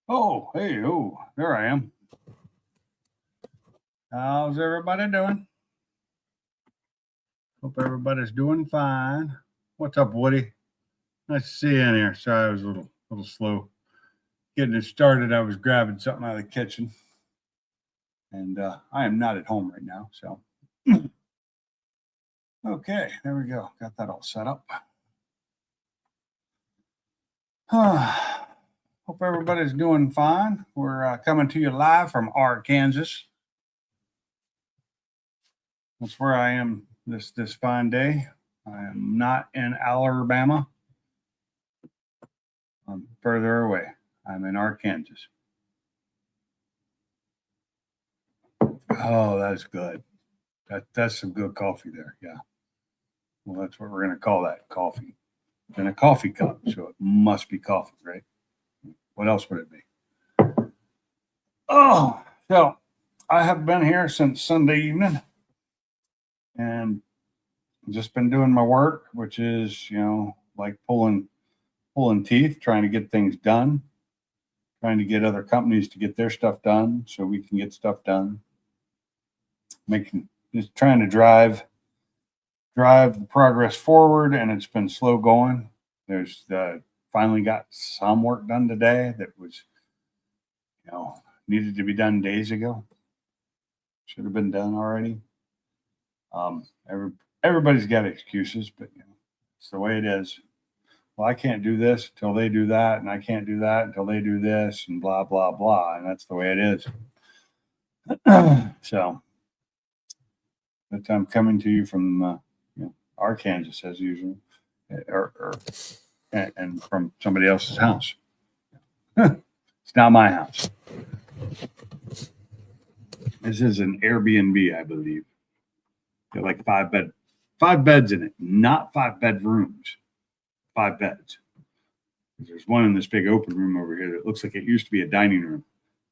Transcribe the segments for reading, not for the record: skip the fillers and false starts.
Oh, hey, oh, there I am. How's everybody doing? Hope everybody's doing fine. What's up, Woody? Nice to see you in here. Sorry, I was a little slow getting it started. I was grabbing something out of the kitchen, and I am not at home right now. So, okay, there we go. Got that all set up. Hope everybody's doing fine. We're coming to you live from Arkansas. That's where I am this fine day. I am not in Alabama. I'm further away. I'm in Arkansas. Oh, that's good. That's some good coffee there. Yeah. Well, that's what we're going to call that, coffee. It's in a coffee cup, so it must be coffee, right? What else would it be? Oh, so I have been here since Sunday evening and just been doing my work, which is, like pulling teeth, trying to get things done, trying to get other companies to get their stuff done so we can get stuff done. Just trying to drive the progress forward, and it's been slow going. There's finally got some work done today that was, needed to be done days ago. Should have been done already. Everybody's got excuses, but it's the way it is. Well, I can't do this until they do that, and I can't do that until they do this, and blah blah blah, and that's the way it is. So, but I'm coming to you from Arkansas as usual, and from somebody else's house. It's not my house. This is an Airbnb, I believe. Got like five beds in it, not 5 bedrooms, 5 beds. There's one in this big open room over here that looks like it used to be a dining room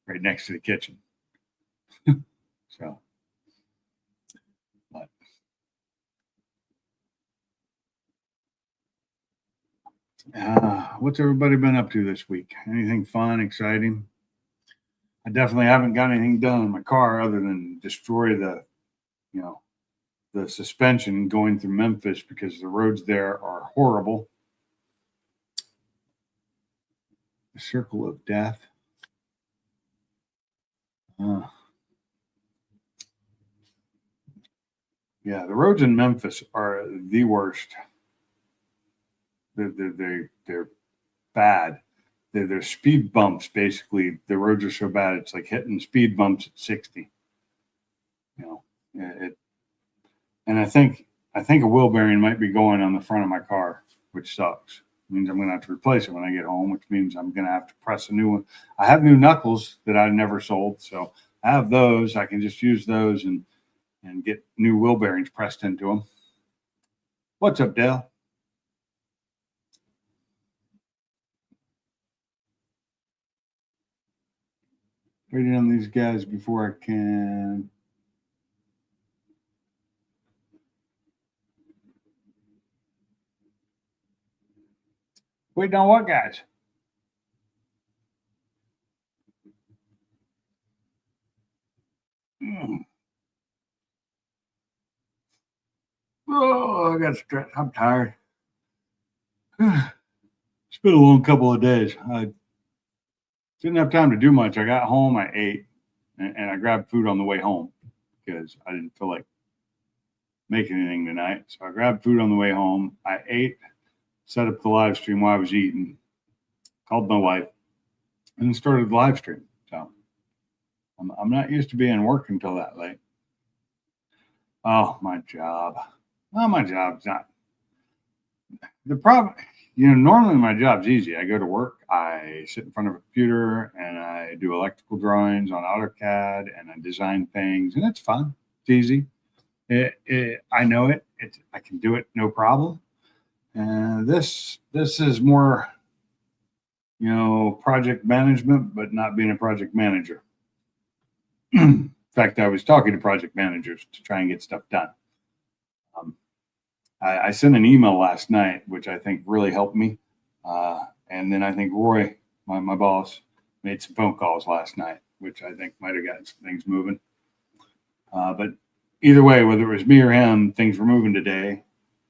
right next to the kitchen. So, but what's everybody been up to this week? Anything fun, exciting? I definitely haven't got anything done in my car other than destroy the suspension going through Memphis because the roads there are horrible. The circle of death. Yeah, the roads in Memphis are the worst. They're bad. They're speed bumps, basically. The roads are so bad, it's like hitting speed bumps at 60. And I think a wheel bearing might be going on the front of my car, which sucks. It means I'm going to have to replace it when I get home, which means I'm going to have to press a new one. I have new knuckles that I never sold, so I have those. I can just use those and get new wheel bearings pressed into them. What's up, Dale? Waiting on these guys before I can. Waiting on what, guys? Oh, I got stressed. I'm tired. It's been a long couple of days. I didn't have time to do much. I got home, I ate, and I grabbed food on the way home because I didn't feel like making anything tonight. So I grabbed food on the way home. I ate, set up the live stream while I was eating, called my wife, and then started the live stream. So I'm not used to being work until that late. Oh, my job. Well, my job's not. The problem, normally my job's easy. I go to work, I sit in front of a computer, and I do electrical drawings on AutoCAD, and I design things, and it's fun. It's easy. I know it. I can do it, no problem. And this is more, project management, but not being a project manager. fact, I was talking to project managers to try and get stuff done. I sent an email last night, which I think really helped me. And then I think Roy, my boss, made some phone calls last night, which I think might have gotten some things moving. But either way, whether it was me or him, things were moving today.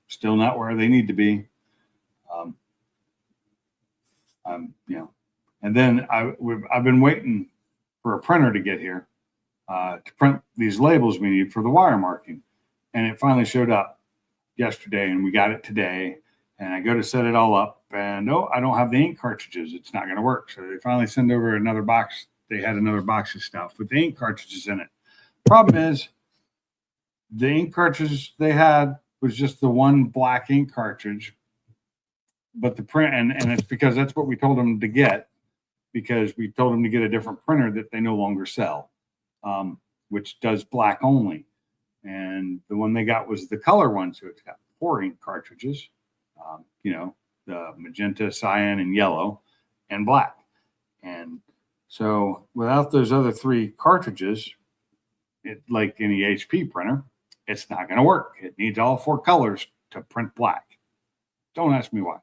Still not where they need to be. And then I've been waiting for a printer to get here to print these labels we need for the wire marking. And it finally showed up yesterday, and we got it today. And I go to set it all up, and no, I don't have the ink cartridges. It's not going to work. So they finally send over another box. They had another box of stuff with the ink cartridges in it. Problem is, the ink cartridges they had was just the one black ink cartridge. But the print, and it's because that's what we told them to get, because we told them to get a different printer that they no longer sell, which does black only. And the one they got was the color one. So it's got 4 ink cartridges, the magenta, cyan, and yellow, and black. And so without those other 3 cartridges, it, like any HP printer, it's not going to work. It needs all 4 colors to print black. Don't ask me why.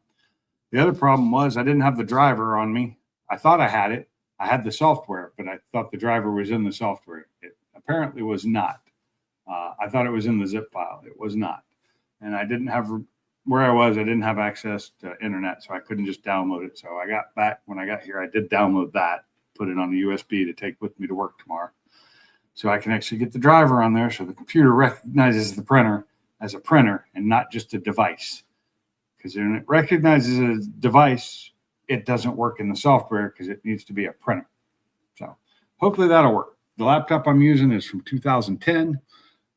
The other problem was I didn't have the driver on me. I thought I had it. I had the software, but I thought the driver was in the software. It apparently was not. I thought it was in the zip file. It was not. And I didn't have, where I was, I didn't have access to internet, so I couldn't just download it. So I got back, when I got here, I did download that, put it on the USB to take with me to work tomorrow. So I can actually get the driver on there so the computer recognizes the printer as a printer and not just a device. Because when it recognizes a device, it doesn't work in the software because it needs to be a printer. So hopefully that'll work. The laptop I'm using is from 2010,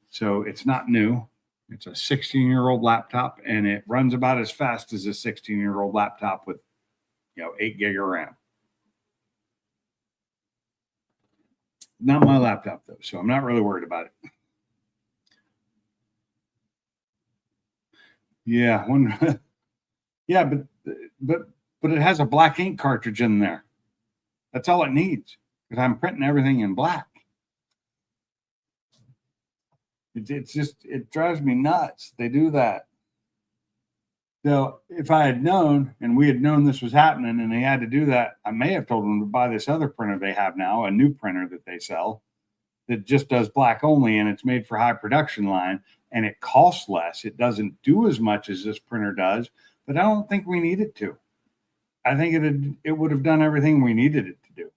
so it's not new. It's a 16-year-old laptop, and it runs about as fast as a 16-year-old laptop with, 8 gig of RAM. Not my laptop though, so I'm not really worried about it. Yeah, yeah, but it has a black ink cartridge in there. That's all it needs, because I'm printing everything in black. It drives me nuts. They do that. So if I had known, and we had known this was happening and they had to do that, I may have told them to buy this other printer they have now, a new printer that they sell that just does black only, and it's made for high production line, and it costs less. It doesn't do as much as this printer does, but I don't think we need it to. I think it would have done everything we needed it to do.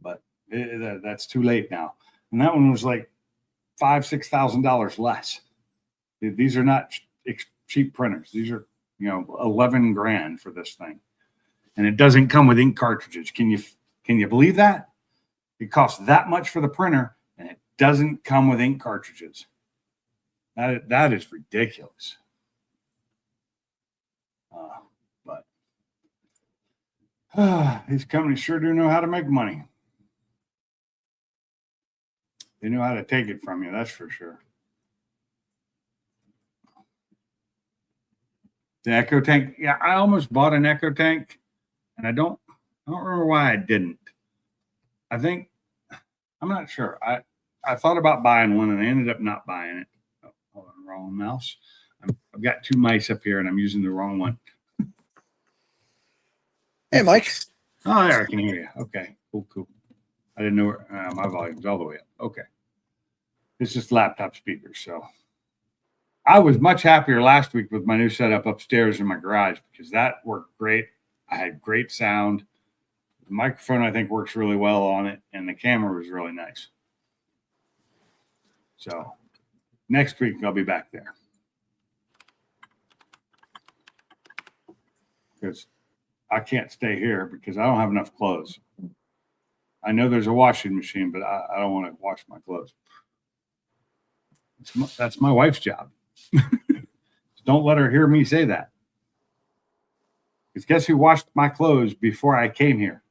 But that's too late now. And that one was like $5,000-$6,000 less. These are not cheap printers. These are, $11,000 for this thing, and it doesn't come with ink cartridges. Can you believe that? It costs that much for the printer, and it doesn't come with ink cartridges. That is ridiculous. But these companies sure do know how to make money. They know how to take it from you, that's for sure. The Echo Tank, yeah, I almost bought an Echo Tank, and I don't remember why I didn't. I'm not sure. I thought about buying one, and I ended up not buying it. Oh, hold on, wrong mouse. I've got 2 mice up here, and I'm using the wrong one. Hey, Mike. Oh, there, I can hear you. Okay, cool. I didn't know where my volume's all the way up. Okay. It's just laptop speakers. So I was much happier last week with my new setup upstairs in my garage, because that worked great. I had great sound. The microphone, I think, works really well on it, and the camera was really nice. So next week, I'll be back there, because I can't stay here because I don't have enough clothes. I know there's a washing machine, but I don't want to wash my clothes. That's my wife's job. Don't let her hear me say that. Because guess who washed my clothes before I came here?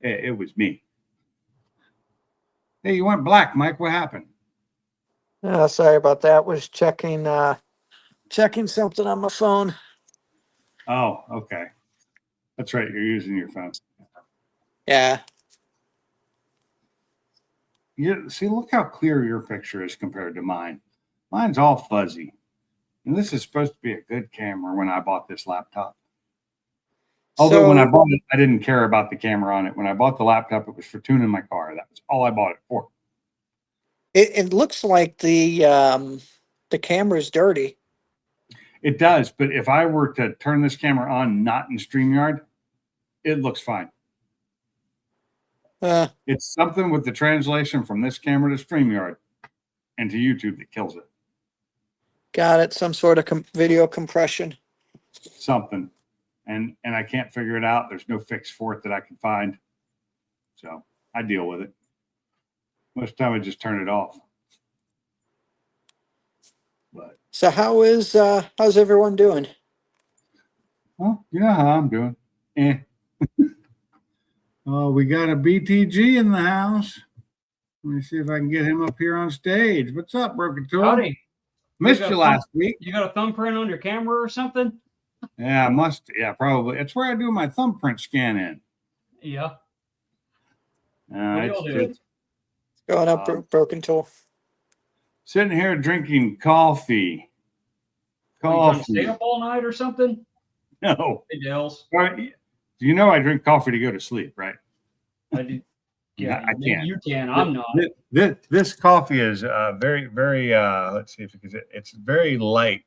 It was me. Hey, you went black, Mike. What happened? Sorry about that. Was checking something on my phone. Oh, okay. That's right. You're using your phone. Yeah. see, look how clear your picture is compared to mine. Mine's all fuzzy. And this is supposed to be a good camera when I bought this laptop. Although when I bought it, I didn't care about the camera on it. When I bought the laptop, it was for tuning my car. That was all I bought it for. It looks like the camera's dirty. It does, but if I were to turn this camera on, not in StreamYard, it looks fine. It's something with the translation from this camera to StreamYard and to YouTube that kills it. Got it. Some sort of video compression. Something. And I can't figure it out. There's no fix for it that I can find. So I deal with it. Most of the time I just turn it off. But so how's everyone doing? well, you know how I'm doing. Oh, we got a BTG in the house. Let me see if I can get him up here on stage. What's up, Broken Tool? Howdy. Missed you last week. You got a thumbprint on your camera or something? Yeah, I must. Yeah, probably. It's where I do my thumbprint scan in. Yeah. It's Going up, Broken Tool. sitting here drinking coffee. Are you trying to stay up all night or something? No. Hey, Dales. You know I drink coffee to go to sleep, right? I do. Yeah, I can't. You can. I'm not. This coffee is very, very. Let's see if it's very light.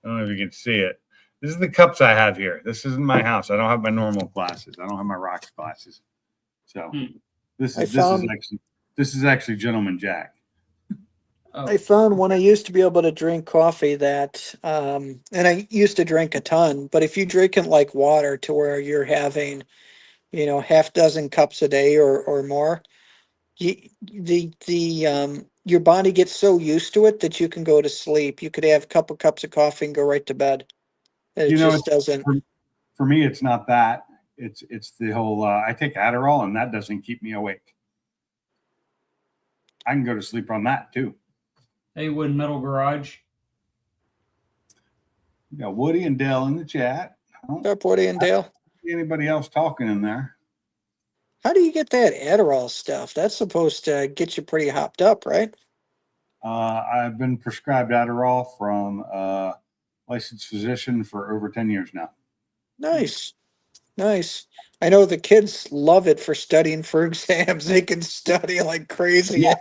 I don't know if you can see it. This is the cups I have here. This isn't my house. I don't have my normal glasses. I don't have my rocks glasses. So this is actually Gentleman Jack. Oh. I found when I used to be able to drink coffee that, and I used to drink a ton, but if you drink it like water to where you're having, half dozen cups a day or more, your body gets so used to it that you can go to sleep. You could have a couple cups of coffee and go right to bed. And it just doesn't. For me, it's not that. It's the whole. I take Adderall, and that doesn't keep me awake. I can go to sleep on that too. Hey, Wood Metal Garage. We got Woody and Dale in the chat. What's up, Woody and Dale? See anybody else talking in there? How do you get that Adderall stuff? That's supposed to get you pretty hopped up, right? I've been prescribed Adderall from a licensed physician for over 10 years now. Nice. I know the kids love it for studying for exams. They can study like crazy. Yeah.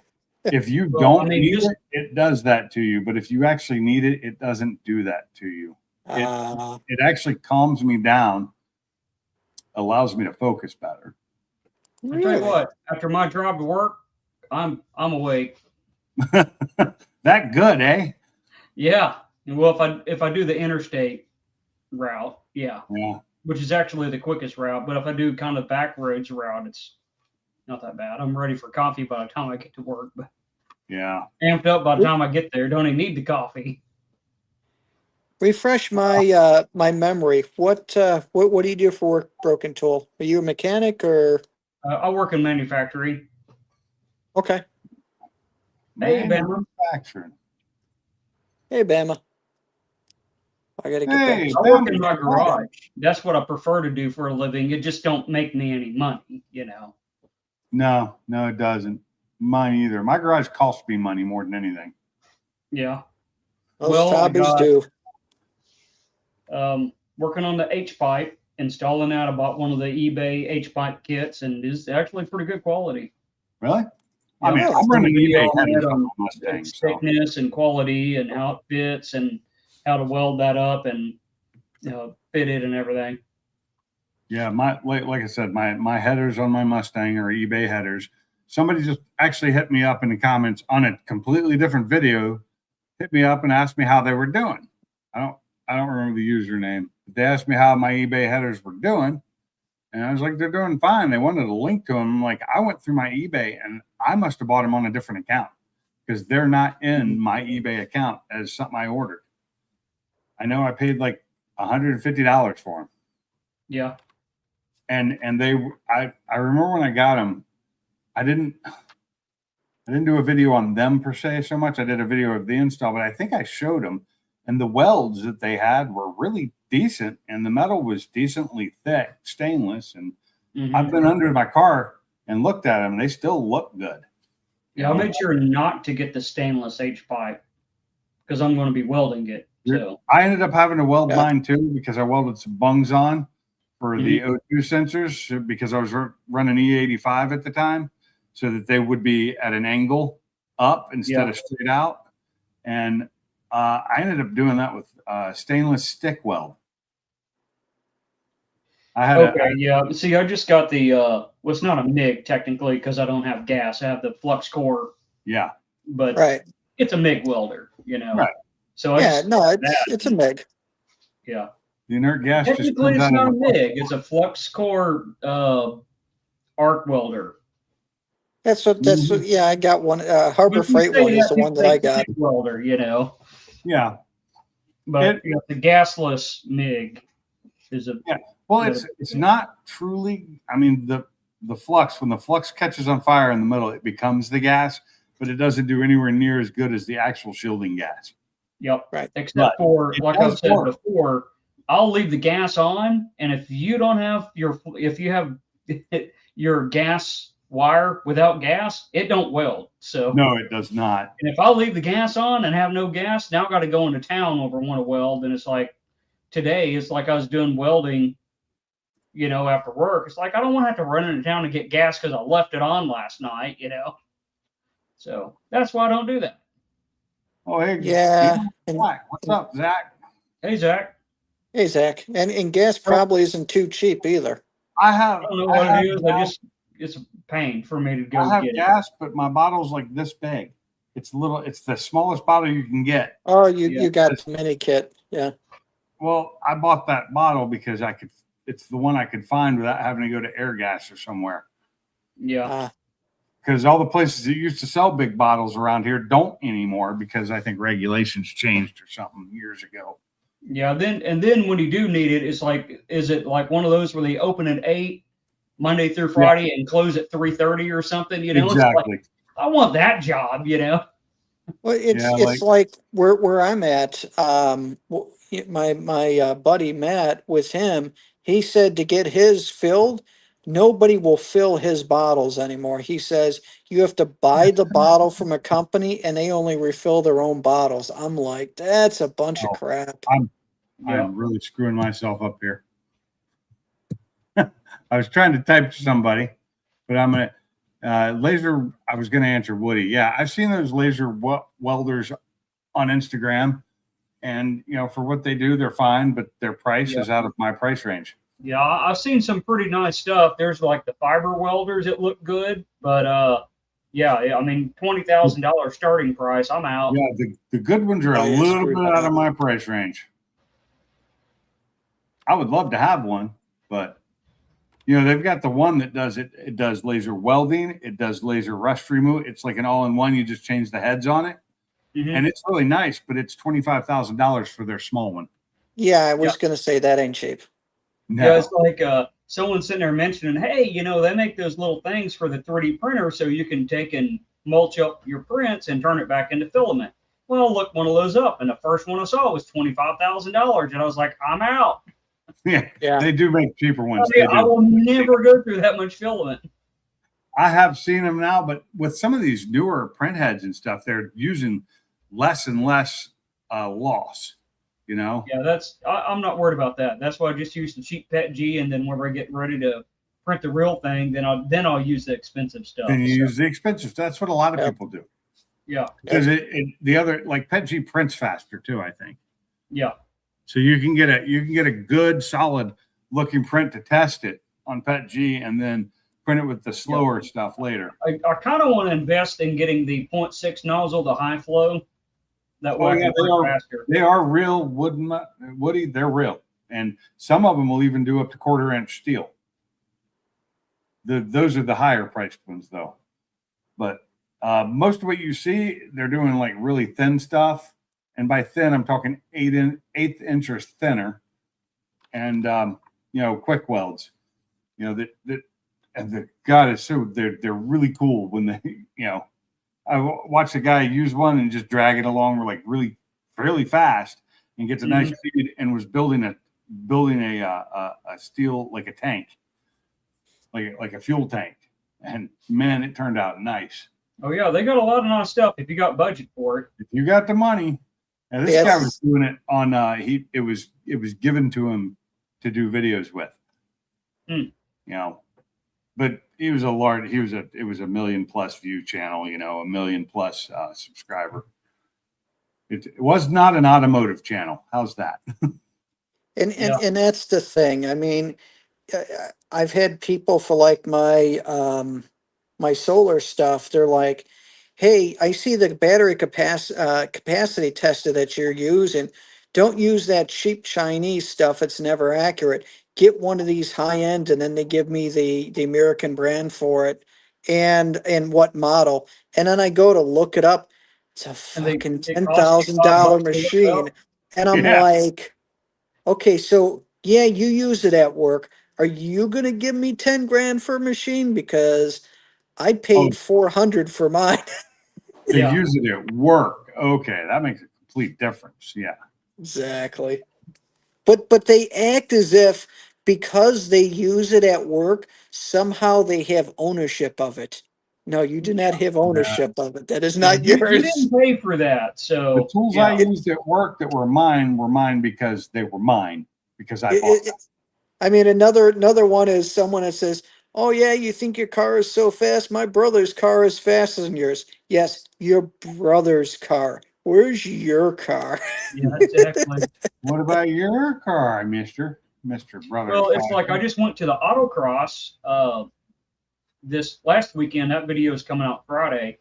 If you don't need it, it does that to you. But if you actually need it, it doesn't do that to you. It actually calms me down, allows me to focus better. I'll tell you what, after my drive to work, I'm awake. That good, eh? Yeah. Well, if I do the interstate route, yeah. Which is actually the quickest route. But if I do kind of back roads route, it's not that bad. I'm ready for coffee by the time I get to work. But yeah, amped up by the time I get there. Don't even need the coffee. Refresh my my memory. What do you do for work, Broken Tool? Are you a mechanic or? I work in manufacturing. Okay. Hey, manufacturing. Hey, Bama. I gotta get Hey, back. I work in my garage. That's what I prefer to do for a living. It just don't make me any money, No, it doesn't. Mine either. My garage costs me money more than anything. Yeah. Those hobbies do. Working on the H-pipe, installing that. I bought one of the eBay H-pipe kits, and it's actually pretty good quality. Really? Yeah, I mean, I'm running eBay headers on my Mustang. Its thickness and quality and how it fits and how to weld that up and fit it and everything. Yeah, like I said, my headers on my Mustang are eBay headers. Somebody just actually hit me up in the comments on a completely different video, hit me up and asked me how they were doing. I don't remember the username. They asked me how my eBay headers were doing, and I was like, they're doing fine. They wanted a link to them. Like, I went through my eBay, and I must have bought them on a different account because they're not in my eBay account as something I ordered. I know I paid like $150 for them. Yeah. And I remember when I got them, I didn't do a video on them per se so much. I did a video of the install, but I think I showed them, and the welds that they had were really decent, and the metal was decently thick, stainless. And I've been under my car and looked at them. They still look good. Yeah, I made sure not to get the stainless H pipe because I'm going to be welding it. So I ended up having to weld Yeah. mine too because I welded some bungs on for the O2 sensors because I was running E85 at the time, so that they would be at an angle up instead of straight out. And I ended up doing that with stainless stick weld. I had yeah. See, I just got the well, it's not a MIG technically because I don't have gas. I have the flux core, yeah, but Right. it's a MIG welder, you know. Right. So Yeah, no, it's a MIG. Yeah. the inert gas just Technically, comes it's out not a of the MIG. It's a flux core arc welder. That's what yeah, I got one. Harbor But you Freight say one is that, the one people that I say got. MIG welder, you know. Yeah. But you know, the gasless MIG is a Well, it's not truly. I mean, the flux, when the flux catches on fire in the middle, it becomes the gas, but it doesn't do anywhere near as good as the actual shielding gas. Yep. Right. Except for, like I've said work. before, I'll leave the gas on, and if you don't have if you have your gas wire without gas, it don't weld. So No, it does not. and if I leave the gas on and have no gas, now I got to go into town over want to weld, and it's like today, it's like I was doing welding, you know, after work. It's like I don't want to have to run into town to get gas because I left it on last night, you know. So that's why I don't do that. Oh, hey, Yeah. Zach, what's up, Zach? Hey Zach, Hey, Zach. And gas probably isn't too cheap either. I have. I don't know what it is. It's a pain for me to go I have get it. gas, but my bottle's like this big. It's little. It's the smallest bottle you can get. Oh, Yeah. you got the mini kit. Yeah. Well, I bought that bottle because I could. It's the one I could find without having to go to Airgas or somewhere. Yeah. Because all the places that used to sell big bottles around here don't anymore because I think regulations changed or something years ago. Yeah. Then when you do need it, it's like, is it like one of those where they open at 8 Monday through Friday and close at 3:30 or something? You know, Exactly. It's like, I want that job, you know. Well, it's Yeah, like where I'm at. My buddy Matt, with him, he said to get his filled, nobody will fill his bottles anymore. He says you have to buy the bottle from a company, and they only refill their own bottles. I'm like, that's a bunch of crap. Yeah. I'm really screwing myself up here. I was trying to type to somebody, but I'm gonna laser. I was gonna answer Woody. Yeah, I've seen those laser welders on Instagram, and you know, for what they do, they're fine, but their price is out of my price range. Yeah, I've seen some pretty nice stuff. There's like the fiber welders that look good, but yeah, I mean $20,000 starting price. I'm out. Yeah, the good ones are Oh, a yeah, little screw bit that. out of my price range. I would love to have one, but you know, they've got the one that does it. It does laser welding. It does laser rust remove. It's like an all-in-one. You just change the heads on it, and it's really nice. But it's $25,000 for their small one. Yeah, I was gonna say that ain't cheap. No. Yeah, it's like someone sitting there mentioning, hey, you know, they make those little things for the 3D printer so you can take and mulch up your prints and turn it back into filament. Well, look one of those up, and the first one I saw was $25,000, and I was like, I'm out. Yeah. They do make cheaper ones. I will never go through that much filament. I have seen them now, but with some of these newer print heads and stuff, they're using less and less loss. You know. Yeah, I'm not worried about that. That's why I just use the cheap PETG, and then whenever I get ready to print the real thing, then I'll use the expensive stuff. And you use the expensive. That's what a lot of people do. Yeah. Because the other, like PETG prints faster too, I think. Yeah. So you can get a good solid looking print to test it on PETG and then print it with the slower stuff later. I kind of want to invest in getting the 0.6 nozzle, the high flow. That way I can print faster. They are real Woody. They're real. And some of them will even do up to 1/4 inch steel. Those are the higher priced ones though. But most of what you see, they're doing like really thin stuff. And by thin, I'm talking 1/8 inch or thinner, and you know, quick welds. You know God is so they're really cool when they, you know. I watched a guy use one and just drag it along like really fast and gets a nice speed and was building a steel like a tank, like a fuel tank, and man, it turned out nice. Oh yeah, they got a lot of nice stuff if you got budget for it. If you got the money, and this Yes. guy was doing it on it was given to him to do videos with. Hmm. You know, but it was a 1 million plus view channel, you know, 1 million plus subscriber. It was not an automotive channel. How's that? And that's the thing. I mean, I've had people for like my my solar stuff. They're like, "Hey, I see the battery capacity tester that you're using. Don't use that cheap Chinese stuff. It's never accurate. Get one of these high end." And then they give me the American brand for it and what model. And then I go to look it up. It's a And they fucking it costs you $10,000 $5 to look it machine, up. and I'm Yeah. like. Okay, so yeah, you use it at work. Are you gonna give me 10 grand for a machine? Because I paid 400 for mine. To Yeah. use it at work. Okay, that makes a complete difference. Yeah. Exactly. But they act as if because they use it at work, somehow they have ownership of it. No, you do not have ownership of it. That is Yeah, not you yours. didn't pay for that, The so tools yeah. I used at work that were mine because they were mine because I It- bought it- them. I mean, another one is someone that says, "Oh yeah, you think your car is so fast? My brother's car is faster than yours." Yes, your brother's car. Where's your car? Yeah, exactly. What about your car, Mister Brother? Well, it's like I just went to the autocross this last weekend. That video is coming out Friday.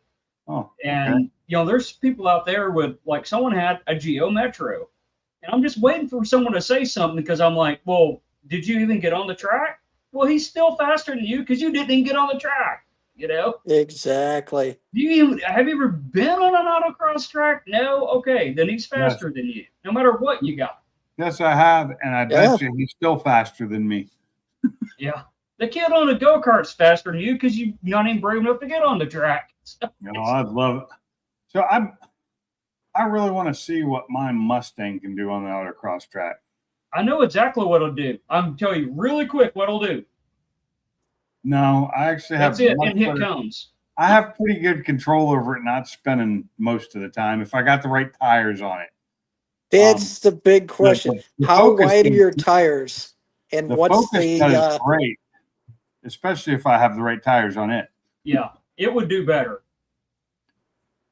Oh, And okay. you know, there's people out there with like someone had a Geo Metro, and I'm just waiting for someone to say something because I'm like, well, did you even get on the track? Well, he's still faster than you because you didn't even get on the track. You know, Exactly. have you ever been on an autocross track? No. Okay, then he's Yes. faster than you, no matter what you got. Yes, I have, and I bet you he's still faster than me. Yeah, the kid on the go kart's faster than you because you're not even brave enough to get on the track. You know, I'd love it. So I really want to see what my Mustang can do on the autocross track. I know exactly what it'll do. I'm telling you really quick what it'll do. No, I actually have That's it, much and hit better- cones. I have pretty good control over it, not spinning most of the time if I got the right tires on it. That's the big question. The How Focus wide are does- your tires? And The what's Focus the does great, especially if I have the right tires on it. Yeah, it would do better.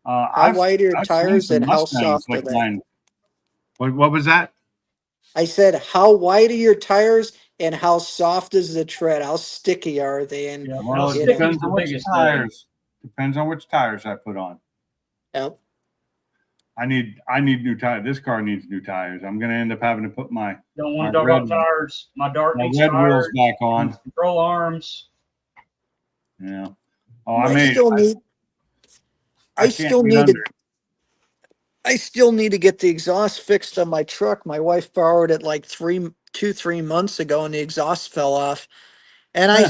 how wide are your I've seen tires some and how Mustangs soft are like they? mine. What was that? I said, how wide are your tires and how soft is the tread? How sticky are they? And Yeah, Well, how it you sticky's depends the on which biggest thing. tires. Depends on which tires I put on. yep. I need new tires. This car needs new tires. I'm gonna end up having to put my Don't want My to dog red- out tires. My dart red needs wheels tires. back on. Control arms. Yeah. Oh, I I still need I can't still get need under to it. I still need to get the exhaust fixed on my truck. My wife borrowed it like 3 months ago and the exhaust fell off. And Yeah.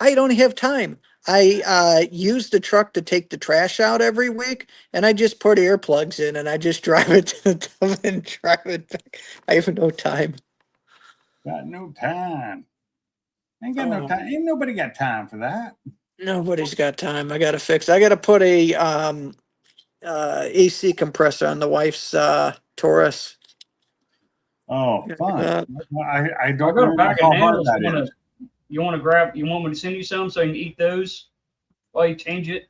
I don't have time. I use the truck to take the trash out every week and I just put earplugs in and I just drive it to the dump and drive it back. I have no time. Got no time. Ain't got no Oh. time. Ain't nobody got time for that. Nobody's got time. I gotta fix. I gotta put a AC compressor on the wife's Taurus. Oh, fun. Uh, I I don't got a remember bag how of hard nails. that is. You want to grab? You want me to send you some so you can eat those while you change it?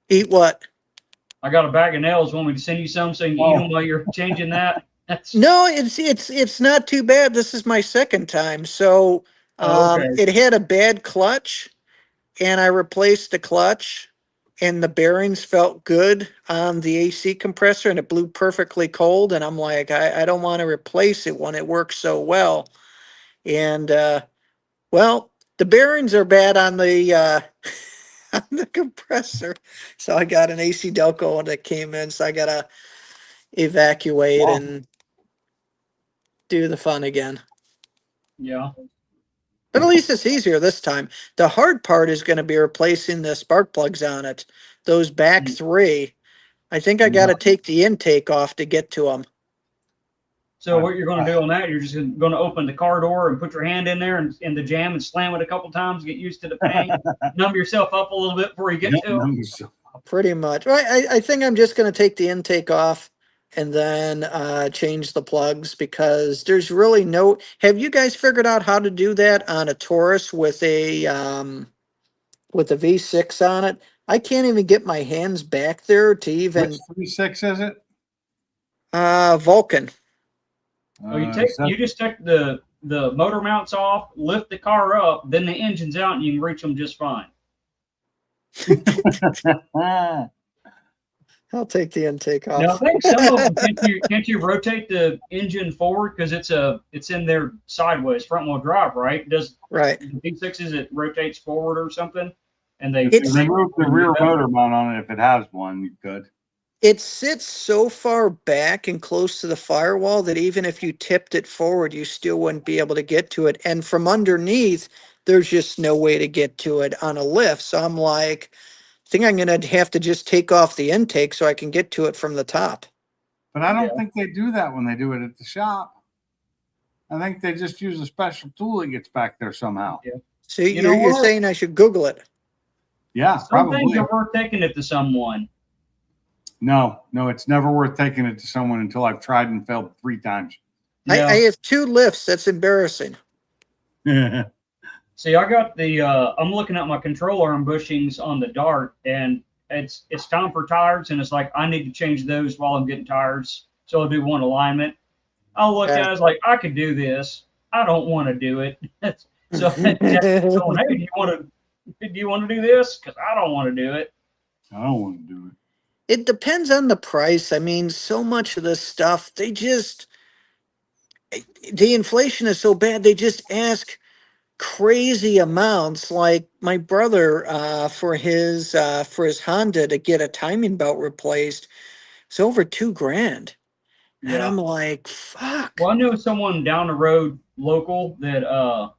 Eat what? I got a bag of nails. Want me to send you some so you can eat them while you're changing that? That's No, it's not too bad. This is my second time. So Oh, okay. it had a bad clutch and I replaced the clutch and the bearings felt good on the AC compressor and it blew perfectly cold. And I'm like, I don't want to replace it when it works so well. And well, the bearings are bad on the on the compressor. So I got an AC Delco that came in, so I gotta evacuate Wow. and do the fun again. Yeah. But at least it's easier this time. The hard part is going to be replacing the spark plugs on it. Those back Mm. three. I think I got to take the intake off to get to them. So what you're going to do on that, you're just going to open the car door and put your hand in there and in the jam and slam it a couple times, get used to the pain, numb yourself up a little bit before you get to it. Pretty much. Well, I think I'm just going to take the intake off and then change the plugs because there's really no. Have you guys figured out how to do that on a Taurus with a V6 on it? I can't even get my hands back there to even. Which V6 is it? Vulcan. Well, you just take the motor mounts off, lift the car up, then the engine's out, and you can reach them just fine. I'll take the intake off. Now, I think some of them can't you rotate the engine forward because it's in there sideways, front wheel drive, right? Does Right. the V6s it rotates forward or something? And they remove the rear motor mount on it if it has one. You could. It sits so far back and close to the firewall that even if you tipped it forward, you still wouldn't be able to get to it. And from underneath, there's just no way to get to it on a lift. So I'm like, I think I'm going to have to just take off the intake so I can get to it from the top. But I don't think they do that when they do it at the shop. I think they just use a special tool that gets back there somehow. Yeah. So you're saying I should Google it? Yeah, some things are worth taking it to someone. No, it's never worth taking it to someone until I've tried and failed 3 times. Yeah. I have 2 lifts. That's embarrassing. See, I got the I'm looking at my control arm bushings on the Dart, and it's time for tires, and it's like I need to change those while I'm getting tires. So I'll do one alignment. I'll look at it, I was like, I could do this. I don't want to do it. So hey, do you want to do this? Because I don't want to do it. I don't want to do it. It depends on the price. I mean, so much of this stuff, the inflation is so bad. They just ask crazy amounts. Like my brother, for his Honda to get a timing belt replaced, it's over $2,000. Yeah. And I'm like, fuck. Well, I know someone down the road local that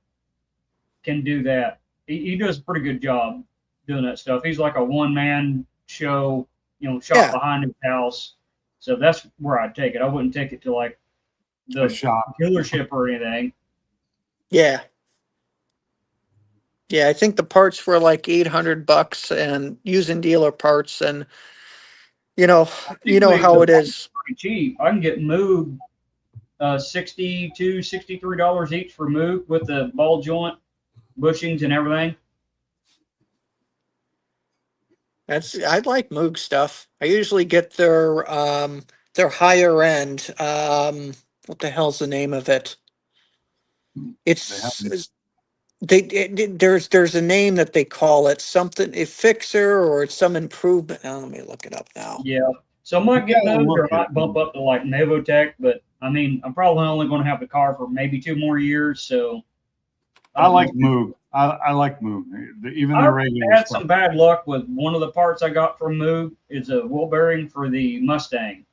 can do that. He does a pretty good job doing that stuff. He's like a one-man show, shop behind his house. So that's where I'd take it. I wouldn't take it to like the shop dealership or anything. Yeah. Yeah, I think the parts were like $800 and using dealer parts, and you know how it is. Pretty cheap. I can get Moog $62, $63 each for Moog with the ball joint bushings and everything. I like Moog stuff. I usually get their higher end. What the hell's the name of it? There's a name that they call it, something a fixer or it's some improvement. Oh, let me look it up now. Yeah. So I might get those or I might bump up to like Novotech, but I mean, I'm probably only going to have the car for maybe 2 more years. So I like Moog. I like Moog. Even the regular. I had some bad luck with one of the parts I got from Moog. Is a wheel bearing for the Mustang.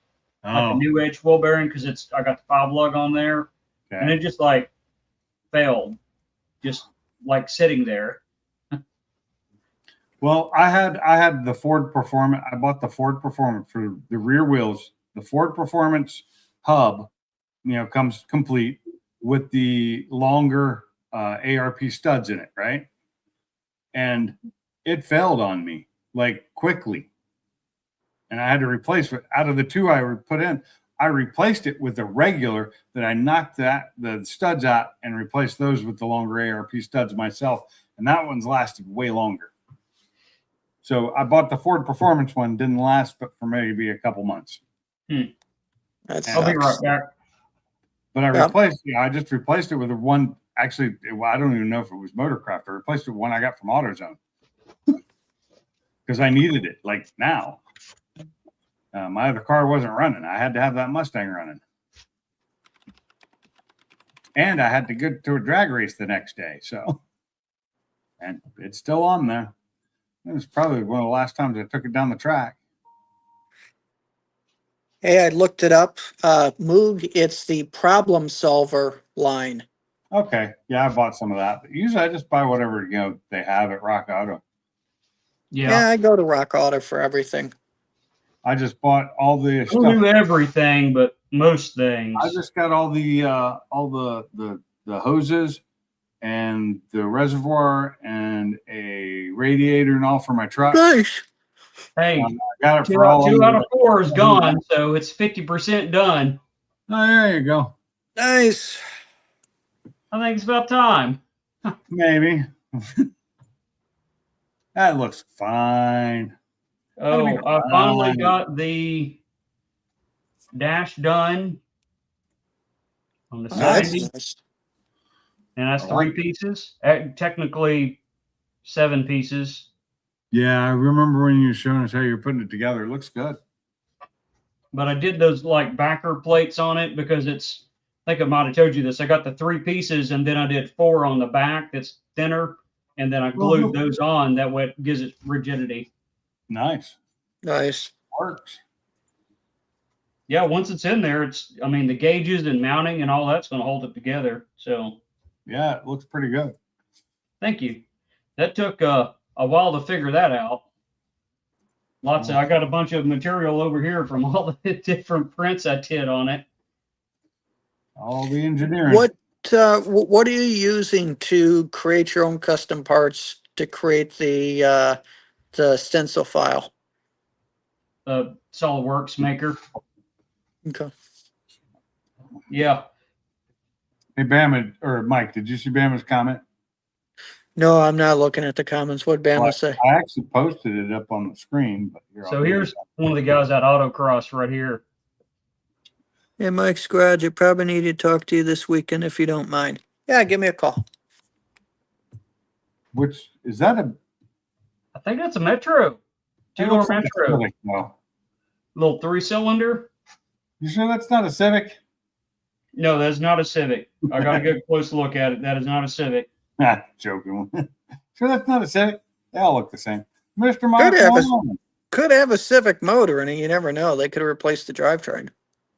Like a new H wheel bearing because I got the 5 lug on there, and it just like failed, just like sitting there. Well, I had the Ford Performance. I bought the Ford Performance for the rear wheels. The Ford Performance hub, comes complete with the longer ARP studs in it, right? And it failed on me like quickly. And I had to replace it. Out of the 2 I put in, I replaced it with the regular that I knocked the studs out and replaced those with the longer ARP studs myself. And that one's lasted way longer. So I bought the Ford Performance one, didn't last but for maybe a couple months. I'll be right back. But I just replaced it with one. Actually, I don't even know if it was Motorcraft. I replaced it with one I got from AutoZone because I needed it like now. My other car wasn't running. I had to have that Mustang running. And I had to go to a drag race the next day. So, and it's still on there. It was probably one of the last times I took it down the track. Hey, I looked it up. Moog, it's the Problem Solver line. Okay. Yeah, I bought some of that. But usually I just buy whatever, they have at Rock Auto. Yeah, I go to Rock Auto for everything. I just bought all the stuff. I do everything, but most things. I just got all the hoses and the reservoir and a radiator and all for my truck. Nice. Hey, I got it two for all. out of 4 is gone, so it's 50% done. Oh, there you go. Nice. I think it's about time. Maybe. That looks fine. Oh, be I finally fine. got the dash done on the Nice. 70, Nice. and that's I 3 like it. pieces. Technically 7 pieces, Yeah, I remember when you were showing us how you're putting it together. It looks good. but I did those like backer plates on it because it's. I think I might have told you this. I got the 3 pieces, and then I did 4 on the back that's thinner, and then I glued those on. That way it gives it rigidity. Nice. Nice. Works. Yeah, once it's in there, I mean, the gauges and mounting and all that's going to hold it together. So Yeah, it looks pretty good. thank you. That took a while to figure that out. I got a bunch of material over here from all the different prints I did on it. All the engineering. What are you using to create your own custom parts to create the stencil file? SolidWorks maker. Okay. Yeah. Hey, Bama, or Mike, did you see Bama's comment? No, I'm not looking at the comments. What Bama Well, say? I actually posted it up on the screen. But here, I'll So do here's it. one of the guys at Autocross right here. Hey, Mike Scrooge, I probably need to talk to you this weekend if you don't mind. Yeah, give me a call. Which is that a I think that's a Metro. it 2-door looks like a Metro. Civic, no. Little 3-cylinder. You sure that's not a Civic? No, that's not a Civic. I got a good close look at it. That is not a Civic. Nah, joking. Sure that's not a Civic? They all look the same. Mr. Could Mike, have a- Malone. Could have a Civic motor in it. You never know. They could have replaced the drivetrain.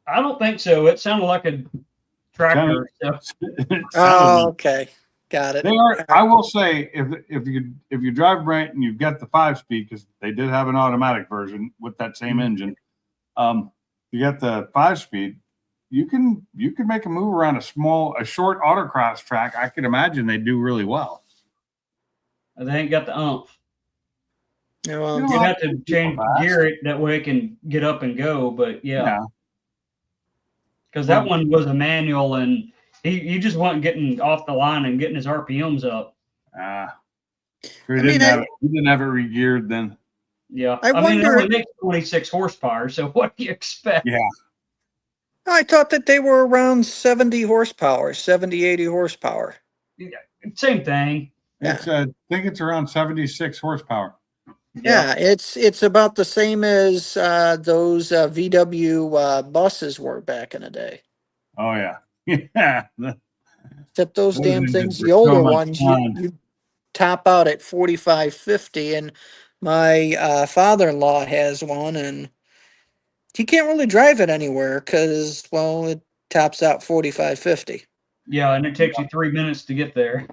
I don't think so. It sounded like a tractor. So, It Oh, sounded- okay. Got it. They are. I will say, if you drive Brent and you've got the 5-speed, because they did have an automatic version with that same engine, you got the 5-speed. You can make a move around a short autocross track. I could imagine they do really well. they ain't got the oomph. Yeah, well, You You know, have to change gear it that way it can get up and go. But yeah, because that one was a manual and he just wasn't getting off the line and getting his RPMs up. Sure he didn't have it re-geared then. Yeah, I mean, it wonder- only makes 26 horsepower. So what do you expect? Yeah. I thought that they were around 70 horsepower, 70, 80 horsepower. Same thing. It's I think it's around 76 horsepower. Yeah, it's about the same as those VW buses were back in the day. Oh yeah. Yeah. Except those Those damn engines things, were the so older much ones, fun. you top out at 45, 50. And my father-in-law has one, and he can't really drive it anywhere because, well, it tops out 45, 50. Yeah, and it takes you 3 minutes to get there.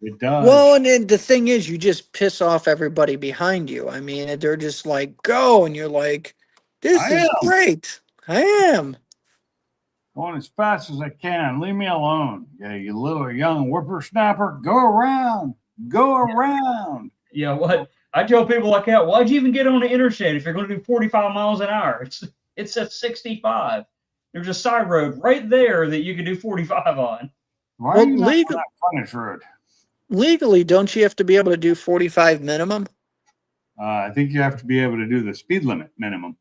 It does. Well, and then the thing is, you just piss off everybody behind you. I mean, they're just like, go, and you're like, this I is am. great. I am. Going as fast as I can. Leave me alone. Yeah, you little young whippersnapper. Go around. Go around. Yeah, what I tell people like that, why'd you even get on the interstate if you're going to do 45 miles an hour? It's at 65. There's a side road right there that you can do 45 on. Why Well, are you not on legal- that frontage road? Legally, don't you have to be able to do 45 minimum? I think you have to be able to do the speed limit minimum.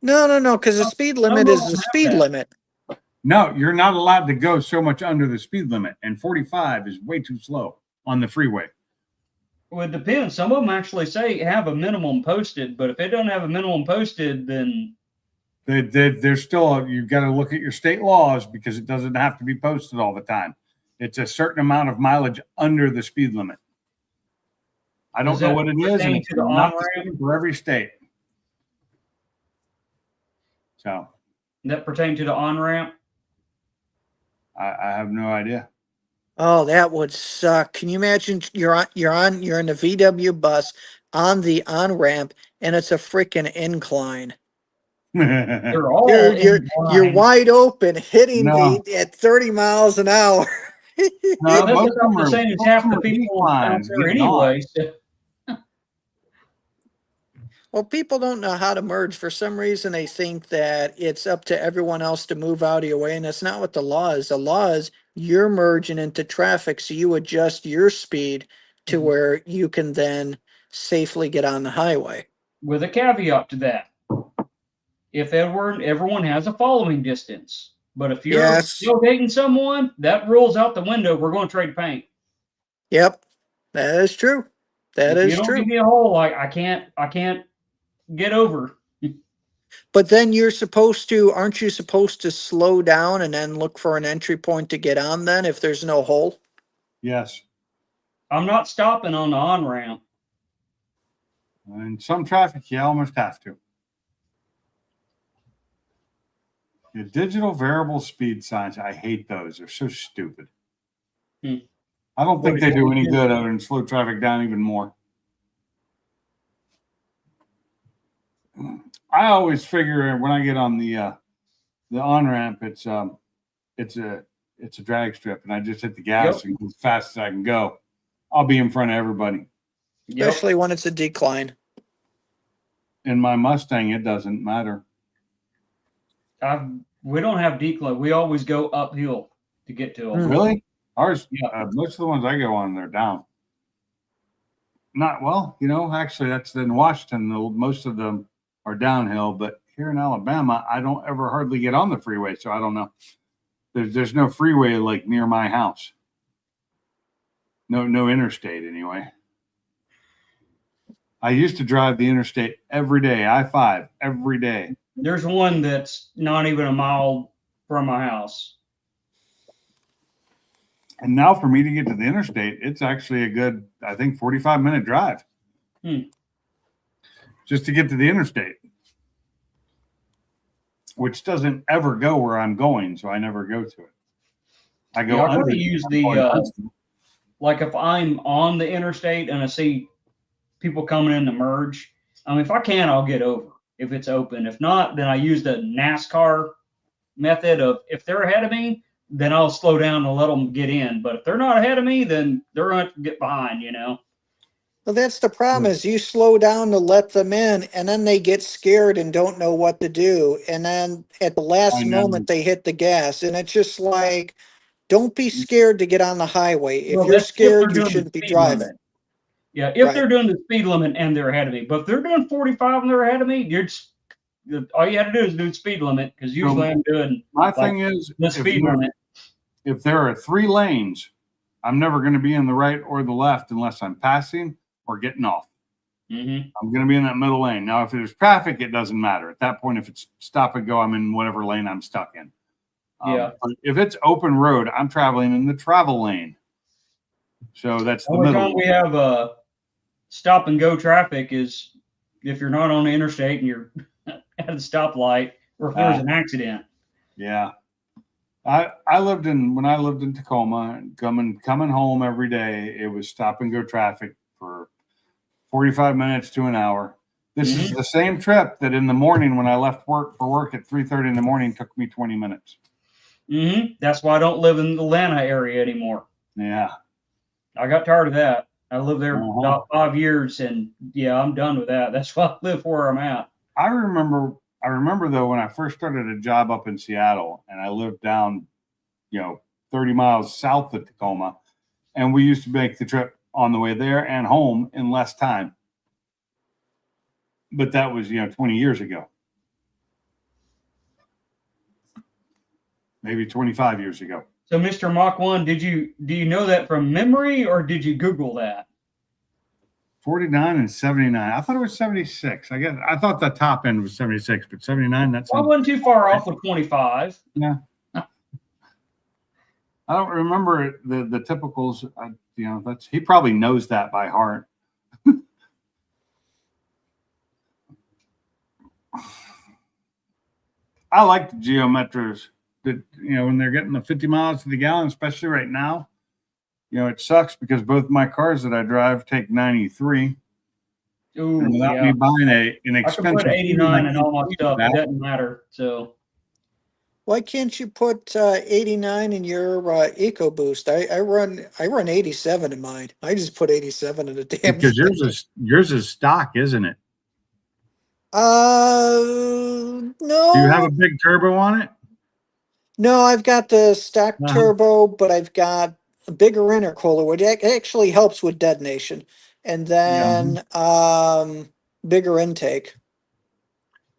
No, because the speed limit is the speed limit. No, you're not allowed to go so much under the speed limit, and 45 is way too slow on the freeway. Well, it depends. Some of them actually say have a minimum posted, but if it doesn't have a minimum posted, then There's still, you've got to look at your state laws because it doesn't have to be posted all the time. It's a certain amount of mileage under the speed limit. I don't Does know that what it is, and pertain it's to the not the on-ramp? same for every state. So that pertain to the on ramp. I have no idea. Oh, that would suck. Can you imagine you're in the VW bus on the on ramp and it's a freaking incline. They're all Dude, you're blind. wide open, hitting No. at 30 miles an hour. No, That's most of about them the are- same as most half of the them are people out declines there getting on. anyway. So Well, people don't know how to merge. For some reason, they think that it's up to everyone else to move out of your way, and that's not what the law is. The law is you're merging into traffic, so you adjust your speed to Mhm. where you can then safely get on the highway. with a caveat to that, if everyone has a following distance, but if you're Yes. still dating someone, that rules out the window. We're going to trade paint. Yep, that is true. That If you is don't true. give me a hole, I can't get over. But then aren't you supposed to slow down and then look for an entry point to get on then if there's no hole? Yes. I'm not stopping on the on ramp. In some traffic, you almost have to. The digital variable speed signs, I hate those. They're so stupid. Hmm. I don't think What- they do any what- good other than slow traffic down even more. I always figure when I get on the on ramp, it's a drag strip, and I just hit the gas Yep. and go as fast as I can go. I'll be in front of everybody. Yep. Especially when it's a decline. In my Mustang, it doesn't matter. We don't have decline. We always go uphill to get to them. Hmm. Really? Ours, Yeah. most of the ones I go on, they're down. Not well, actually, that's in Washington. Most of them are downhill, but here in Alabama, I don't ever hardly get on the freeway, so I don't know. There's no freeway like near my house. No interstate anyway. I used to drive the interstate every day, I-5 every day. There's one that's not even a mile from my house. And now for me to get to the interstate, it's actually a good, I think, 45-minute drive. Just to get to the interstate, which doesn't ever go where I'm going, so I never go to it. I go Yeah, I under probably use like if I'm on the interstate and I see people coming in to merge, if I can, I'll get over if it's open. If not, then I use the NASCAR method of if they're ahead of me, then I'll slow down and let them get in. But if they're not ahead of me, then they're going to get behind, Well, that's the problem is you slow down to let them in and then they get scared and don't know what to do. And then at the last I know. moment they hit the gas. And it's just like, don't be scared to get on the highwall. If Well, you're that's if they're scared, you doing the shouldn't be speed driving. limit. Yeah, if Right. they're doing the speed limit and they're ahead of me. But if they're doing 45 and they're ahead of me, all you have to do is do the speed limit because usually I'm doing My thing is, the speed limit. if there are 3 lanes, I'm never going to be in the right or the left unless I'm passing or getting off. Mm-hmm. I'm going to be in that middle lane. Now, if there's traffic, it doesn't matter. At that point, if it's stop and go, I'm in whatever lane I'm stuck in. Yeah. But if it's open road, I'm traveling in the travel lane. So that's the Only middle. time we have stop and go traffic is if you're not on the interstate and you're at a stoplight or if there's an accident. Yeah. When I lived in Tacoma, coming home every day, it was stop and go traffic for 45 minutes to an hour. This is the same trip that in the morning when I left work at 3:30 in the morning took me 20 minutes. Mm-hmm. That's why I don't live in the Atlanta area anymore. Yeah. I got tired of that. I lived there Uh-huh. about 5 years and yeah, I'm done with that. That's why I live where I'm at. I remember though when I first started a job up in Seattle and I lived down, 30 miles south of Tacoma, and we used to make the trip on the way there and home in less time. But that was, 20 years ago. Maybe 25 years ago. So Mr. Mach 1, do you know that from memory or did you Google that? 49 and 79. I thought it was 76. I thought the top end was 76, but 79, that's Well, I wasn't too far off with 25. Yeah. I don't remember the typicals. He probably knows that by heart. I like the geometers that, when they're getting the 50 miles to the gallon, especially right now, it sucks because both my cars that I drive take 93. Ooh, And without yeah. me buying an I can expensive put 89 in all my food stuff. It back, doesn't matter. So Why can't you put 89 in your EcoBoost? I run 87 in mine. I just put 87 in the damn because thing. yours is stock, isn't it? No. Do you have a big turbo on it? No, I've got the stock Uh-huh. turbo, but I've got a bigger intercooler, which actually helps with detonation. And then bigger intake.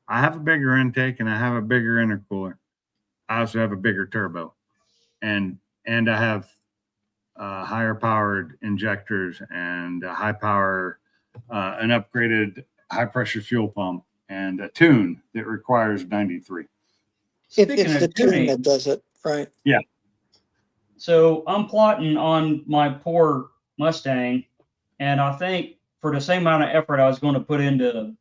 I have a bigger intake and I have a bigger intercooler. I also have a bigger turbo, and I have higher powered injectors and a high power, an upgraded high pressure fuel pump, and a tune that requires 93. speaking It's the of tune tuning, that does it, right? so I'm plotting on my poor Mustang, and I think for the same amount of effort I was going to put into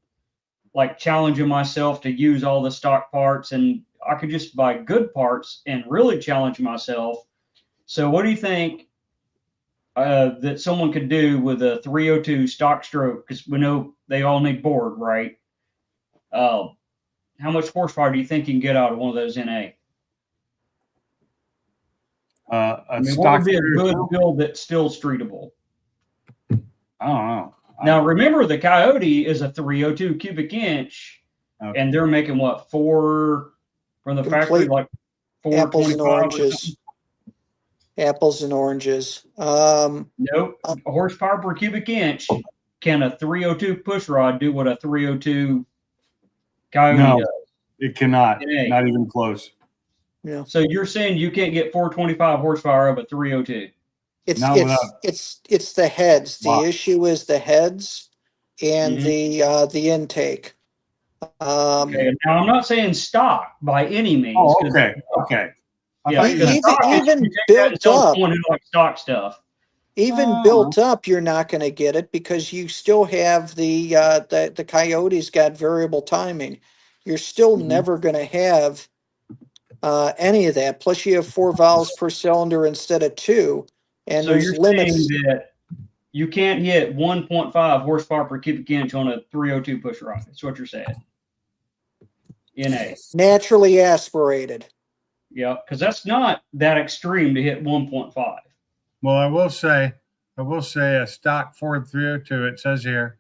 like challenging myself to use all the stock parts, and I could just buy good parts and really challenge myself. So what do you think that someone could do with a 302 stock stroke? Because we know they all need board, right? How much horsepower do you think you can get out of one of those NA? I mean, what would be a good build that's still streetable? I don't know. Now, remember, the Coyote is a 302 cubic inch, Okay. and they're making what, four from the factory, Complete like apples and 425 or something? oranges. Apples and oranges. Nope. Horsepower per cubic inch. Can a 302 push rod do what a 302 Coyote No, does? it cannot. NA. Not even close. Yeah. So you're saying you can't get 425 horsepower of a 302? Not without It's the heads. The box. issue is the heads and Mhm. the intake. Okay. Now I'm not saying stock by any means. Oh, 'cause- okay. Okay. I Yeah. thought you because meant stock is even you take that and built sell up. someone who likes stock stuff. Even built up, you're not going to get it because you still have the Coyote's got variable timing. You're still Mhm. never going to have any of that. Plus, you have 4 valves per cylinder instead of 2, and So there's you're limits. saying that you can't hit 1.5 horsepower per cubic inch on a 302 push rod. That's what you're saying. NA. Naturally aspirated. Yeah, because that's not that extreme to hit 1.5. Well, I will say a stock Ford 302, it says here,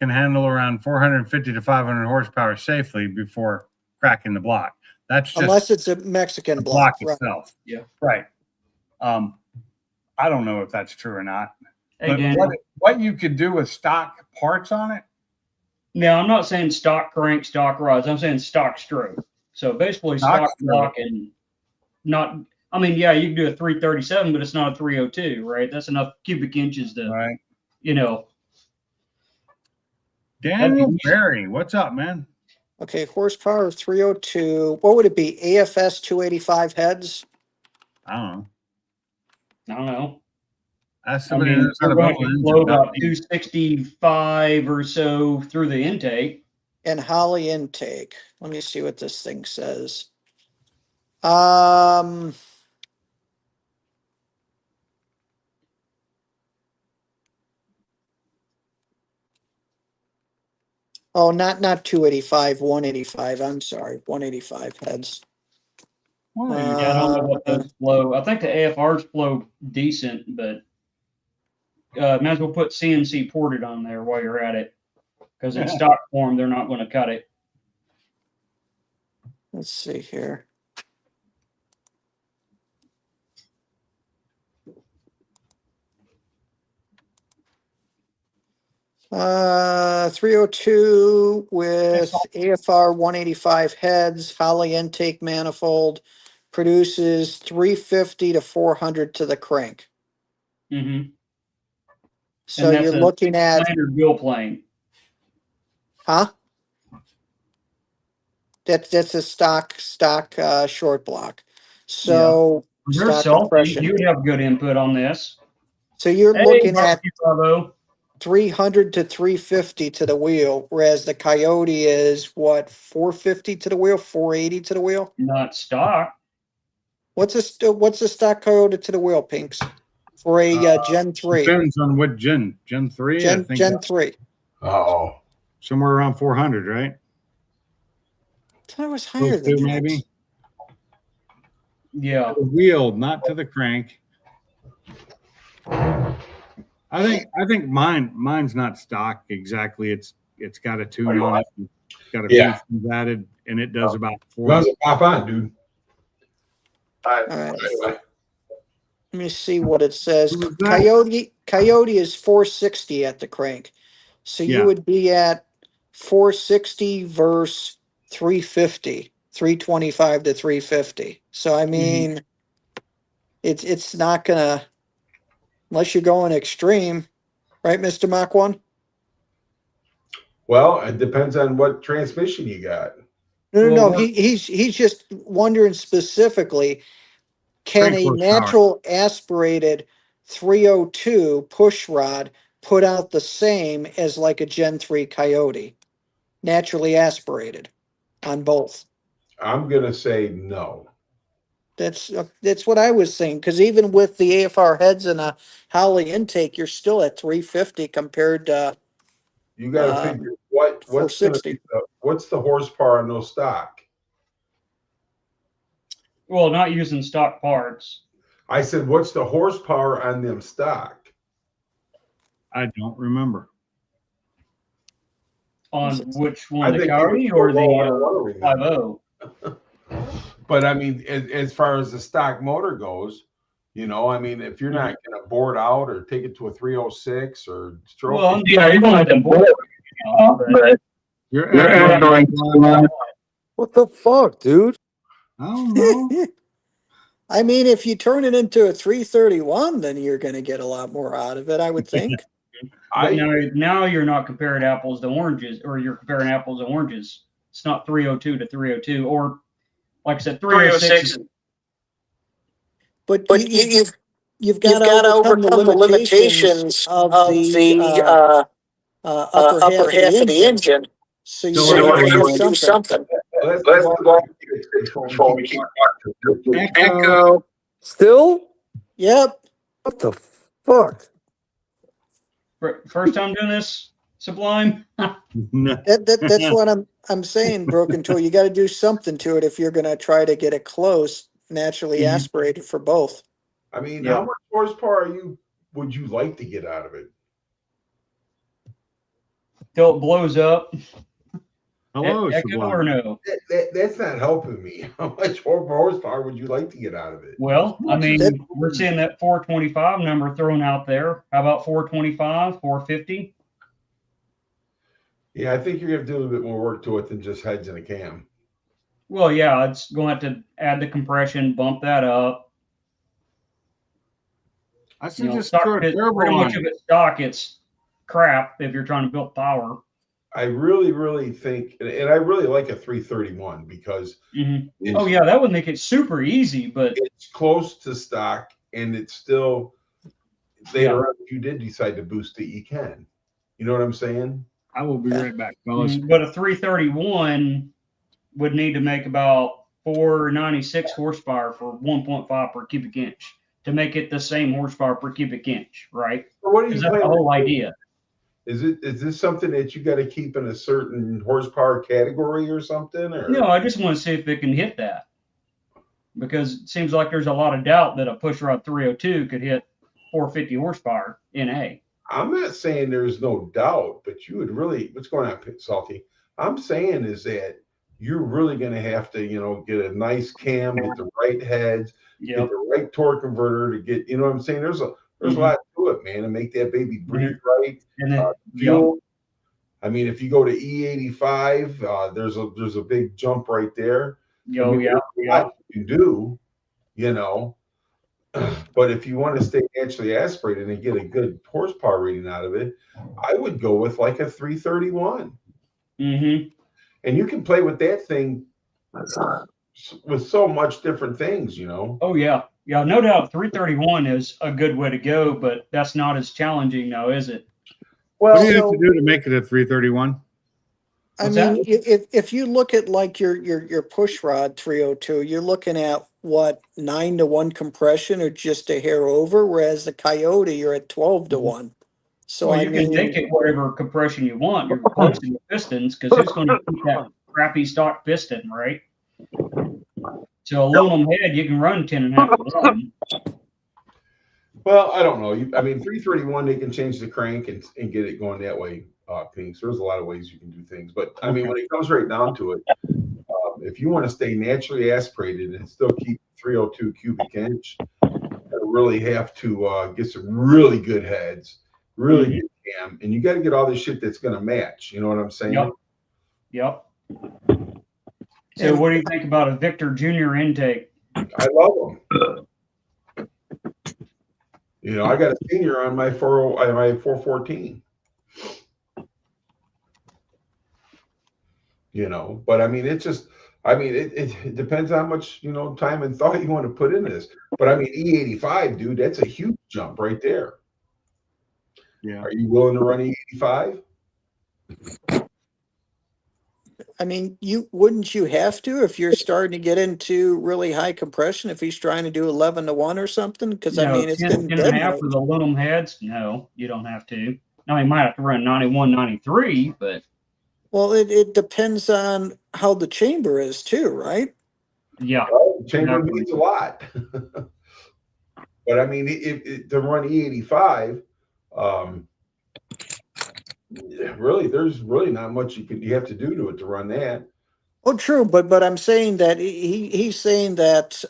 can handle around 450 to 500 horsepower safely before cracking the block. That's just Unless it's a Mexican the block. block itself. Yeah. Right. I don't know if that's true or not. Hey, But Daniel. what you could do with stock parts on it? Now, I'm not saying stock crank, stock rods. I'm saying stock stroke. So basically, stock Stock stroke. block and not. I mean, yeah, you can do a 337, but it's not a 302, right? That's enough cubic inches to, Right. you know. Daniel Berry, what's up, man? Okay, horsepower of 302. What would it be? AFS 285 heads? I don't know. I don't know. Ask I somebody mean, who's we're got a going Volvo to engine, flow not about me. 265 or so through the intake. And Holly intake. Let me see what this thing says. Oh, not 285, 185. I'm sorry, 185 heads. Well, Yeah, I don't know what those flow. I think the AFRs flow decent, but might as well put CNC ported on there while you're at it, because in stock form they're not going to cut it. Let's see here. Uh, 302 with AFR 185 heads, Holly intake manifold, produces 350 to 400 to the crank. Mm-hmm. So that's you're a looking at, Plane or bill plane. huh? That's a stock short block. So You're stock salty. compression. You would have good input on this. So you're Hey, looking at Barbecue Bravo. 300 to 350 to the wheel, whereas the Coyote is what, 450 to the wheel, 480 to the wheel? Not stock. What's a stock Coyote to the wheel, Pinks? For a Gen 3. Depends on what Gen 3. I think Gen 3. Oh, somewhere around 400, right? I thought it was higher Close than to that. maybe. Yeah. To the wheel, not to the crank. I think mine's not stock exactly. It's got a tune on it. It's got a few Yeah. things added, and it does about runs 4. it pop on, dude. All right. Anyway, Let me see what it says. What was that? Coyote is 460 at the crank. So you Yeah. would be at 460 versus 350, 325 to 350. So I mean, it's not gonna, unless you're going extreme, right, Mr. Mach 1? well, it depends on what transmission you got. No, no, Well, no. we're- He's just wondering specifically, can Crank a horsepower. natural aspirated 302 push rod put out the same as like a Gen 3 Coyote? Naturally aspirated on both. I'm gonna say no. That's what I was saying, because even with the AFR heads and a Holly intake, you're still at 350 compared to You got to figure what's gonna 460. be what's the horsepower on those stock. Well, not using stock parts. I said, what's the horsepower on them stock? I don't remember. On which one, I the think Coyote it or was low, I don't the wanna remember. 50? But I mean, as far as the stock motor goes, you know, I mean, if you're not going to bore it out or take it to a 306 or stroke Well, it, yeah, you don't have to board it. You're You're echoing. echoing. What the fuck, dude? I don't know. I mean, if you turn it into a 331, then you're going to get a lot more out of it, I would think. But now you're not comparing apples to oranges, or you're comparing apples to oranges. It's not 302 to 302, or like I said, 306. But But you've got to overcome the limitations of the upper half of the engine. So you So have you to do something. let's Let's go go. Echo. Still? Yep. What the fuck? First time doing this, Sublime. No. That's what I'm saying, Broken Tool. You got to do something to it if you're going to try to get it close, naturally Mhm. aspirated for both. I mean, Yeah. how much horsepower would you like to get out of it? Till it blows up. Hello, Echo Sublime. or no? That's not helping me. How much horsepower would you like to get out of it? Well, I mean, That- we're seeing that 425 number thrown out there. How about 425, 450? Yeah, I think you're gonna have to do a little bit more work to it than just heads and a cam. Well, yeah, it's going to have to add the compression, bump that up. I You should know, just stock, throw a turbo pretty on much of it. it stock. It's crap if you're trying to build power. I really, really think, and I really like a 331 because it's, Oh yeah, that would make it super easy. But it's close to stock and it's still later on. If you did decide to boost it, you can. You know what I'm saying? I will be right back, fellas. but a 331 would need to make about 496 horsepower for 1.5 per cubic inch to make it the same horsepower per cubic inch, right? So what are you Because that's the planning? whole idea. Is this something that you got to keep in a certain horsepower category or something? Or No, I just want to see if it can hit that, because it seems like there's a lot of doubt that a pushrod 302 could hit 450 horsepower in A. I'm not saying there's no doubt, but you would really, what's going on, Salty? I'm saying is that you're really going to have to, get a nice cam, get the right heads, get Yep. the right torque converter to get, you know what I'm saying? There's a lot to it, man, and make that baby breathe right. And then Fuel. I mean, if you go to E85, there's a big jump right there. I mean, there's a lot you can do, but if you want to stay naturally aspirated and get a good horsepower rating out of it, I would go with like a 331. Mm-hmm. And you can play with that thing with so much different things, Oh yeah, yeah, no doubt. 331 is a good way to go, but that's not as challenging now, is it? What Well, do you have to do to make it a 331? I What's mean, if you look at like your push rod 302, you're looking at what, 9-to-1 compression or just a hair over, whereas the Coyote you're at 12-to-1. So Well, I you can make mean, it whatever compression you want. You're replacing the pistons because who's going to keep that crappy stock piston, right? So aluminum head, you can run 10.5 to 1. Well, I don't know. I mean, 331, they can change the crank and get it going that way. Pink. So there's a lot of ways you can do things. But I mean, when it comes right down to it, if you want to stay naturally aspirated and still keep 302 cubic inch, you really have to get some really good heads, really good cam, and you got to get all this shit that's going to match. You know what I'm saying? Yep. So what do you think about a Victor Junior intake? I love them. You know, I got a senior on my 414. You know, but I mean, it's just, I mean, it depends how much, you know, time and thought you want to put in this. But I mean, E85, dude, that's a huge jump right there. Yeah. Are you willing to run E85? I mean, wouldn't you have to if you're starting to get into really high compression if he's trying to do 11 to 1 or something? Because I No, mean, it's 10, getting 10.5 dead. with aluminum heads? No, you don't have to. Now, you might have to run 91, 93, but Well, it depends on how the chamber is too, right? yeah. Well, chamber Exactly. means a lot. But I mean, to run E85, really, there's really not much you have to do to it to run that. Oh, true, but I'm saying that he's saying that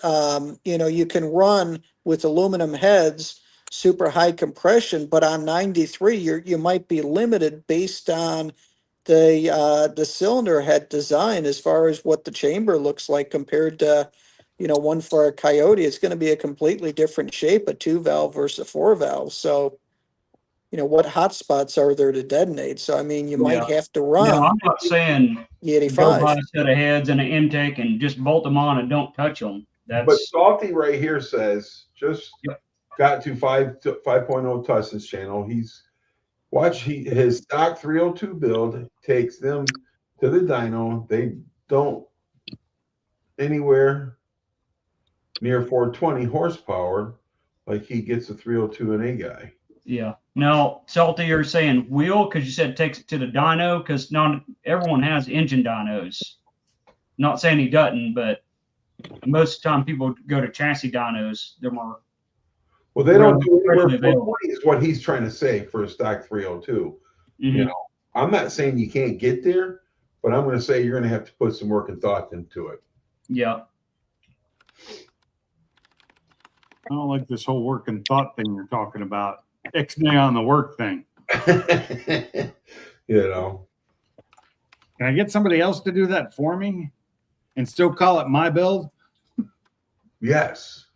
you know, you can run with aluminum heads super high compression, but on 93 you might be limited based on the cylinder head design as far as what the chamber looks like compared to, you know, one for a Coyote. It's going to be a completely different shape, a 2-valve versus a 4-valve. So, you know, what hotspots are there to detonate? So I mean, you might Yeah. have to No, run I'm not saying go buy E85. a set of heads and an intake and just bolt them on and don't touch them. But That's Salty right here says just Yep. got to 5.0 Tussin's channel. His stock 302 build takes them to the dyno. They don't anywhere near 420 horsepower like he gets a 302 and a guy. yeah. Now, Salty, you're saying wheel because you said it takes it to the dyno because not everyone has engine dynos. Not saying he doesn't, but most of the time people go to chassis dynos. They're more Well, they don't do anywhere readily available. 420 is what he's trying to say for a stock 302. Mhm. You know, I'm not saying you can't get there, but I'm going to say you're going to have to put some work and thought into it. Yeah. I don't like this whole work and thought thing you're talking about. X-nay on the work thing. You know, Can I get somebody else to do that for me and still call it my build? yes.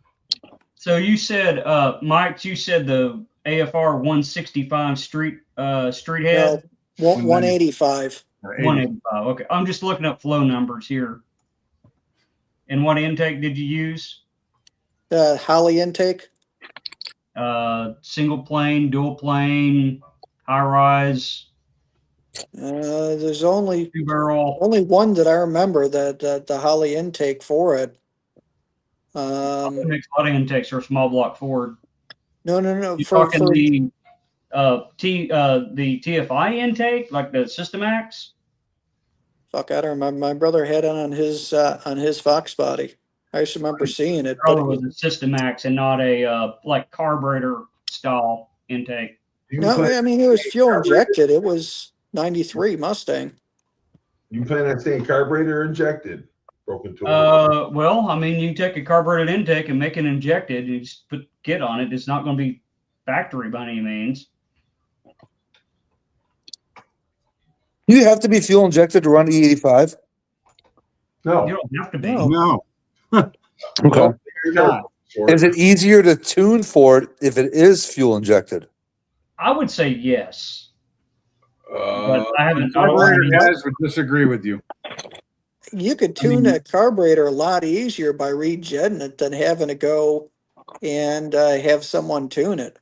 So you said, Mike, you said the AFR 165 street head. Well, 185. Or 80? 185. Okay. I'm just looking up flow numbers here. And what intake did you use? Holly intake. Single plane, dual plane, high rise, There's only 2-barrel. one that I remember that the Holly intake for it. It makes a lot of intakes for a small block Ford. No. You For talking the TFI intake, like the Systemax? fuck, I don't remember. My brother had it on his Fox body. I just remember seeing it, but Probably was a Systemax and not a like carburetor style intake. no, I mean it was fuel injected. It was 93 Mustang. You plan on saying carburetor injected? Broken tool. Well, I mean, you can take a carbureted intake and make it injected. You just put kit on it. It's not going to be factory by any means. You have to be fuel injected to run E85. No. You don't have to be. No. No. Okay. You're not. Is it easier to tune for it if it is fuel injected? I would say yes, but Uh, I haven't. Carburetor guys would disagree with you. You could tune a carburetor a lot easier by rejetting it than having to go and have someone tune it.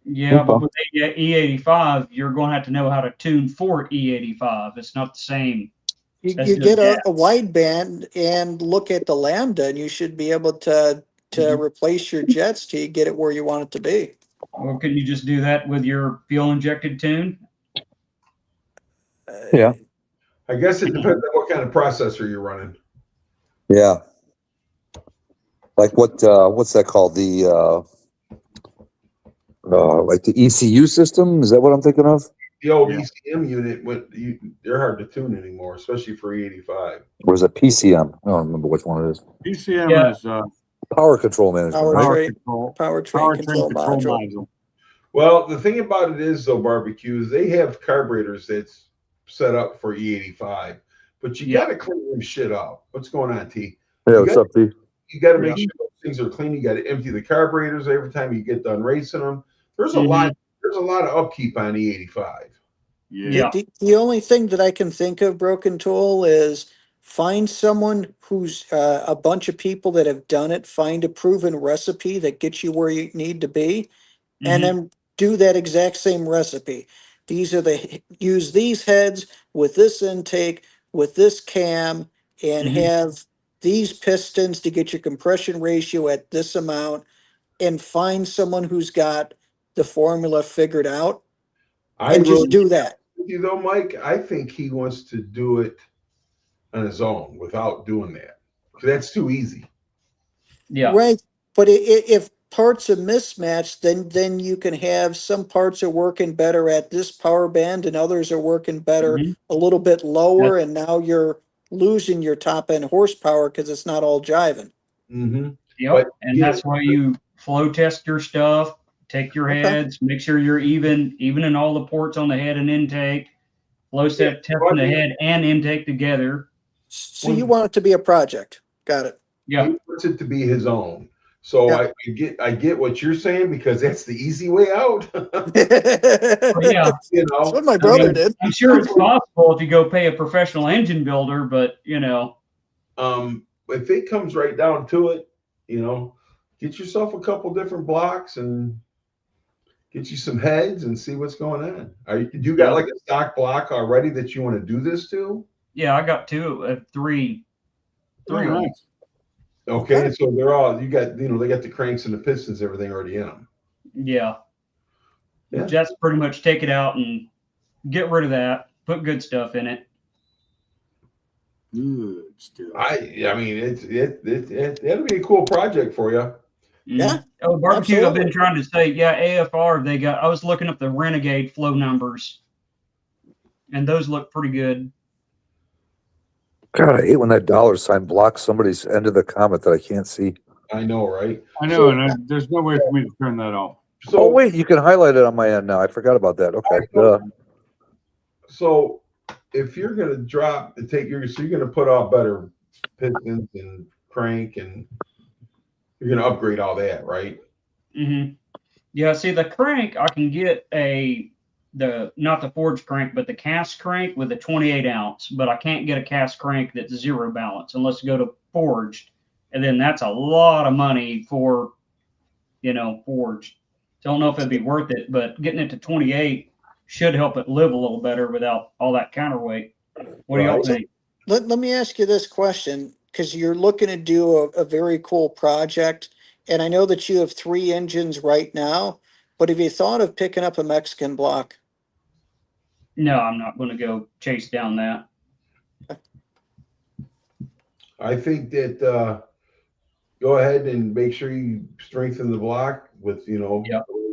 Yeah, but with E85, you're going to have to know how to tune for E85. It's not the same. You That's get just a wide band and look at the lambda, and you should be able to replace your jets to get it where you want it to be. Or could you just do that with your fuel injected tune? Yeah. I guess it depends on what kind of processor you're running. Yeah. Like what's that called? Like the ECU system? Is that what I'm thinking of? The old Yeah. ECM unit, they're hard to tune anymore, especially for E85. Or is it PCM? I don't remember which one it is. PCM Yeah. is Power control management, Power right? train. control, Powertrain control module. module. Well, the thing about it is, though, barbecues, they have carburetors that's set up for E85, but you Yeah. got to clean them shit up. What's going on, T? Yeah, You what's got- up, T? You got to make Yeah. sure those things are clean. You got to empty the carburetors every time you get done racing them. There's a Mhm. lot. There's a lot of upkeep on E85. Yeah. The only thing that I can think of, Broken Tool, is find someone who's a bunch of people that have done it, find a proven recipe that gets you where you need to be, and Mhm. then do that exact same recipe. Use these heads with this intake, with this cam, and Mhm. have these pistons to get your compression ratio at this amount, and find someone who's got the formula figured out, I and really, just do that. with you though, Mike. I think he wants to do it on his own without doing that. That's too easy. Yeah. Right, but if parts are mismatched, then you can have some parts are working better at this power band and others are working better Mhm. a little bit lower, and now you're losing your top end horsepower because it's not all jiving. Mm-hmm. Yep. But, And yeah. that's why you flow test your stuff, take your Okay. heads, make sure you're even in all the ports on the head and intake, flow set testing the head and intake together. So you want it to be a project. Got it. Yeah. He wants it to be his own. So Yeah. I get what you're saying because that's the easy way out. Yeah. You That's know, what my I brother mean, did. I'm sure it's possible if you go pay a professional engine builder, but if it comes right down to it, get yourself a couple different blocks and get you some heads and see what's going on. You got Yeah. like a stock block already that you want to do this to? yeah, I got three Oh, of them. nice. Okay, Okay. so they're all they got the cranks and the pistons, everything already in them. Yeah. Yeah. That's pretty much take it out and get rid of that, put good stuff in it. Good stuff. I mean, that'll be a cool project for you. Yeah, Oh, barbecue. I've absolutely. been trying to say, yeah, AFR. I was looking up the Renegade flow numbers, and those look pretty good. God, I hate when that dollar sign blocks somebody's end of the comment that I can't see. I know, right? I know, So- and there's no way for me to turn that off. So Oh wait, you can highlight it on my end now. I forgot about that. Okay. So if you're gonna drop and you're gonna put out better pistons and crank, and you're gonna upgrade all that, right? Mm-hmm. Yeah. See, the crank I can get not the forged crank, but the cast crank with a 28 ounce. But I can't get a cast crank that's zero balance unless you go to forged, and then that's a lot of money for forged. Don't know if it'd be worth it, but getting it to 28 should help it live a little better without all that counterweight. What do y'all Right. think? Let me ask you this question, because you're looking to do a very cool project, and I know that you have 3 engines right now, but have you thought of picking up a Mexican block? No, I'm not going to go chase down that. I think that go ahead and make sure you strengthen the block with Yep.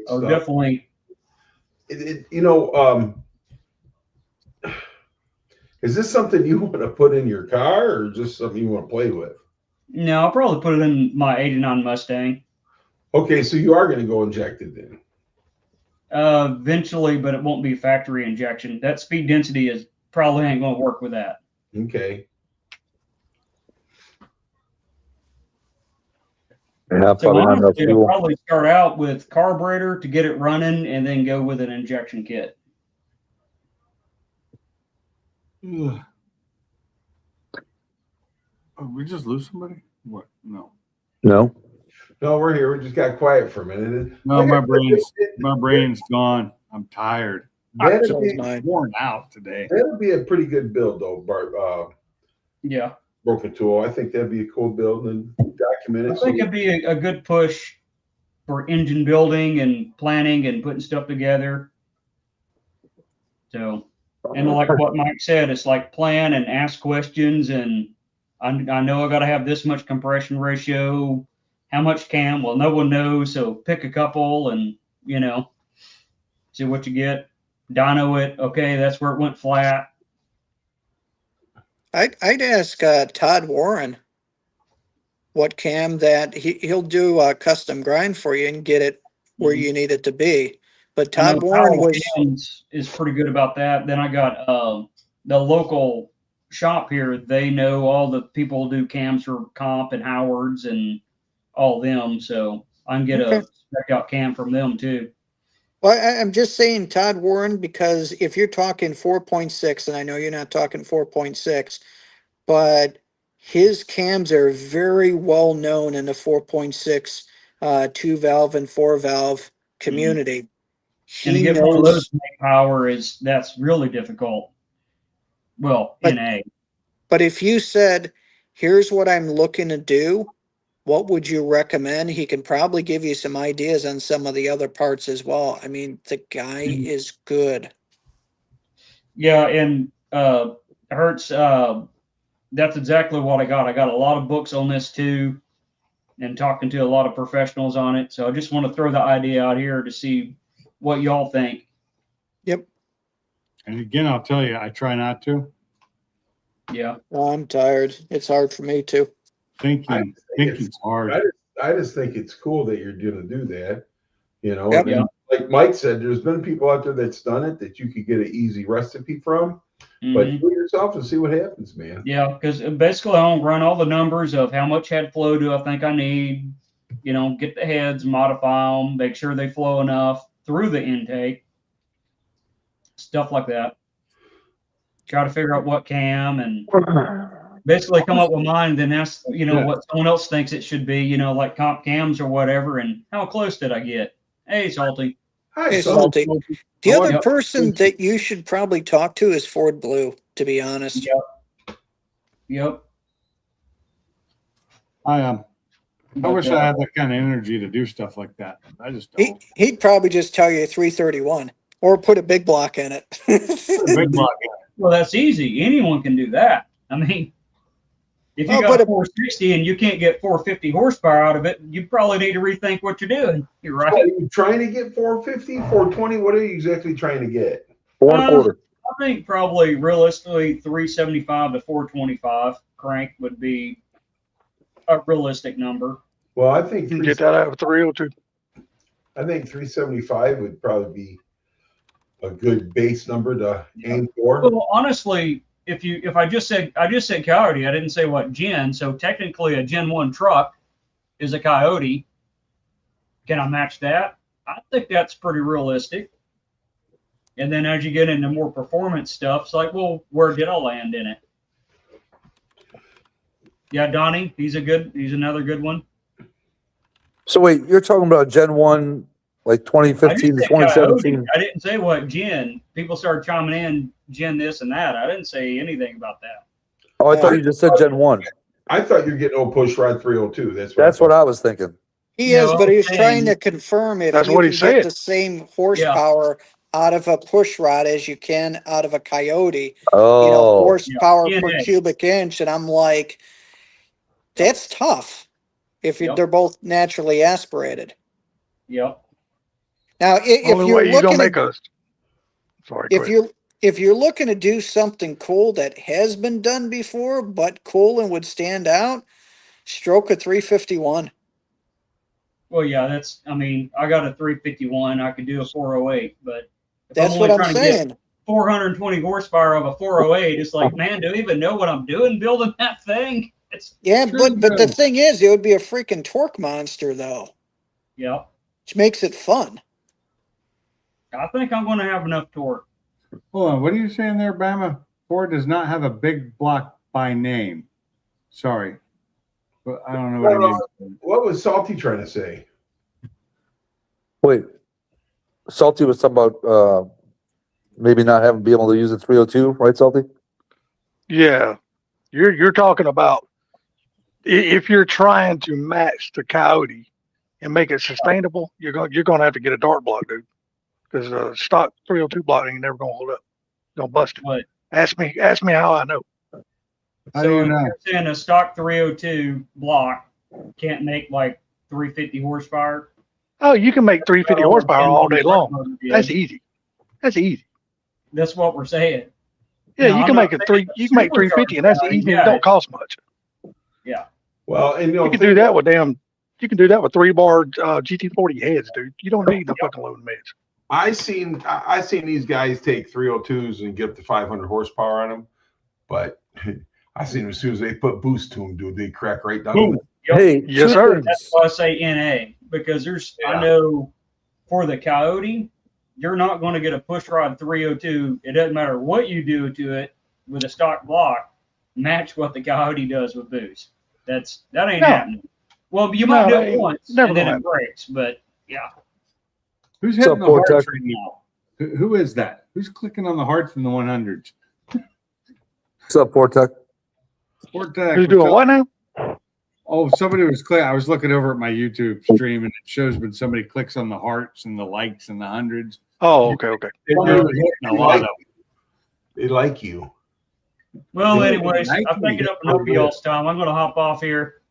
Oh, stuff. definitely. Is this something you want to put in your car or just something you want to play with? No, I'll probably put it in my 89 Mustang Okay, so you are going to go injected then. eventually, but it won't be factory injection. That speed density is probably ain't going to work with that. Okay. Yeah, So probably not enough honestly, I'll fuel. probably start out with carburetor to get it running and then go with an injection kit. Ugh. Oh, we just lose somebody? What? No. No. No, we're here. We just got quiet for a minute. No, my brain's gone. I'm tired. I'm That'd So is be, mine. worn out today. that'd be a pretty good build, though, Bart. Yeah. Broken Tool. I think that'd be a cool build and document I it. think it'd be a good push for engine building and planning and putting stuff together. So, and like what Mike said, it's like plan and ask questions. And I know I got to have this much compression ratio. How much cam? Well, no one knows. So pick a couple and, see what you get. Dyno it. Okay, that's where it went flat. I'd ask Todd Warren what cam that he'll do a custom grind for you and get it where you need it to be. But I know Todd Warren Powell was Cams is pretty good about that. Then I got the local shop here. They know all the people who do cams for Comp and Howard's and all them. So I can get Okay. a spec out cam from them too. Well, I'm just saying Todd Warren because if you're talking 4.6, and I know you're not talking 4.6, but his cams are very well known in the 4.6 2-valve and 4-valve community. And to He get one of knows, those to make power that's really difficult. Well, But- NA. but if you said, here's what I'm looking to do, what would you recommend? He can probably give you some ideas on some of the other parts as well. I mean, the guy is good. Yeah, and Hertz, that's exactly what I got. I got a lot of books on this too, and talking to a lot of professionals on it. So I just want to throw the idea out here to see what y'all think. Yep. And again, I'll tell you, I try not to. Yeah. Oh, I'm tired. It's hard for me too. Thinking's hard. I just think it's cool that you're going to do that. Yep. And like Mike said, there's been people out there that's done it that you could get an easy recipe from, but Mhm. do it yourself and see what happens, man. Yeah, because basically I don't run all the numbers of how much head flow do I think I need, get the heads, modify them, make sure they flow enough through the intake, stuff like that. Try to figure out what cam and basically come up with mine, then ask, what someone else thinks it should be, like comp cams or whatever, and how close did I get? Hey, Salty. Hi, Hey, son. Salty. The other Yep. person that you should probably talk to is Ford Blue, to be honest. Yep. I But, wish I had that kind of energy to do stuff like that. I just He, don't. he'd probably just tell you 331 or put a big block in it. Big block. well, that's easy. Anyone can do that. I mean, if you Oh, got but a 460 and you can't get 450 horsepower out of it, you probably need to rethink what you're doing. You're right. Are you trying to get 450, 420? What are you exactly trying to get? 4.25. I think probably realistically 375 to 425 crank would be a realistic number. Well, I think You can get that out of 302. I think 375 would probably be a good base number to aim for. Well, honestly, if I just said Coyote, I didn't say what gen. So technically, a Gen 1 truck is a Coyote. Can I match that? I think that's pretty realistic. And then as you get into more performance stuff, it's like, well, where did I land in it? Yeah, Donnie, he's another good one. So wait, you're talking about Gen 1, like 2015 to I didn't say Coyote. 2017? I didn't say what gen. People started chiming in gen this and that. I didn't say anything about that. Oh, I thought you just said Gen 1. I thought you're getting old push rod 302. That's what I was thinking. He No, is, but he was I'm trying to saying- confirm if That's you what can he get said. the same horsepower out of a push rod as you can out of a Coyote. Oh, Horsepower Yeah. per DNA. cubic inch, and I'm like, that's tough. If Yep. they're both naturally aspirated. Yep. Now, if Only you're way you gonna looking make at, us. Sorry, go if ahead. you're if you're looking to do something cool that has been done before, but cool and would stand out, stroke a 351. Well, yeah, I got a 351. I could do a 408, but if That's I'm what only I'm trying to get saying. 420 horsepower of a 408, it's like, man, do I even know what I'm doing building that thing? It's Yeah, Sure but you the do. thing is, it would be a freaking torque monster though, yep. which makes it fun. I think I'm going to have enough torque. Hold on. What are you saying there, Bama? Ford does not have a big block by name. Sorry. But I don't know what he means. What was Salty trying to say? wait. Salty was talking about maybe not having be able to use a 302, right, Salty? Yeah, you're talking about if you're trying to match the Coyote, and make it sustainable, you're gonna have to get a dart block, dude. Because a stock 302 block ain't never gonna hold up. Gonna bust it. But Ask me how I know. How do so you know? you're saying a stock 302 block can't make like 350 horsepower? Oh, you can make 350 horsepower all day long. That's easy. easy. That's easy. That's what we're saying. Yeah, No, you I'm can not make it saying you can make 350, and that's supercharged easy. value, It don't cost much. Yeah. Well, and You can do that with you can do that with 3-bar GT40 heads, dude. You don't need no fucking loading meds. I seen these guys take 302s and get up to 500 horsepower on them, but I seen them as soon as they put boost to them, dude, they crack right down. Boom. Hey, Yes, two sir. things. That's why I say NA, because I Yeah. know for the Coyote, you're not going to get a push rod 302. It doesn't matter what you do to it with a stock block, match what the Coyote does with boost. That ain't No. happening. Well, you might No, do that it ain't- once never and then gonna it breaks, but yeah. Who's What's hitting up, the hearts Vortex? right now? Who is that? Who's clicking on the hearts in the 100s? What's up, Vortex? Vortex, Who's doing what now? Oh, somebody was I was looking over at my YouTube stream, and it shows when somebody clicks on the hearts and the likes and the hundreds. Oh, okay. Somebody was hitting a lot of them. They like you. Well, Yeah, anyways, Nike I've taken up enough of y'all's time. I'm going to hop off here.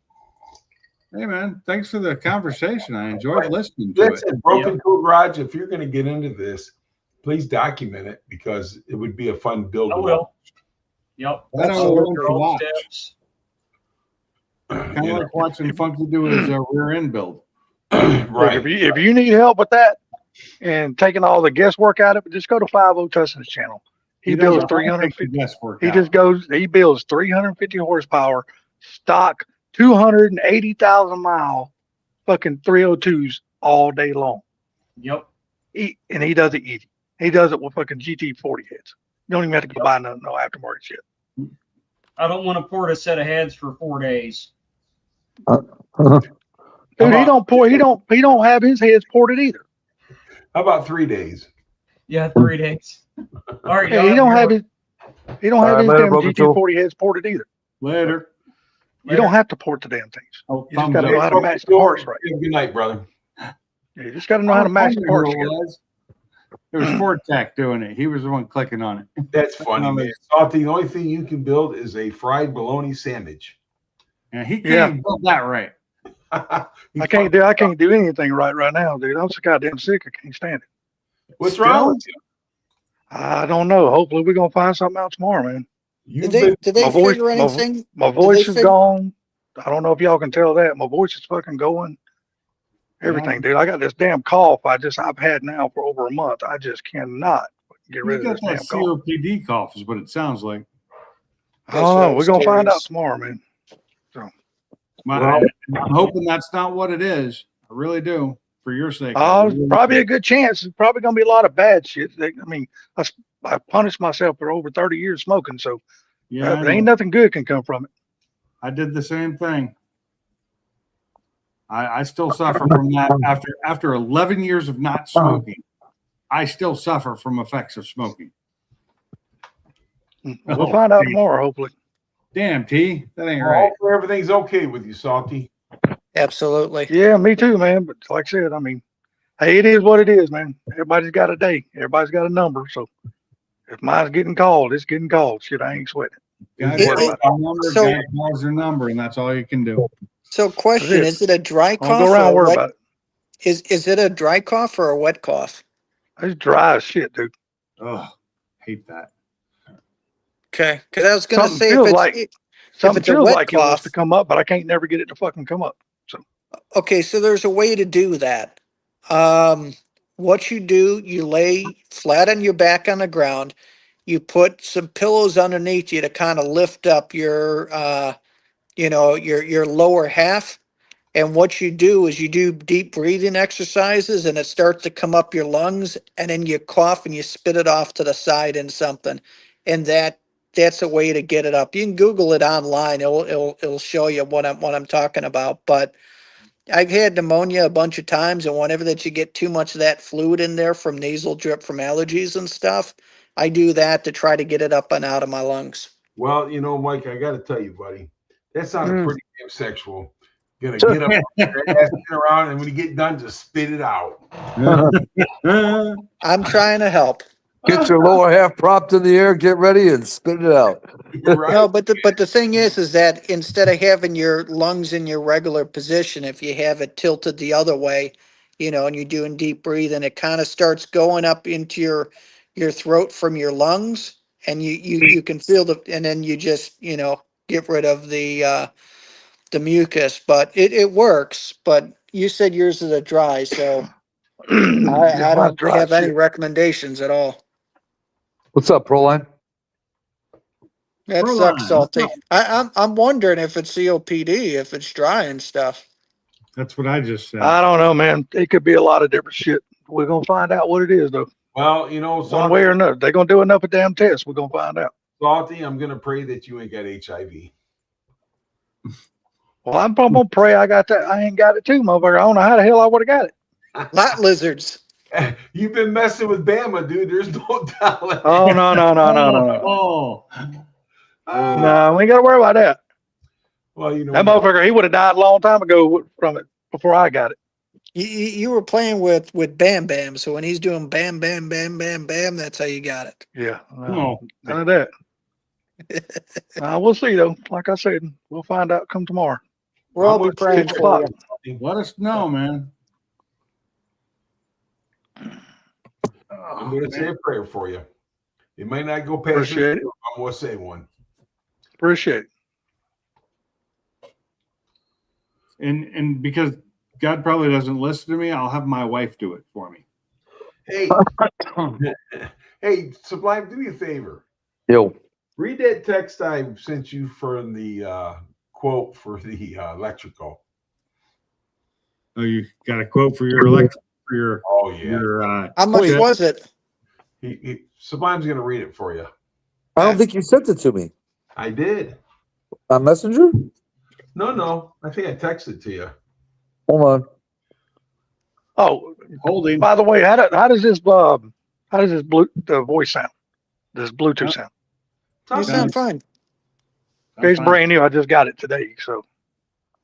Hey, man, thanks for the conversation. I enjoyed listening to it. Listen, Broken Tool Garage, if you're going to get into this, please document it because it would be a fun build. I will. Yep. I know I'll what work to through all the watch. steps. Kind of You know, like watching Funky do his rear end build. Look, right. if you need help with that and taking all the guesswork out of it, just go to 50 Tustin's channel. He builds doesn't wanna take 350. the guesswork He out. just goes. He builds 350 horsepower, stock 280,000 mile, fucking 302s all day long. Yep. And he does it easy. He does it with fucking GT40 heads. You don't even have to go buy no aftermarket shit. I don't want to port a set of heads for 4 days. Dude, he don't have his heads ported either. How about 3 days? Yeah, 3 days. All right, Yeah, y'all he don't have a good his All right, damn later, Broken Tool. GT40 heads ported either. Later. You don't have to port the damn things. Oh, You just thumbs got to up. know how to match the parts right. Good night, brother. Yeah, you just got to know how to match the parts It together. was. It was Fortec doing it. He was the one clicking on it. That's funny, man. Salty, the only thing you can build is a fried bologna sandwich. And he can't Yeah. even build that right. I can't do anything right now, dude. I'm so goddamn sick. I can't stand it. What's wrong with you? I don't know. Hopefully we're gonna find something out tomorrow, man. You've Did they my voice- figure anything? My voice is figure- gone. I don't know if y'all can tell that. My voice is fucking going. Everything, dude. I got this damn cough I've had now for over a month. I just cannot get You rid of got this that damn cough. COPD cough is what it sounds like. I don't know. We're gonna find out Stories. tomorrow, man. I'm hoping that's not what it is. I really do. For your sake. Probably a good chance. It's probably gonna be a lot of bad shit. I mean, I punished myself for over 30 years smoking, so Yeah, I there ain't know. nothing good can come from it. I did the same thing. I still suffer from that after 11 years of not smoking. I still suffer from effects of smoking. We'll find out tomorrow, hopefully. Damn, T, that ain't Well, right. hopefully everything's okay with you, Salty. Absolutely. Yeah, me too, man. But like I said, I mean, hey, it is what it is, man. Everybody's got a day. Everybody's got a number. So if mine's getting called, it's getting called. Shit, I ain't sweating. Guys, It- got it- a number, so- guys calls their number, and that's all you can do. So question, That's is it a dry Don't cough go or around a worry wet, about it. is it a dry cough or a wet cough? It's dry as shit, dude. Ugh, hate that. Okay. Cause I was gonna Something say feels if like- it's, Something it's a feels wet like it wants to cough- come up, but I can't never get it to fucking come up. okay, so there's a way to do that. What you do, you lay flat on your back on the ground. You put some pillows underneath you to kind of lift up your, your lower half. And what you do is you do deep breathing exercises and it starts to come up your lungs and then you cough and you spit it off to the side in something. And that's a way to get it up. You can Google it online. It'll show you what I'm talking about. But I've had pneumonia a bunch of times, and whenever that you get too much of that fluid in there from nasal drip from allergies and stuff, I do that to try to get it up and out of my lungs. Well, you know, Mike, I got to tell you, buddy, that sounded Mm. pretty damn sexual. Gonna get up, ass around, and when you get done, just spit it out. I'm trying to help. Get your lower half propped in the air, get ready and spit it out. Right? No, but the thing is that instead of having your lungs in your regular position, if you have it tilted the other way, you know, and you're doing deep breathing, it kind of starts going up into your throat from your lungs, and you can feel and then you just, you know, get rid of the mucus. But it works. But you said yours is a dry, so I don't have any recommendations at all. What's up, Proline? That Proline, sucks, Salty. what's I'm wondering if it's COPD, if it's dry and stuff. That's what I just said. I don't know, man. It could be a lot of different shit. We're gonna find out what it is, though. Well, you know, One way or another. They're gonna do enough of damn tests. We're gonna find out. Salty, I'm gonna pray that you ain't got HIV. Well, I'm probably gonna pray I got that. I ain't got it too, motherfucker. I don't know how the hell I would have got it. Lot lizards. You've been messing with Bama, dude. There's no telling. Oh no. Oh, No, we ain't gotta worry about that. Well, you know, That motherfucker, he would have died a long time ago from it before I got it. You were playing with Bam Bam, so when he's doing bam bam bam bam bam, that's how you got it. Yeah. no. None of that. We'll see though. Like I said, we'll find out come tomorrow. We'll all be Almost praying 6 for o'clock. you. Let us know, man. I'm gonna say a prayer for you. It may not go past. Appreciate it. I'm gonna say one. Appreciate it. And because God probably doesn't listen to me, I'll have my wife do it for me. Hey, hey, Sublime, do me a favor. Yo, Read that text I sent you for the quote for the electrical. Oh, you got a quote for your electric for your Oh yeah. your How much Okay. was it? Sublime's gonna read it for you. I don't think you sent it to me. I did. On Messenger? No. I think I texted to you. Hold on. Oh, holding. by the way, how does this the voice sound? This Bluetooth sound? You sound fine. It's brand new. I just got it today, so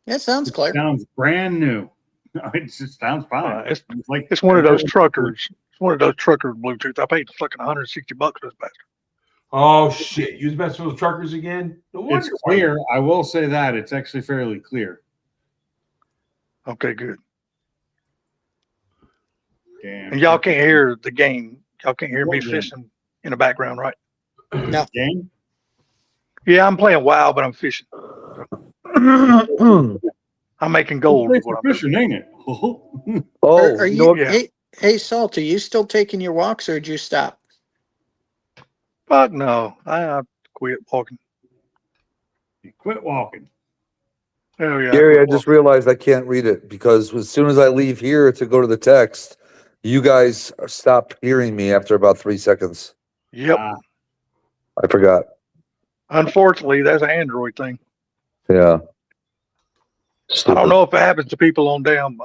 It sounds It clear. sounds brand new. No, it just sounds fine. it's like it's one of those truckers. It's one of those trucker Bluetooth. I paid fucking $160 for this bastard. Oh shit! You was messing with truckers again? No wonder It's why- clear. I will say that it's actually fairly clear. Okay, good. Damn. And y'all can't hear the game. Y'all can't hear me What game? fishing in the background, right? No. Game? Yeah, I'm playing WoW, but I'm fishing. I'm making gold. Play is what for I'm doing. fishing, ain't it? Oh, Are you you? know what? Yeah. Hey, Salty, you still taking your walks, or did you stop? Fuck no. I quit walking. Quit walking. Oh yeah. Gary, I quit just realized I can't read it because as soon as I leave here to go to the text, you guys stop hearing me after about 3 seconds. walking. Yep. I forgot. Unfortunately, that's an Android thing. Yeah. I don't know if it happens to people on damn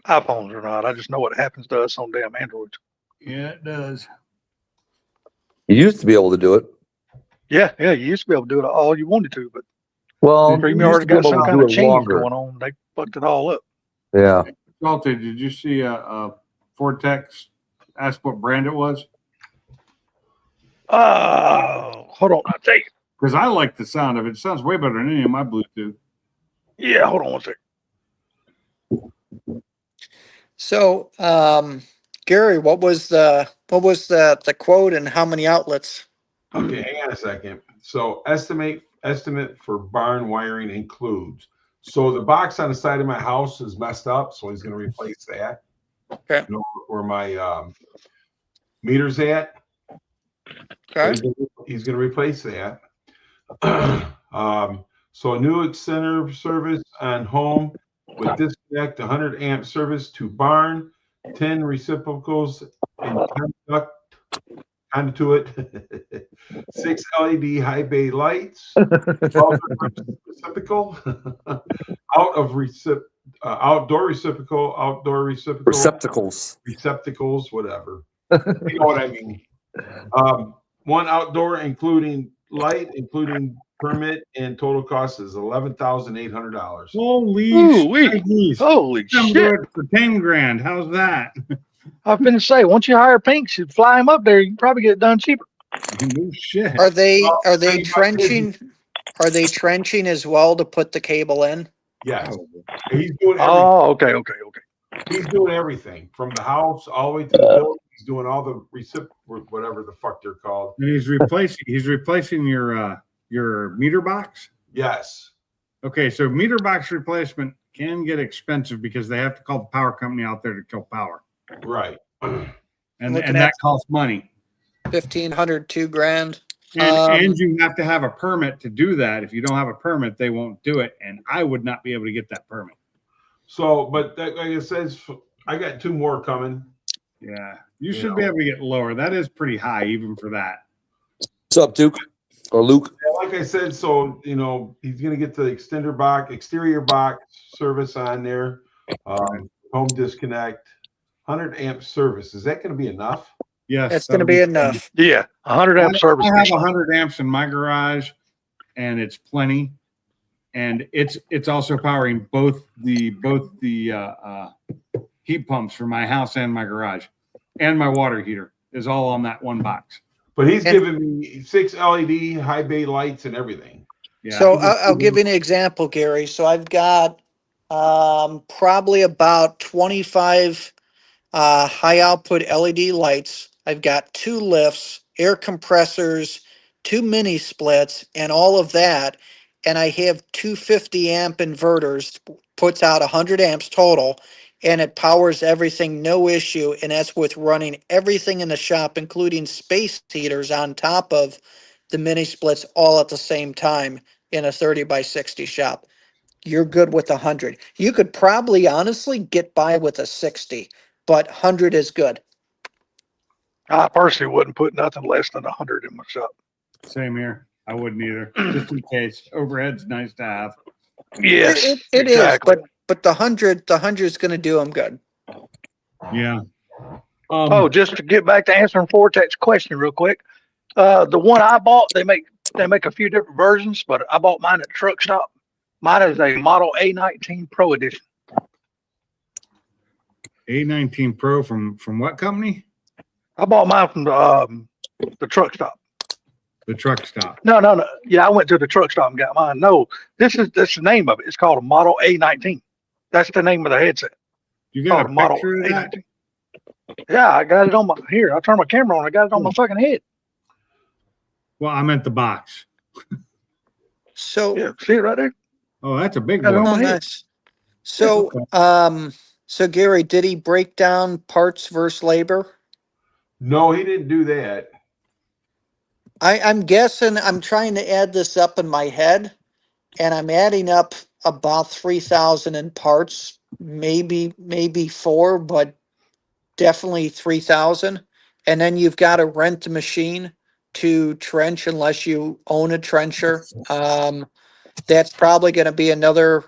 iPhones or not. I just know it happens to us on damn Androids. Yeah, it does. You used to be able to do it. Yeah, you used to be able to do it all you wanted to, but Well, you StreamYard used to be got able some to kind do of it change longer. going on. They fucked it all up. Yeah. Salty, did you see a Vortex? Ask what brand it was? Oh, hold on. I'll tell you. Because I like the sound of it. It sounds way better than any of my Bluetooth. Yeah, hold on one second. So, Gary, what was the quote and how many outlets? Okay, hang on a second. So estimate for barn wiring includes. So the box on the side of my house is messed up, so he's going to replace that. Okay. You know where my meter's at. Okay. He's going to replace that. So a new center service on home with disconnect 100 amp service to barn, 10 reciprocals and conduit, 6 LED high bay lights, 12 reciprocal, outdoor reciprocal, receptacles, whatever. You know what I mean. One outdoor including light, including permit and total cost is $11,800. Holy Ooh-wee. shnikes. Holy Come shit. do it for 10 grand. How's that? I was finna say, once you hire Pinks, you fly him up there, you can probably get it done cheaper. No shit. Are they Well, are they pretty much busy. trenching? Are they trenching as well to put the cable in? Yes, he's doing everything. Oh, okay. He's doing everything from the house all the way to the building. He's doing all the whatever the fuck they're called. And he's replacing your meter box. Yes. Okay, so meter box replacement can get expensive because they have to call the power company out there to kill power, Right. and Looking that at- costs money. 1,500, $2,000. And you have to have a permit to do that. If you don't have a permit, they won't do it. And I would not be able to get that permit. So, but that, like it says, I got 2 more coming. Yeah, you should be able to get lower. That is pretty high, even for that. What's up, Duke? Or Luke? Like I said, so he's gonna get the exterior box service on there, home disconnect, 100 amp service. Is that gonna be enough? Yes, That's going to be enough. Yeah, 100 amp service. I have 100 amps in my garage, and it's plenty. And it's also powering both the heat pumps for my house and my garage, and my water heater is all on that one box. But he's And- giving me 6 LED high bay lights and everything. Yeah. So I'll give you an example, Gary. So I've got probably about 25 high output LED lights. I've got 2 lifts, air compressors, 2 mini splits, and all of that. And I have 250 amp inverters, puts out 100 amps total, and it powers everything, no issue. And that's with running everything in the shop, including space heaters on top of the mini splits all at the same time in a 30 by 60 shop. You're good with 100. You could probably honestly get by with a 60, but 100 is good. I personally wouldn't put nothing less than 100 in my shop. Same here. I wouldn't either, just in case. Overhead's nice to have. Yes, It exactly. is, but the 100 is going to do them good. Yeah. Oh, just to get back to answering Vortex question real quick. The one I bought, they make a few different versions, but I bought mine at the truck stop. Mine is a Model A19 Pro Edition. A19 Pro from what company? I bought mine from the truck stop. The truck stop. No. Yeah, I went to the truck stop and got mine. No, that's the name of it. It's called a Model A19. That's the name of the headset. You got a Called a Model picture of that? A19. Yeah, I got it on my here. I turned my camera on. I got it on my fucking head. Well, I meant the box. So, Yeah, see it right there. Oh, that's a big Got it one. on oh, my head. nice. So, so Gary, did he break down parts versus labor? No, he didn't do that. I'm guessing I'm trying to add this up in my head, and I'm adding up about 3,000 in parts, maybe 4, but definitely 3,000. And then you've got to rent a machine to trench unless you own a trencher. That's probably going to be another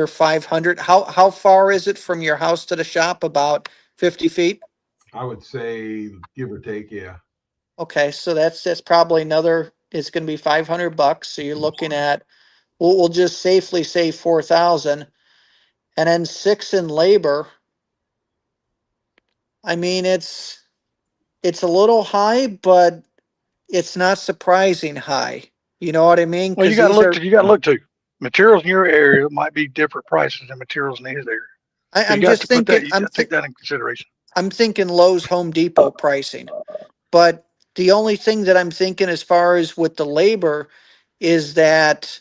500. How far is it from your house to the shop? About 50 feet. I would say, give or take, yeah. Okay, so that's probably another. It's going to be $500. So you're looking at. We'll just safely say 4,000, and then 6 in labor. I mean, it's a little high, but it's not surprising high. You know what I mean? Well, you 'Cause got to these look to materials in your area might be different prices than materials in his area. So I'm you got just to put that. thinking. You got to take that in consideration. I'm thinking Lowe's, Home Depot pricing. But the only thing that I'm thinking as far as with the labor is that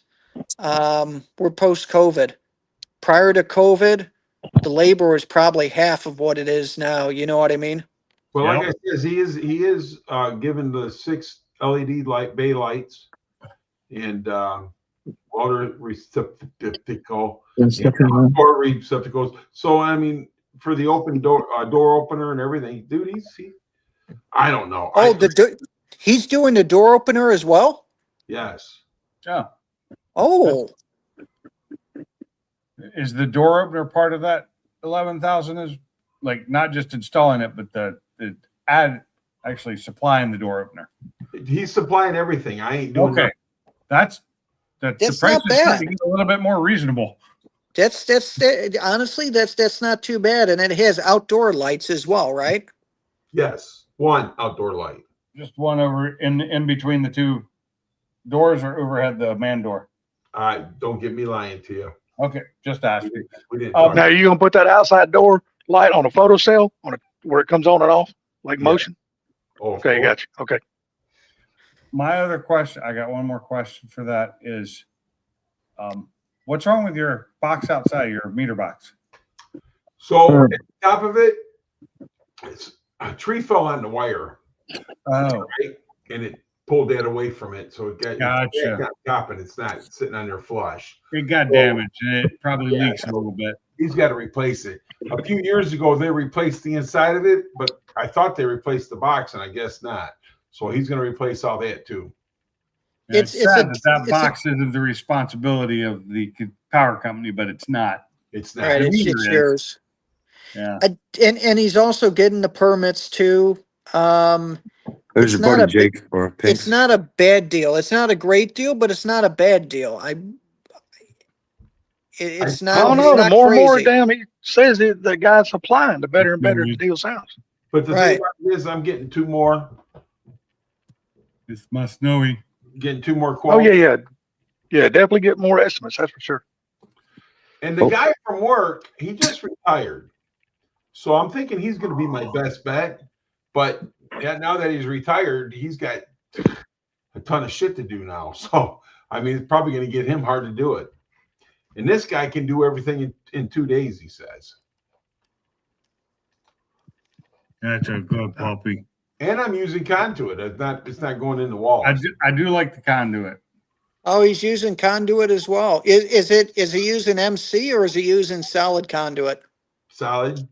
we're post-COVID. Prior to COVID, the labor was probably half of what it is now. You know what I mean? Well, Yeah. like I said, he is given the 6 LED light bay lights and water receptacle or receptacles. So I mean, for the open door opener and everything, dude, I don't know. Oh, he's doing the door opener as well? Yes. Yeah. Oh, Is the door opener part of that 11,000? Is like not just installing it, but the actually supplying the door opener. He's supplying everything. I ain't doing Okay. nothing. That's the That's price not is starting bad. to get a little bit more reasonable. Honestly, that's not too bad. And it has outdoor lights as well, right? Yes, one outdoor light. Just one over in between the two doors or overhead the man door. Don't get me lying to you. Okay, just asking. We didn't Um, talk. Now, you gonna put that outside door light on a photo cell where it comes on and off, like Yeah. motion? Oh, of Okay, course. gotcha. Okay. My other question, I got one more question for that is, what's wrong with your box outside, your meter box? So at the top of it, it's a tree fell on the wire, Oh, right? And it pulled that away from it. So it got Gotcha. it's on top and it's not sitting on there flush. it got damaged and it probably Yeah. leaks a little bit. He's got to replace it. A few years ago, they replaced the inside of it, but I thought they replaced the box, and I guess not. So he's going to replace all that too. And it's It's sad a- that it's a- box isn't the responsibility of the power company, but it's not. It's not. Right, it's meter is. yours. Yeah. And he's also getting the permits too. There's It's your not buddy a big- Jake or It's Pinks. not a bad deal. It's not a great deal, but it's not a bad deal. It's I not. don't it's know. The not more and more crazy. damn he says it, the guy's supplying, the better and better the deal sounds. But the Right. thing about it is, I'm getting two more It's must snowy. quotes. Oh yeah. Definitely get more estimates. That's for sure. And the guy from work, he just retired. So I'm thinking he's going to be my best bet. But now that he's retired, he's got a ton of shit to do now. So, I mean, it's probably going to get him hard to do it. And this guy can do everything in 2 days, he says. That's a good puppy. And I'm using conduit. It's not going in the walls. I do like the conduit. Oh, he's using conduit as well. Is he using MC or is he using solid conduit? Solid.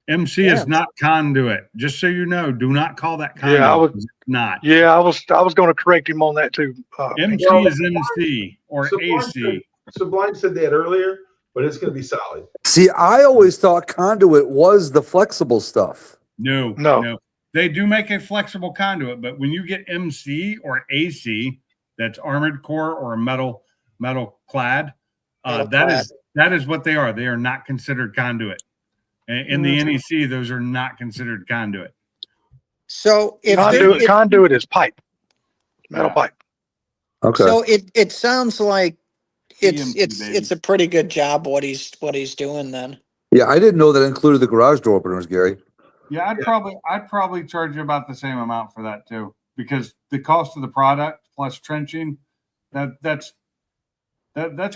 MC Yeah. is not conduit. Just so you know, do not call that conduit. Yeah, I was- It's not. Yeah, I was going to correct him on that too. MC Well, is MC or AC. Sublime said that earlier, but it's going to be solid. See, I always thought conduit was the flexible stuff. No. They do make a flexible conduit, but when you get MC or AC, that's armored core or metal clad. Metal That is what they are. They are not considered conduit. In the NEC, those are not considered conduit. So if conduit is pipe, metal Yeah. pipe. Okay. so it sounds like EMC, baby. it's a pretty good job what he's doing then. Yeah, I didn't know that included the garage door openers, Gary. Yeah, I'd probably charge you about the same amount for that too, because the cost of the product plus trenching, that's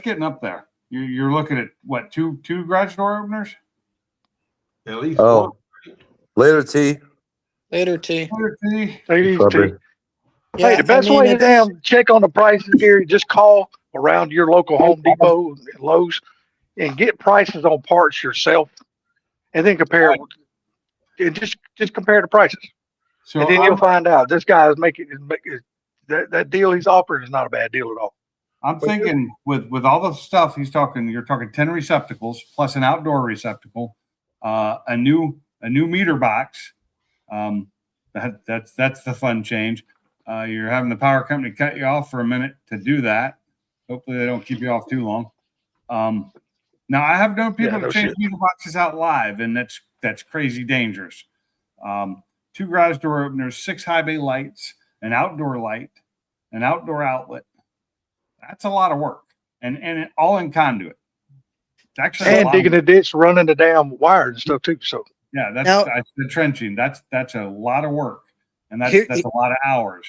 getting up there. You're looking at what, two garage door openers? At least Oh. one. Later, T. Later, T. Ladies, Probably. too. Yeah, Hey, the best way to damn check on the prices, Gary, just call around your local Home Depot and Lowe's and get prices on parts yourself, and then compare. And just compare the prices, So and then you'll find out this guy is making that deal he's offering is not a bad deal at all. I'm thinking with all the stuff you're talking 10 receptacles plus an outdoor receptacle, a new meter box. That's the fun change. You're having the power company cut you off for a minute to do that. Hopefully they don't keep you off too long. Now I have known people to change meter boxes out live, and that's crazy dangerous. 2 garage door openers, 6 high bay lights, an outdoor light, an outdoor outlet. That's a lot of work, and it all in conduit. It's actually And digging a ditch, running the damn wires and stuff too. So yeah, that's Now- the trenching. That's a lot of work, and that's Here- a lot of hours.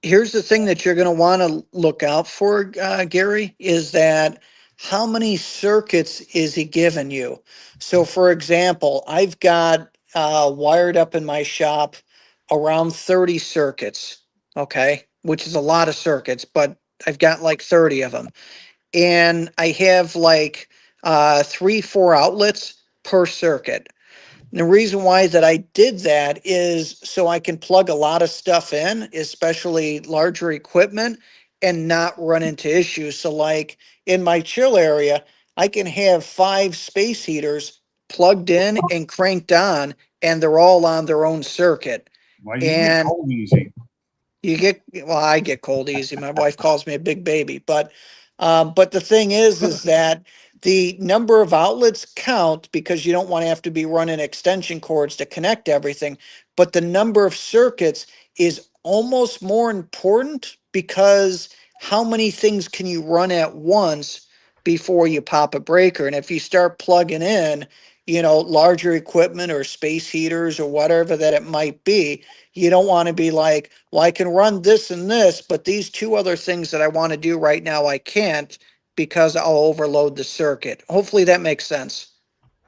Here's the thing that you're going to want to look out for, Gary, is that how many circuits is he giving you? So, for example, I've got wired up in my shop around 30 circuits, okay, which is a lot of circuits, but I've got like 30 of them. And I have like 3-4 outlets per circuit. And the reason why that I did that is so I can plug a lot of stuff in, especially larger equipment, and not run into issues. So like in my chill area, I can have 5 space heaters plugged in and cranked on, and they're all on their own circuit. Why you get And- cold easy? You get, well, I get cold easy. My wife calls me a big baby, but the thing is that the number of outlets count because you don't want to have to be running extension cords to connect everything. But the number of circuits is almost more important because how many things can you run at once before you pop a breaker? And if you start plugging in, larger equipment or space heaters or whatever that it might be, you don't want to be like, well, I can run this and this, but these two other things that I want to do right now, I can't because I'll overload the circuit. Hopefully that makes sense.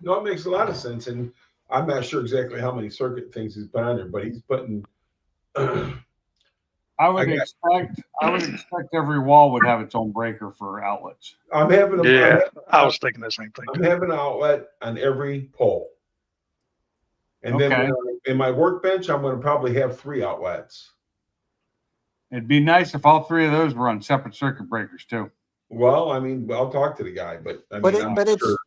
No, it makes a lot of sense, and I'm not sure exactly how many circuit things he's put on there, but he's putting. I would I got- expect every wall would have its own breaker for outlets. I'm having a, Yeah, I was thinking the same thing. I'm having an outlet on every pole. And then Okay. in my workbench, I'm going to probably have 3 outlets. It'd be nice if all 3 of those were on separate circuit breakers too. Well, I mean, I'll talk to the guy, but I But mean, I'm it's sure.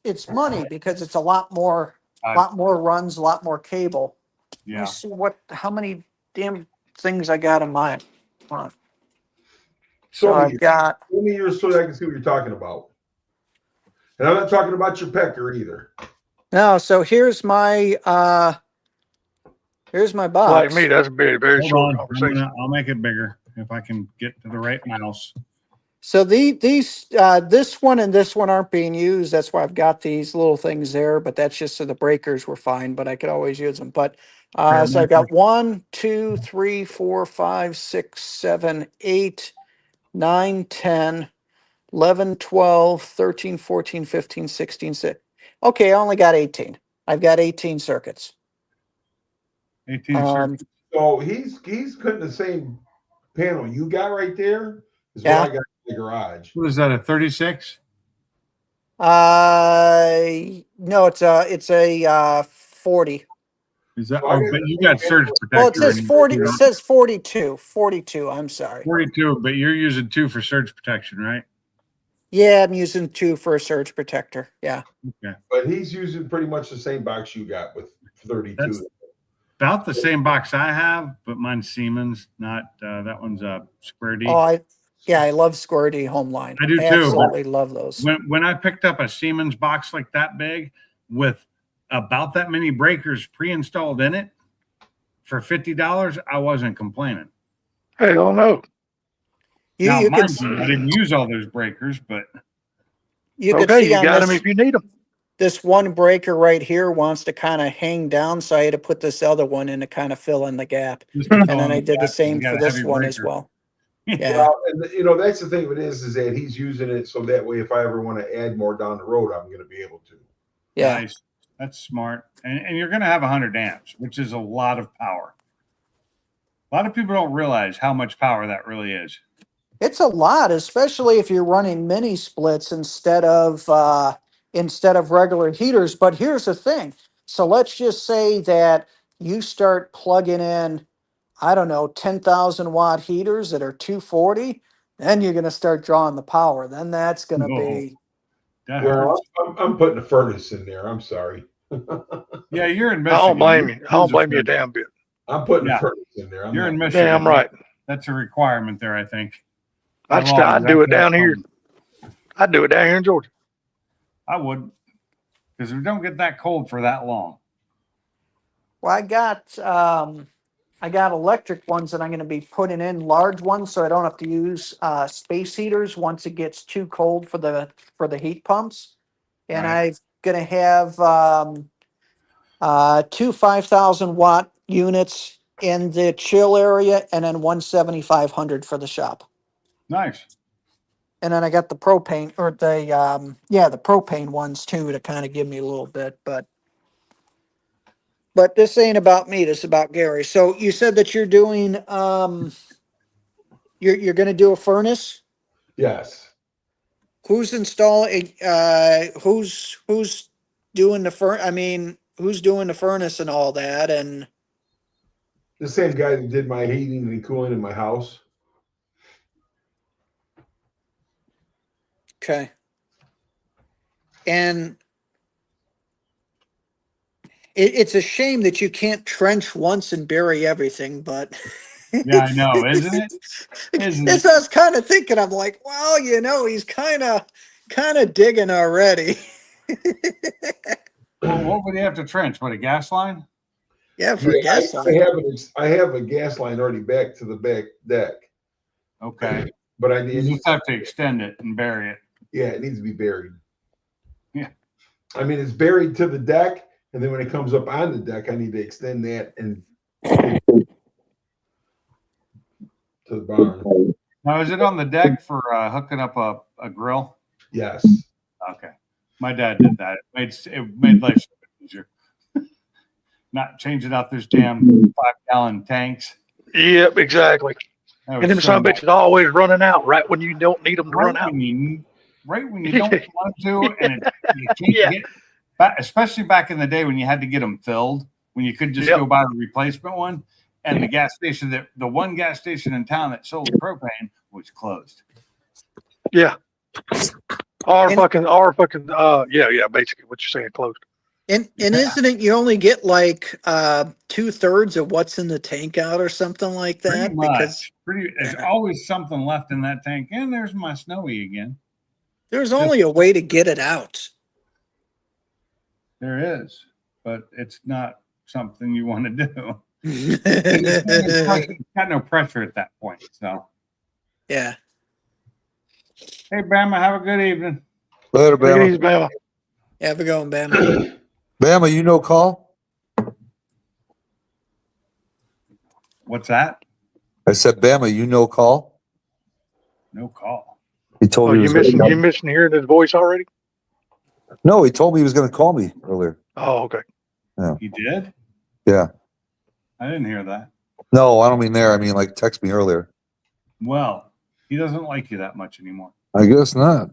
it's money because it's a lot more I- runs, a lot more cable. Let Yeah. me see how many damn things I got in mine. Hold on. So Show I've got, me yours so that I can see what you're talking about. And I'm not talking about your pecker either. no, so here's my box. Like me, that's a very, very Hold short on. conversation. I'll make it bigger if I can get to the right mouse. So these this one and this one aren't being used. That's why I've got these little things there, but that's just so the breakers were fine, but I could always use them. But Fair so I've enough. got 1, 2, 3, 4, 5, 6, 7, 8, 9, 10, 11, 12, 13, 14, 15, 16, 16. Okay, I only got 18. I've got 18 circuits. 18 Um, circuits. So he's putting the same panel you got right there is Yeah. what I got in the garage. What is that, a 36? No, it's a 40. Is that, So I oh, got but the you same got surge panel. Well, it protector. says in- 40, you it know, says 42, 42, I'm sorry. 42, but you're using 2 for surge protection, right? Yeah, I'm using 2 for a surge protector. Yeah. But he's using pretty much the same box you got with 32. That's about the same box I have, but mine's Siemens, not that one's a Square D. Oh, I love Square D home line. I do too. Absolutely love those. When I picked up a Siemens box like that big with about that many breakers pre-installed in it for $50, I wasn't complaining. Hell no. Now, You can mind you, I didn't use all those breakers, but you can Okay, see you on got them this if you need them. this one breaker right here wants to kind of hang down, so I had to put this other one in to kind of fill in the gap. just to And fill then in I did the gaps, you same got for a this heavy one as breaker. well. Yeah. Well, and that's the thing of it is that he's using it so that way if I ever want to add more down the road, I'm going to be able to. Yeah. Nice. That's smart. And you're going to have 100 amps, which is a lot of power. A lot of people don't realize how much power that really is. It's a lot, especially if you're running mini splits instead of regular heaters. But here's the thing. So let's just say that you start plugging in, I don't know, 10,000 watt heaters that are 240, then you're going to start drawing the power. Then that's going to be, That Well, hurts. I'm putting a furnace in there. I'm sorry. Yeah, you're in I Michigan. don't blame you. I don't Use a blame you a furnace. damn bit. I'm putting Yeah. a furnace in there. I'm You're in not- Michigan. Damn right. That's a requirement there, I think. I'd By law, I'd you do have it to have down here. some- I'd do it down here in Georgia. I would, because we don't get that cold for that long. well, I got electric ones that I'm going to be putting in, large ones, so I don't have to use space heaters once it gets too cold for the heat pumps. And Right. I'm going to have 2 5,000 watt units in the chill area, and then 1 7,500 for the shop. Nice. And then I got the propane or the propane ones too to kind of give me a little bit, but this ain't about me, this is about Gary. So you said that you're doing you're going to do a furnace. Yes. Who's installing who's doing the who's doing the furnace and all that? And The same guy that did my heating and cooling in my house. okay. And it's a shame that you can't trench once and bury everything, but Yeah, I know, isn't it? Isn't As it? I was kind of thinking, I'm like, well, he's kind of digging already. Well, what would he have to trench? What, a gas line? Yeah, for Yeah, a gas I line. have a gas line already back to the back deck, Okay. but I You need, just have to extend it and bury it. yeah, it needs to be buried. Yeah. I mean, it's buried to the deck, and then when it comes up on the deck, I need to extend that and to the barn. Now, is it on the deck for hooking up a grill? Yes. Okay. My dad did that. It made life so much easier. Not changing out those damn 5-gallon tanks. Yep, exactly. That And was then the so son of a much. bitch is always running out right when you don't need them to run out. Right when you don't want to, and you can't Yeah. get back, especially back in the day when you had to get them filled, when you could just Yep. go buy a replacement one, and the gas station the one gas station in town that sold propane was closed. Yeah. And- Yeah, basically what you're saying, closed. And Yeah. isn't it you only get like 2/3 of what's in the tank out or something like that? Pretty much. There's always something left in that tank. And there's my Snowy again. There's only a way to get it out. There is, but it's not something you want to do. It's got no pressure at that point. So, Yeah. hey, Bama, have a good evening. Later, Take it Bama. easy, Bama. Have a go, Bama. Bama, you know call? What's that? I said, Bama, you know call? No call. He told Oh, me he you was gonna missing hearing his voice already? No, he told me he was going to call me earlier. Oh, okay. He did? Yeah. I didn't hear that. No, I don't mean there. I mean, like, text me earlier. Well, he doesn't like you that much anymore. I guess not.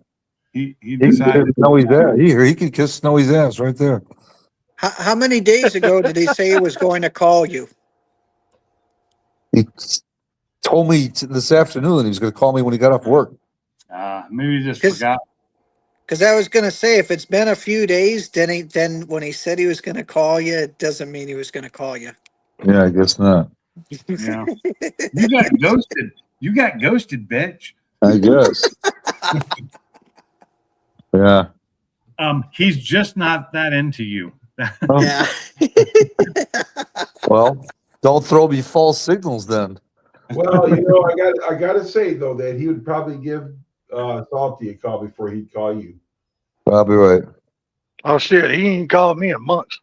He He can decided. kiss Snowy's ass. He can kiss Snowy's ass right there. How many days ago did he say he was going to call you? He told me this afternoon he was going to call me when he got off work. Maybe he just 'Cause- forgot. Because I was going to say, if it's been a few days, then when he said he was going to call you, it doesn't mean he was going to call you. Yeah, I guess not. Yeah. You got ghosted. You got ghosted, bitch. I guess. Yeah. He's just not that into you. Oh, Yeah. well, don't throw me false signals then. Well, I gotta say though that he would probably give Salty a call before he'd call you. Probably right. Oh shit, he ain't called me in months.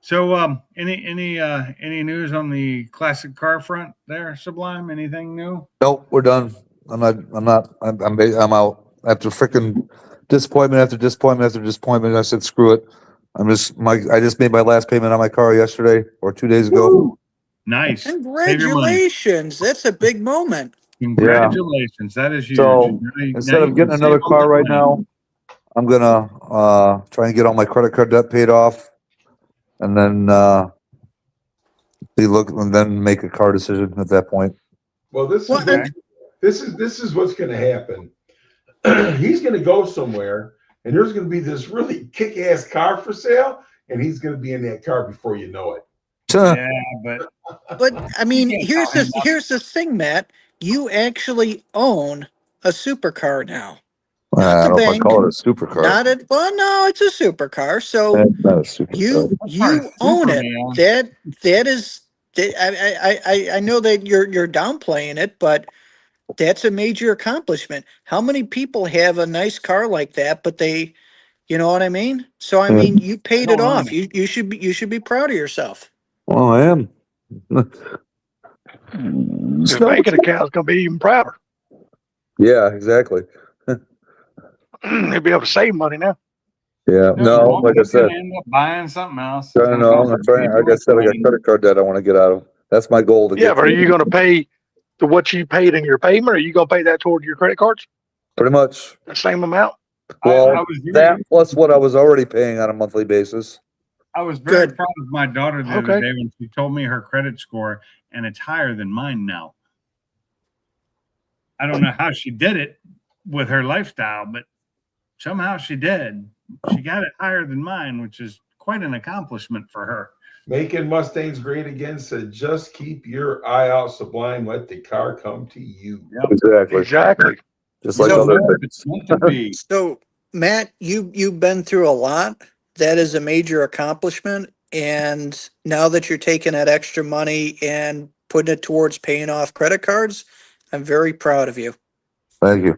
So, any news on the classic car front there, Sublime? Anything new? Nope, we're done. I'm out. After freaking disappointment after disappointment after disappointment, I said, screw it. I just made my last payment on my car yesterday or 2 days ago. Woo! Nice. Save your money. Congratulations. That's a big moment. Congratulations. That is huge. So, Now Instead you of getting can another save all car that right money. now, I'm gonna try and get all my credit card debt paid off, and then make a car decision at that point. Well, this Well, is what's going to happen. He's going to go somewhere, and there's going to be this really kick-ass car for sale, and he's going to be in that car before you know it. Yeah, but But I mean, You can't tell him that. here's the thing, Matt. You actually own a supercar now. I Not the don't know if I bank. call it a supercar. No, it's a supercar. So It's not a supercar. you own it. That is I know that you're downplaying it, but that's a major accomplishment. How many people have a nice car like that, but they, you know what I mean? So I mean, you paid it Don't own off. You should be proud of yourself. Well, I am. His banking account's gonna be even prouder. Yeah, exactly. He'll be able to save money now. Yeah, no, like I said, end up buying something else. I don't know. I'm trying. Like I said, I got credit card debt I want to get out of. That's my goal to Yeah, get. but are you gonna pay to what you paid in your payment, or are you gonna pay that toward your credit cards? Pretty much. The same amount? Well, that plus what I was already paying on a monthly basis. I was very Good. proud of my daughter the other Okay. day when she told me her credit score, and it's higher than mine now. I don't know how she did it with her lifestyle, but somehow she did. She got it higher than mine, which is quite an accomplishment for her. Making Mustangs great again said, just keep your eye out, Sublime. Let the car come to you. Yep. Exactly. Exactly. Just like So- other It's meant to be. So, Matt, you've been through a lot. That is a major accomplishment. And now that you're taking that extra money and putting it towards paying off credit cards, I'm very proud of you. Thank you.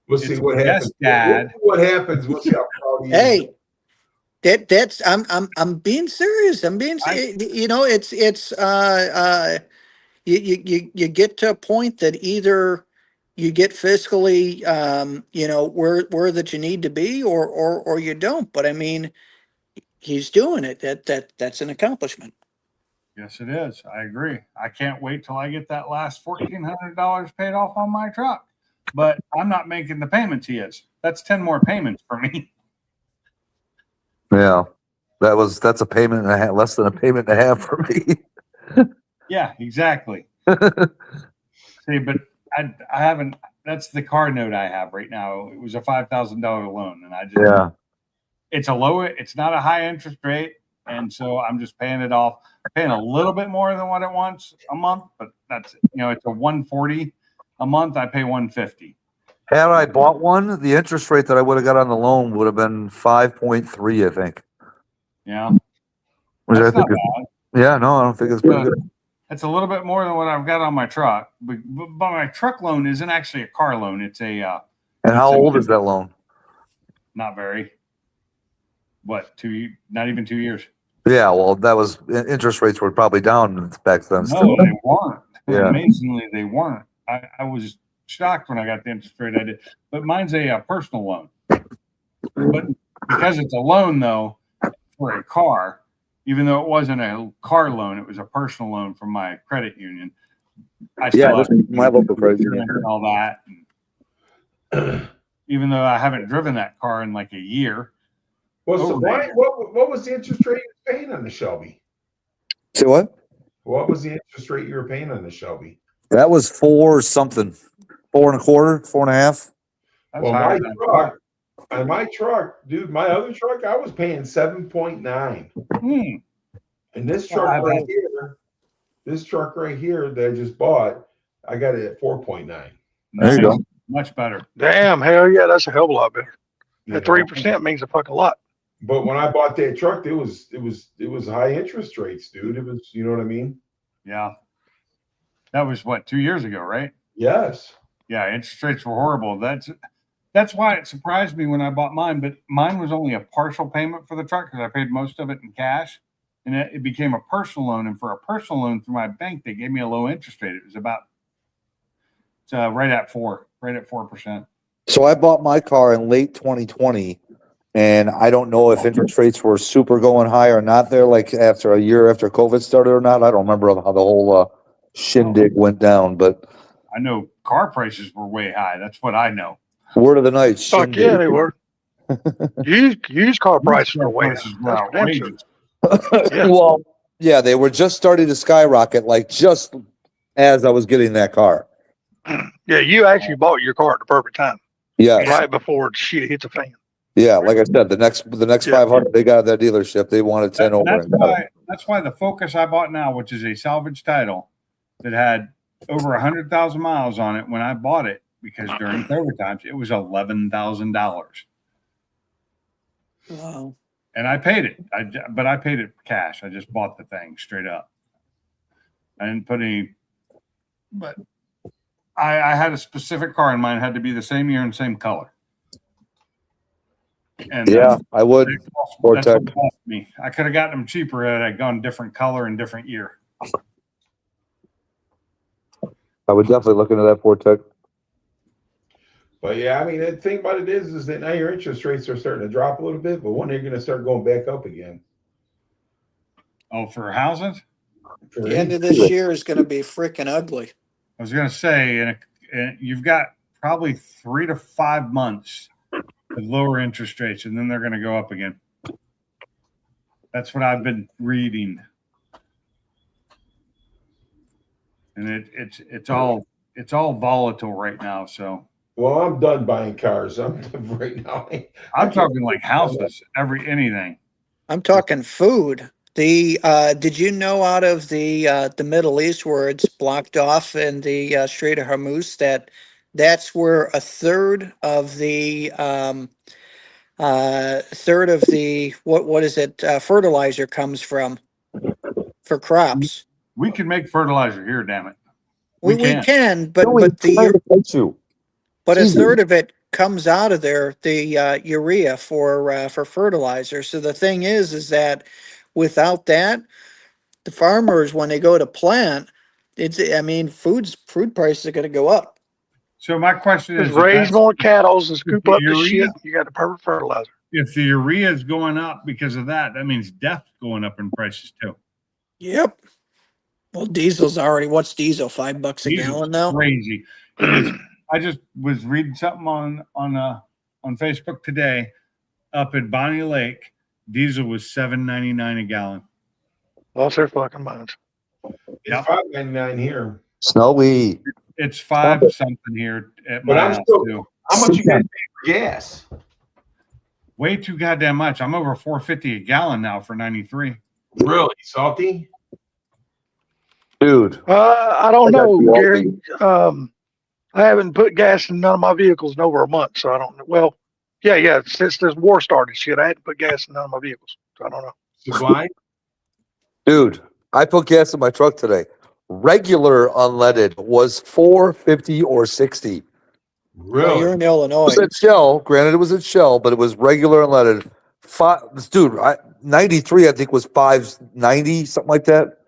We'll see It's what yes, happens. Dad. What happens? We'll see how proud he is. Hey, that's I'm being serious. I'm being you know, it's you get to a point that either you get fiscally you know, where that you need to be or you don't. But I mean, he's doing it. That's an accomplishment. Yes, it is. I agree. I can't wait till I get that last $1,400 paid off on my truck. But I'm not making the payments he is. That's 10 more payments for me. Yeah. That's a payment and a half, less than a payment and a half for me. Yeah, exactly. See, but I haven't. That's the car note I have right now. It was a $5,000 loan, and I just Yeah. it's it's not a high interest rate, and so I'm just paying it off, paying a little bit more than what it wants a month, but that's it's a 140 a month. I pay 150. Had I bought one, the interest rate that I would have got on the loan would have been 5.3, I think. Yeah, Which I that's think not is, bad. yeah, no, I don't think it's pretty good. It's a little bit more than what I've got on my truck, but my truck loan isn't actually a car loan. It's a And how old is that loan? not very. What, not even 2 years. Yeah, well, that was interest rates were probably down back then. No, Still. they weren't. Yeah. Amazingly, they weren't. I was shocked when I got the interest rate I did. But mine's a personal loan. But because it's a loan, though, for a car, even though it wasn't a car loan, it was a personal loan from my credit union. I Yeah, have this is my local credit union. and all that. And even though I haven't driven that car in like a year. Well, Oh, Sublime, man. what was the interest rate you were paying on the Shelby? Say what? What was the interest rate you were paying on the Shelby? That was 4 something, 4.25, 4.5. That's Well, higher my than truck, on my truck, dude, my other truck, I was paying 7.9. And this Well, truck right here that I just bought, I got it at 4.9. There you go. Much better. Damn, hell yeah, that's a hell of a lot better. You That know? 3% means a fucking lot. But when I bought that truck, it was high interest rates, dude. It was, you know what I mean? Yeah. That was what, 2 years ago, right? Yes. Yeah, interest rates were horrible. That's why it surprised me when I bought mine. But mine was only a partial payment for the truck because I paid most of it in cash, and it became a personal loan. And for a personal loan through my bank, they gave me a low interest rate. It was about right at 4%. So I bought my car in late 2020, and I don't know if interest rates were super going high or not there, like after a year after COVID started or not. I don't remember how the whole shindig went down, but I know car prices were way high. That's what I know. word of the night, Fuck shindig. yeah, they were. Used car prices Car are way prices up. were That's for damn sure. outrageous. Yeah. Well, yeah, they were just starting to skyrocket, like just as I was getting that car. Yeah, you actually bought your car at the perfect time, Yes. right before shit hit the fan. Yeah, like I said, the next Yeah. 500 they got at that dealership, they wanted 10 over. That's why the Focus I bought now, which is a salvage title that had over 100,000 miles on it when I bought it, because during COVID times it was $11,000, Wow. and I paid it. But I paid it cash. I just bought the thing straight up. I didn't put any, but I had a specific car in mind. It had to be the same year and same color. And Yeah, I would. that's Vortec. what it cost me. I could have gotten them cheaper had I gone different color and different year. I would definitely look into that Vortec. But yeah, I mean, the thing about it is that now your interest rates are starting to drop a little bit, but when they're going to start going back up again? Oh, for houses? For The end of any- this year is going to be freaking ugly. I was going to say, and you've got probably 3 to 5 months with lower interest rates, and then they're going to go up again. That's what I've been reading, and it's all volatile right now. So Well, I'm done buying cars. I'm right now. I'm talking like houses, anything. I'm talking food. Did you know out of the Middle East where it's blocked off in the Strait of Hormuz that's where a third of the what is it fertilizer comes from for crops. We can make fertilizer here, damn it. We can. can, but Joey, but I'm trying to fight you. but a Jesus. third of it comes out of there, the urea for fertilizer. So the thing is that without that, the farmers when they go to plant, food prices are going to go up. So my question Just is, raise more cattle and scoop the up the urea- shit. You got the perfect fertilizer. if the urea is going up because of that, that means death's going up in prices too. Yep. Well, diesel's already, what's diesel? $5 a Diesel's gallon now? crazy. I just was reading something on Facebook today. Up at Bonnie Lake, diesel was $7.99 a gallon. Lost their fucking minds. Yeah. It's $5.99 here. Snowy. It's 5 something here at But my I'm house still- too. How much you guys pay for gas? Way too goddamn much. I'm over $4.50 a gallon now for 93. Really salty? Dude. I don't I got know, you all Gary. beat. I haven't put gas in none of my vehicles in over a month, so I don't know. Well, yeah. Since this war started, shit, I hadn't put gas in none of my vehicles, so I don't know. Supply? Dude, I put gas in my truck today. Regular unleaded was $4.50 or $6. Well, you're Really? in It Illinois. was at Shell. Granted, it was at Shell, but it was regular unleaded. Dude, 93, I think was $5.90, something like that.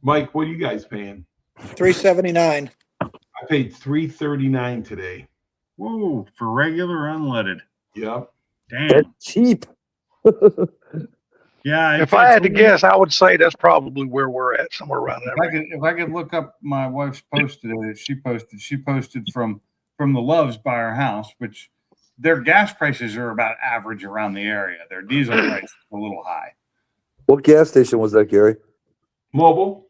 Mike, what are you guys paying? $3.79. I paid $3.39 today. Whoa, for regular unleaded. Yep. Damn. That's cheap. Yeah. If I had to guess, I would say that's probably where we're at, somewhere around there. If I could look up my wife's post today that she posted from the Loves by her house, which their gas prices are about average around the area. Their diesel price is a little high. What gas station was that, Gary? Mobile?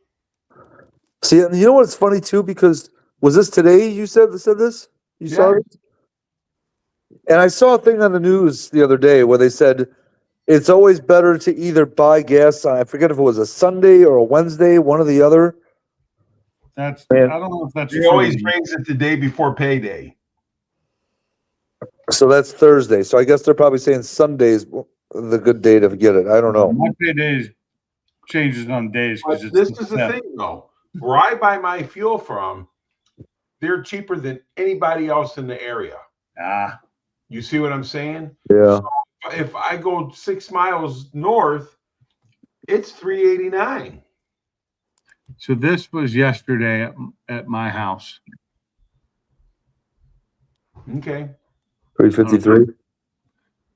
See, and you know what's funny too? Because was this today you said this? You saw Yeah. it? And I saw a thing on the news the other day where they said it's always better to either buy gas on, I forget if it was a Sunday or a Wednesday, one or the other. That's Man. I don't know if that's They true. always raise it the day before payday. So that's Thursday. So I guess they're probably saying Sunday's the good day to get it. I don't know. My payday changes on days But because it's this is the set. thing, though. Where I buy my fuel from, they're cheaper than anybody else in the area. Ah, You see what I'm saying? Yeah. If I go 6 miles north, it's $3.89. so this was yesterday at my house. Okay. 353.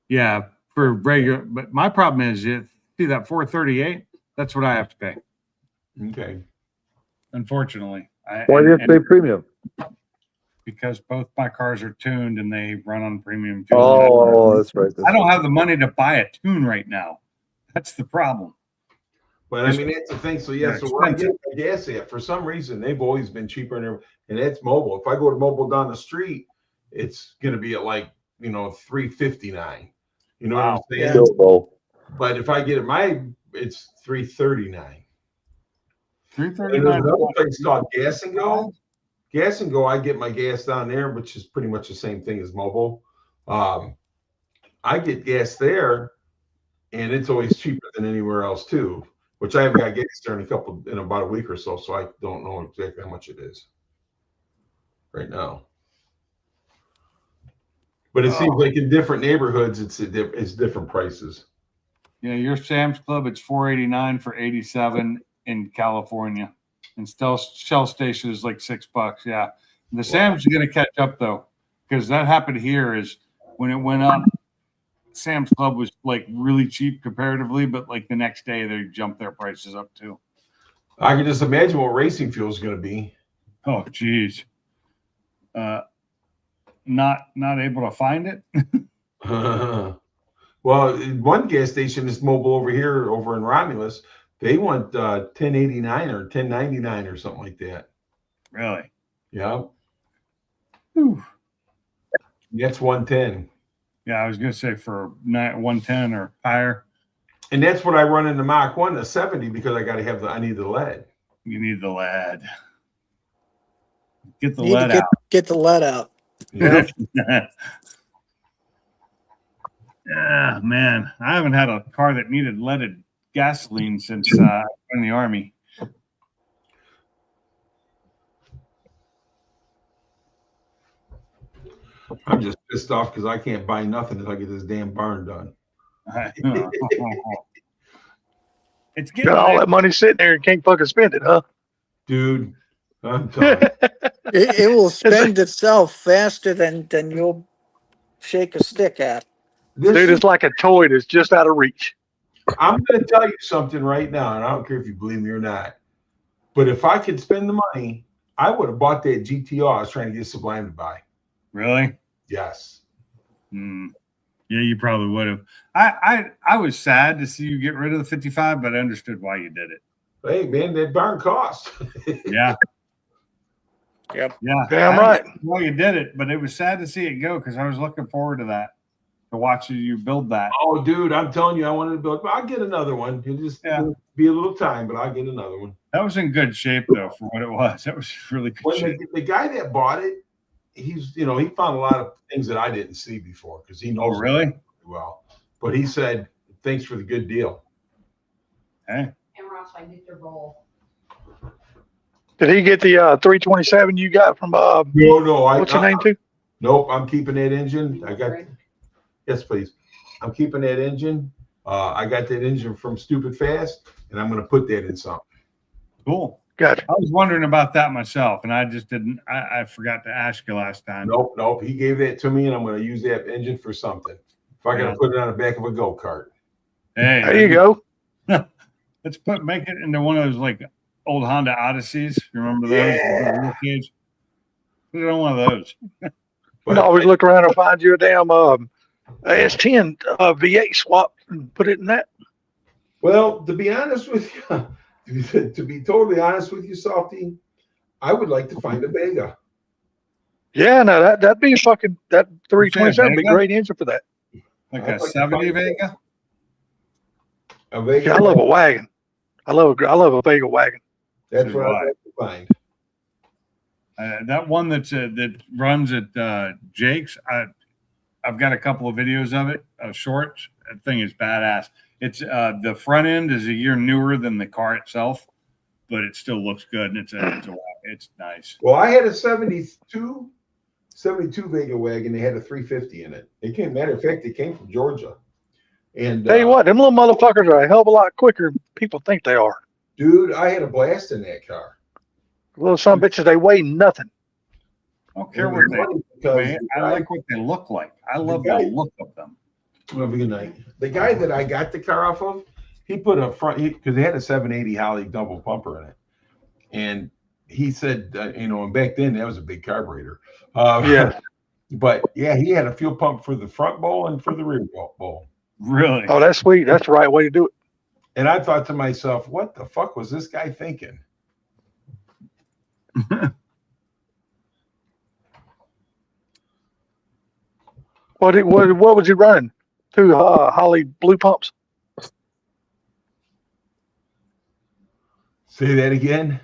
Yeah, for regular. But my problem is, see that 438. That's what I have to pay. Okay. Unfortunately, Why do you have to pay premium? because both my cars are tuned and they run on premium tune. Oh, that's right. I don't have the money to buy a tune right now. That's the problem. But I mean, that's the thing. So yeah, They're so where I get expensive. my gas at, for some reason, they've always been cheaper and it's mobile. If I go to mobile down the street, it's gonna be at like, $3.59. You know what I'm Wow. saying? Yeah. Still low. But if I get it it's $3.39. And there's 339. another place called Gas and Go. Gas and Go, I get my gas down there, which is pretty much the same thing as mobile. I get gas there, and it's always cheaper than anywhere else too. Which I haven't got gas there in about a week or so, so I don't know exactly how much it is right now. But it seems like in different neighborhoods, it's different prices. Yeah, your Sam's Club, it's 489 for 87 in California. And still Shell Station is like $6. Yeah. The Sam's are gonna catch up though, because that happened here is when it went up, Sam's Club was like really cheap comparatively, but like the next day they jumped their prices up too. I can just imagine what racing fuel is going to be. Oh geez. Not able to find it. Well, one gas station is mobile over in Romulus. They want 1089 or 1099 or something like that. Really? Yeah, Whew. that's 110. Yeah, I was gonna say for 110 or higher. And that's what I run in the Mach 1 to 70 because I need the lead. You need the lead. Get the You need lead to out. get the lead out. Yeah. Yeah, man. I haven't had a car that needed leaded gasoline since in the Army. I'm just pissed off because I can't buy nothing until I get this damn barn done. It's getting Got all late. that money sitting there and can't fucking spend it, huh? Dude, I'm telling you. It will spend itself faster than you'll shake a stick at. Dude, it's like a toy that's just out of reach. I'm going to tell you something right now, and I don't care if you believe me or not. But if I could spend the money, I would have bought that GTR I was trying to get Sublime to buy. Really? Yes. Hmm. Yeah, you probably would have. I was sad to see you get rid of the 55, but I understood why you did it. Hey, man, that barn cost. Yeah. Yep. Yeah. Damn I right. understood why you did it, but it was sad to see it go because I was looking forward to that, to watching you build that. Oh, dude, I'm telling you, I wanted to build. I'll get another one. It'll just be a little time, but I'll get another one. That was in good shape though for what it was. That was really good When shape. the guy that bought it, he found a lot of things that I didn't see before because he knows Oh, really? it well. But he said, "Thanks for the good deal." Hey. And Ross, I get your bowl. Did he get the 327 you got from No, what's your name too? Nope, I'm keeping that engine. You I want got. bread? Yes, please. I'm keeping that engine. I got that engine from Stupid Fast, and I'm going to put that in something. Cool. Gotcha. I was wondering about that myself, and I just didn't. I forgot to ask you last time. Nope. He gave that to me, and I'm going to use that engine for something. If I got to put it on the back of a go-kart. Hey, There you go. Let's make it into one of those like old Honda Odysseys. You remember those? Yeah. Put it on one of those. But always look around and find you a damn S10 V8 swap and put it in that. Well, to be honest with you, to be totally honest with you, Softy, I would like to find a Vega. Yeah, no, that'd be fucking that 327 would be Vega? great engine for that. Like I'd a like to 70 find Vega? A Vega. Yeah, I love a wagon. I love a Vega wagon. That's what I'd like to find. That one that runs at Jake's, I've got a couple of videos of it, shorts. That thing is badass. It's the front end is a year newer than the car itself, but it still looks good and it's nice. Well, I had a 72 Vega wagon. They had a 350 in it. Matter of fact, it came from Georgia. And Tell you what, them little motherfuckers are a hell of a lot quicker than people think they are. dude, I had a blast in that car. Little some bitches, they weigh nothing. I don't care It what was they funny because weigh. the I guy- like what they look like. I love the guy- look of them. Have a good night. The guy that I got the car off of, he put a front because they had a 780 Holly double pumper in it, and he said, and back then that was a big carburetor. Yeah. But yeah, he had a fuel pump for the front bowl and for the rear bowl. Really? Oh, that's sweet. That's the right way to do it. And I thought to myself, what the fuck was this guy thinking? What was he running? Two Holly blue pumps? Say that again.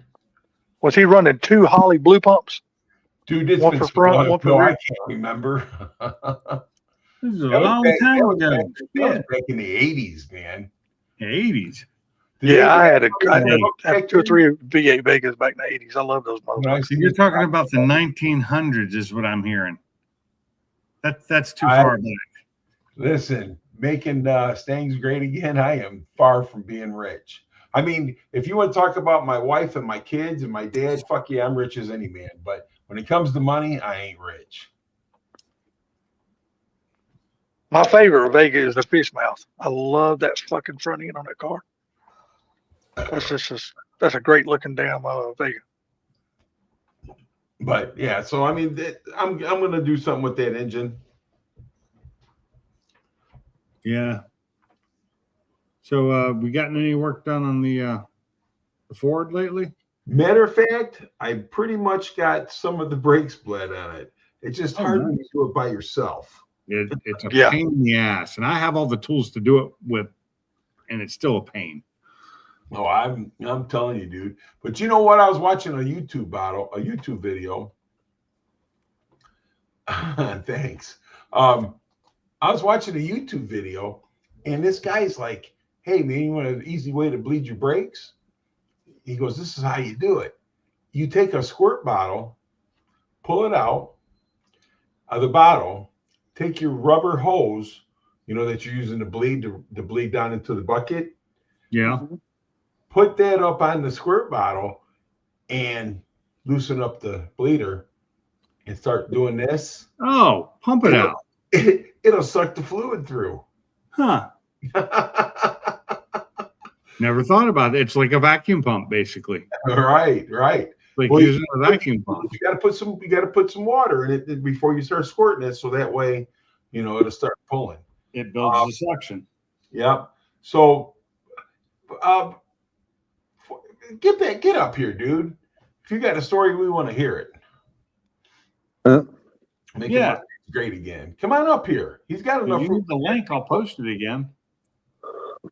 Was he running two Holly blue pumps? Dude, it's One been for so front, long one for ago, rear. I can't remember. This is a That was long back- time that was ago. back- that was back in the 80s, man. 80s. Yeah, I had Back two or then, three V8 Vegas back in the 80s. I love those when I motherfuckers. So you're talking about the 1900s, is what I'm hearing. That's too I- far back. Listen, making Stangs great again, I am far from being rich. I mean, if you want to talk about my wife and my kids and my dad, fuck yeah, I'm rich as any man. But when it comes to money, I ain't rich. My favorite Vega is the fish mouth. I love that fucking front end on that car. That's a great looking damn Vega. But yeah, so I mean, I'm gonna do something with that engine. Yeah. So we gotten any work done on the Ford lately? Matter of fact, I pretty much got some of the brakes bled on it. It's just Oh, hard nice. when you do it by yourself. It's a Yeah. pain in the ass, and I have all the tools to do it with and it's still a pain. Oh, I'm telling you, dude. But you know what? I was watching a YouTube video. Thanks. I was watching a YouTube video, and this guy's like, "Hey, man, you want an easy way to bleed your brakes?" He goes, "This is how you do it. You take a squirt bottle, pull it out of the bottle, take your rubber hose, that you're using to bleed down into the bucket. Yeah. Put that up on the squirt bottle and loosen up the bleeder and start doing this. Oh, pump it out. It'll suck the fluid through." Huh. Never thought about it. It's like a vacuum pump, basically. Right. Like Well, using a vacuum pump. You got to put some water in it before you start squirting it, so that way, it'll start pulling. It builds the suction. Yep. So, get up here, dude. If you got a story, we want to hear it. Make it great again. Come on up here. He's got enough. If you need the link, I'll post it again.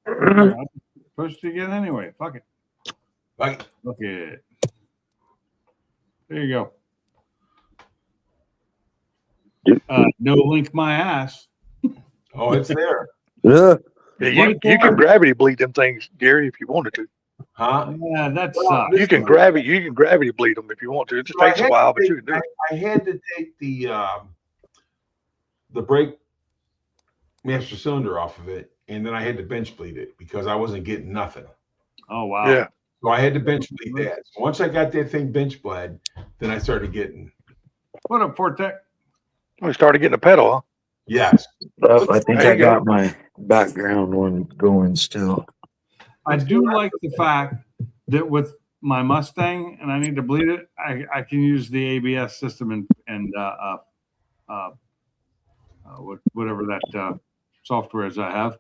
I'll post it again anyway. Fuck it. Right. Look at it. There you go. No link my ass. Oh, it's there. Yeah. Yeah, you can gravity bleed them things, Gary, if you wanted to. Huh? Yeah, that Well, sucks. You can gravity bleed them if you want to. It just takes a while, but you can do it. I had to take the brake master cylinder off of it, and then I had to bench bleed it because I wasn't getting nothing. Oh wow. Yeah. So I had to bench bleed that. So once I got that thing bench bled, then I started getting. What up, Fortec? We started getting a pedal, huh? Yes. I think There I you go. got my background one going still. I do like the fact that with my Mustang, and I need to bleed it, I can use the ABS system and whatever that software is I have.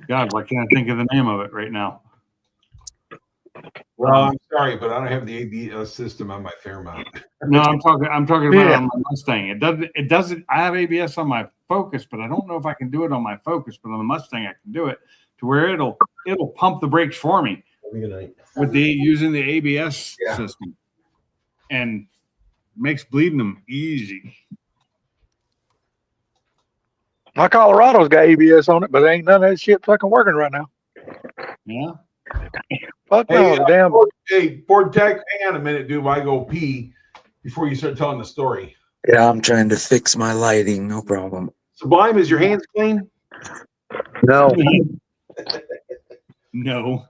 God, why can't I think of the name of it right now? Well, I'm sorry, but I don't have the ABS system on my Fairmont. No, I'm talking about Yeah. on my Mustang. It doesn't. I have ABS on my Focus, but I don't know if I can do it on my Focus. But on the Mustang, I can do it to where it'll pump the brakes for me Good night. with using the ABS Yeah. system, and makes bleeding them easy. My Colorado's got ABS on it, but ain't none of that shit fucking working right now. Yeah. Fuck no, the damn. Hey, Ford Tech, hang on a minute, dude. While I go pee before you start telling the story. Yeah, I'm trying to fix my lighting. No problem. Sublime, is your hands clean? No. No,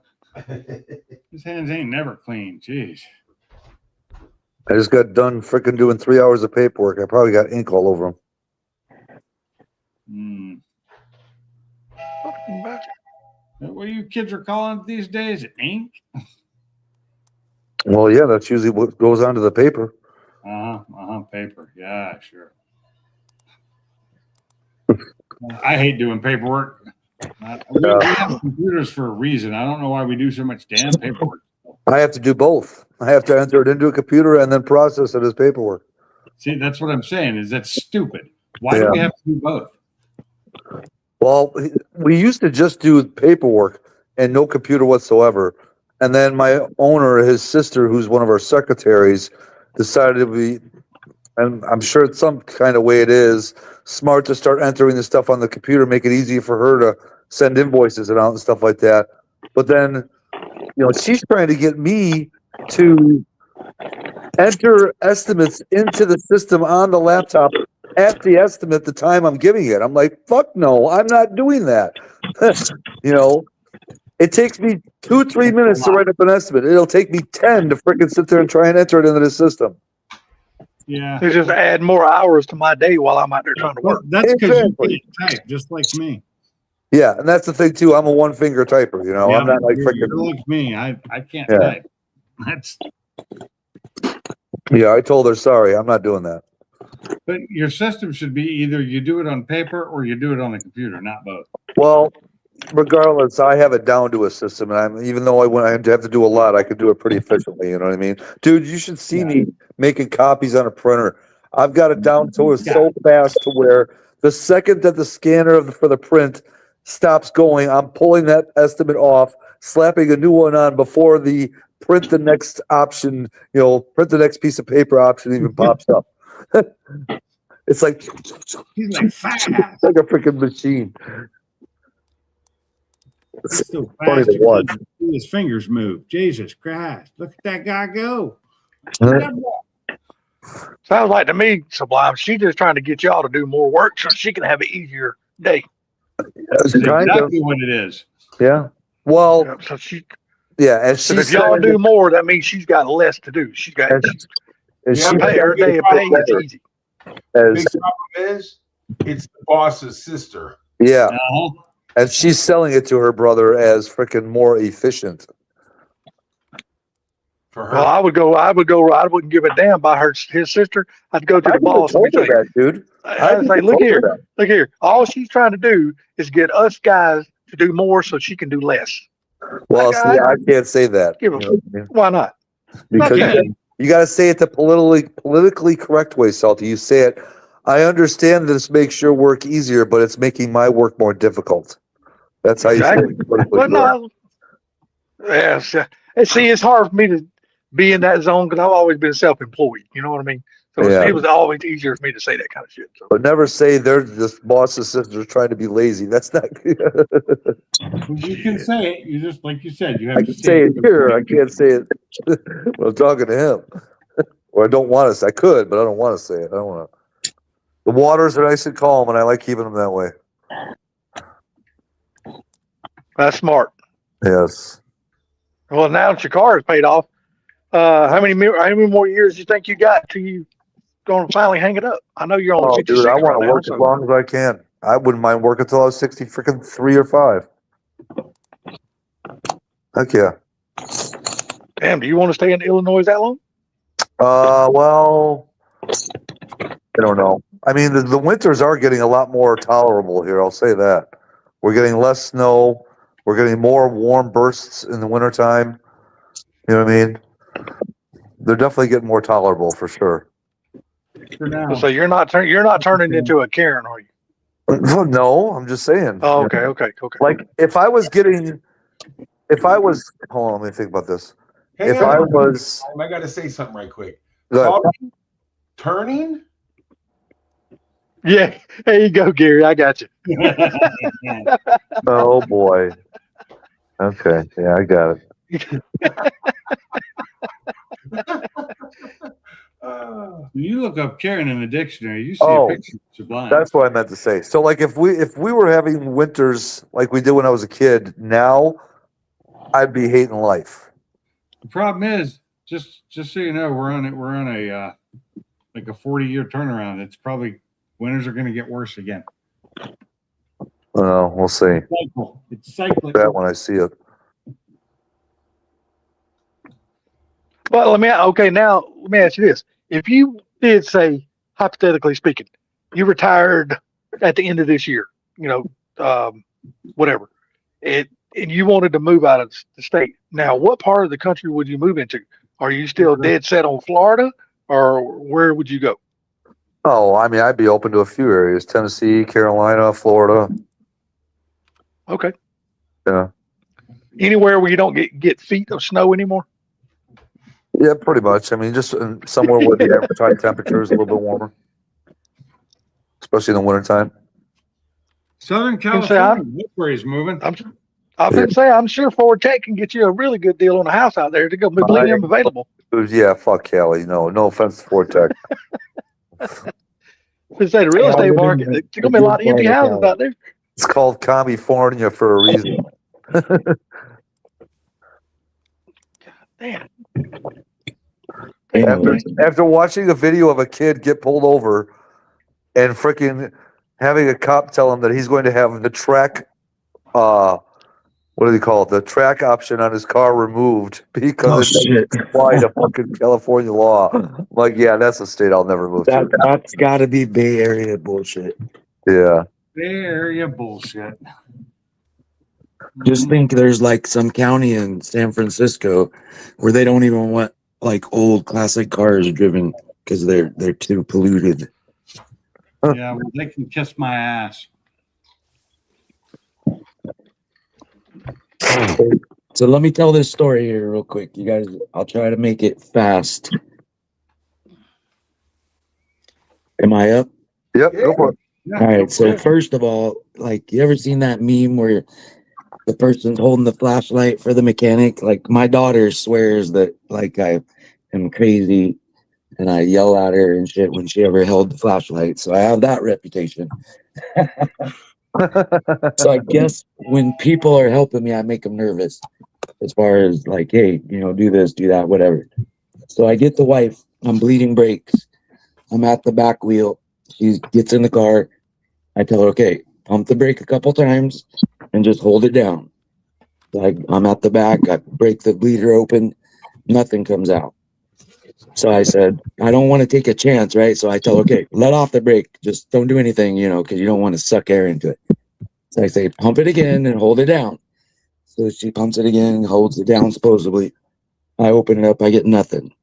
his hands ain't never clean. Jeez. I just got done freaking doing 3 hours of paperwork. I probably got ink all over them. Fucking bastard. What you kids are calling it these days? Ink? Well, yeah, that's usually what goes onto the paper. Paper. Yeah, sure. I hate doing paperwork. We have computers for a reason. I don't know why we do so much damn paperwork. I have to do both. I have to enter it into a computer and then process it as paperwork. See, that's what I'm saying. Is that's stupid? Why do we have to do both? Well, we used to just do paperwork and no computer whatsoever. And then my owner, his sister, who's one of our secretaries, decided to be, and I'm sure it's some kind of way it is, smart to start entering the stuff on the computer, make it easy for her to send invoices and out and stuff like that. But then, she's trying to get me to enter estimates into the system on the laptop at the estimate the time I'm giving it. I'm like, fuck no, I'm not doing that. It takes me 2-3 minutes to write up an estimate. It'll take me 10 to freaking sit there and try and enter it into the system. Yeah. It's just add more hours to my day while I'm out there trying to work. That's because Exactly. you can't type, just like me. Yeah, and that's the thing too. I'm a one finger typer, Yeah, I'm not like you're freaking. like me. I can't Yeah. type. That's. Yeah, I told her sorry, I'm not doing that. But your system should be either you do it on paper or you do it on the computer, not both. Well, regardless, I have it down to a system, and even though I have to do a lot, I could do it pretty efficiently. You know what I mean, dude? You should see me making copies on a printer. I've got it down to it so fast to where the second that the scanner for the print stops going, I'm pulling that estimate off, slapping a new one on before the print the next option, print the next piece of paper option even pops up. It's like, He's like, fast. like a freaking machine. It's He's so funny fast. to watch. His fingers move. Jesus Christ. Look at that guy go. Sounds like to me, Sublime, she's just trying to get y'all to do more work so she can have an easier day. That's Kind of, exactly what it is. yeah. Well, So she, yeah, and so she's if y'all do more, that means she's got less to do. She's got and Yeah, she pay her day of pay is easy. as, Big problem is, it's the boss's sister. yeah, Uh-huh. and she's selling it to her brother as freaking more efficient. For her. Well, I wouldn't give a damn about his sister. I'd go to I the boss and told be her like, that, dude. I'd say, look here. All she's trying to do is get us guys to do more so she can do less. Well, Like, see, I can't say that. Give a- You know what I mean? Why not? Because Yeah. you got to say it the politically correct way, Salty. You say it. I understand this makes your work easier, but it's making my work more difficult. That's how Exactly. you say it. politically But correct. no, yes. And see, it's hard for me to be in that zone because I've always been self-employed. You know what I mean? So Yeah. it was always easier for me to say that kind of shit. So. But never say they're this boss's sister's trying to be lazy. That's not. You can say it. You just, like you said, you have I to can say it here. I can't say it when I'm talking to him. Or I don't want to. I could, but I don't want to say it. I don't want to. The waters are nice and calm, and I like keeping them that way. That's smart. Yes. Well, now that your car is paid off, how many more years do you think you got till you going to finally hang it up? I know you're on Oh, 56 dude, I want right to now, work so- as long as I can. I wouldn't mind working until I was 60, freaking 3 or 5. Heck yeah. Damn, do you want to stay in Illinois that long? Well, I don't know. I mean, the winters are getting a lot more tolerable here. I'll say that. We're getting less snow. We're getting more warm bursts in the wintertime. You know what I mean? They're definitely getting more tolerable for sure. for now. So you're not turning into a Karen, are you? No, I'm just saying. Oh, okay. Like if I was, hold on, let me think about this. Hang If on. I was, I got to say something right quick. go ahead. Turning? Yeah, there you go, Gary. I got you. Oh boy. Okay, yeah, I got it. You look up Karen in the dictionary, you see Oh, a picture of Sublime. That's what I meant to say. So like if we were having winters like we did when I was a kid, now I'd be hating life. The problem is, just so you know, we're on a like a 40-year turnaround. It's probably winters are going to get worse again. We'll see. Cycle. It's cycling. That when I see it. But now let me ask you this: if you did say, hypothetically speaking, you retired at the end of this year, whatever, and you wanted to move out of the state, now what part of the country would you move into? Are you still dead set on Florida, or where would you go? Oh, I mean, I'd be open to a few areas: Tennessee, Carolina, Florida. Okay. Yeah. Anywhere where you don't get feet of snow anymore? Yeah, pretty much. I mean, just somewhere where the average temperature is a little bit warmer, especially in the wintertime. Southern can say I'm- California, that's where he's moving. I was going to say, I'm sure Ford Tech can get you a really good deal on a house out there. They're going to be plenty of them available. Yeah, fuck Cali. No offense to Vortex. To say the real estate market, there's going to be a lot of empty houses out there. It's called California for a reason. Damn. After watching a video of a kid get pulled over and freaking having a cop tell him that he's going to have the track, what do they call it? The track option on his car removed because it doesn't apply to fucking California law. I'm like, yeah, that's a state I'll never move to. That's got to be Bay Area bullshit. Yeah. Bay Area bullshit. Just think there's like some county in San Francisco where they don't even want like old classic cars driven because they're too polluted. Yeah, well, they can kiss my ass. So let me tell this story here real quick. You guys, I'll try to make it fast. Am I up? Yep, go for it. Yeah, All go right. for So it. first of all, like, you ever seen that meme where the person's holding the flashlight for the mechanic? Like, my daughter swears that like I am crazy and I yell at her and shit when she ever held the flashlight. So I have that reputation. So I guess when people are helping me, I make them nervous as far as like, hey, do this, do that, whatever. So I get the wife, I'm bleeding brakes. I'm at the back wheel. She gets in the car. I tell her, okay, pump the brake a couple times and just hold it down. Like, I'm at the back, I break the bleeder open, nothing comes out. So I said, I don't want to take a chance, right? So I tell her, okay, let off the brake. Just don't do anything, because you don't want to suck air into it. So I say, pump it again and hold it down. So she pumps it again, holds it down supposedly. I open it up, I get nothing.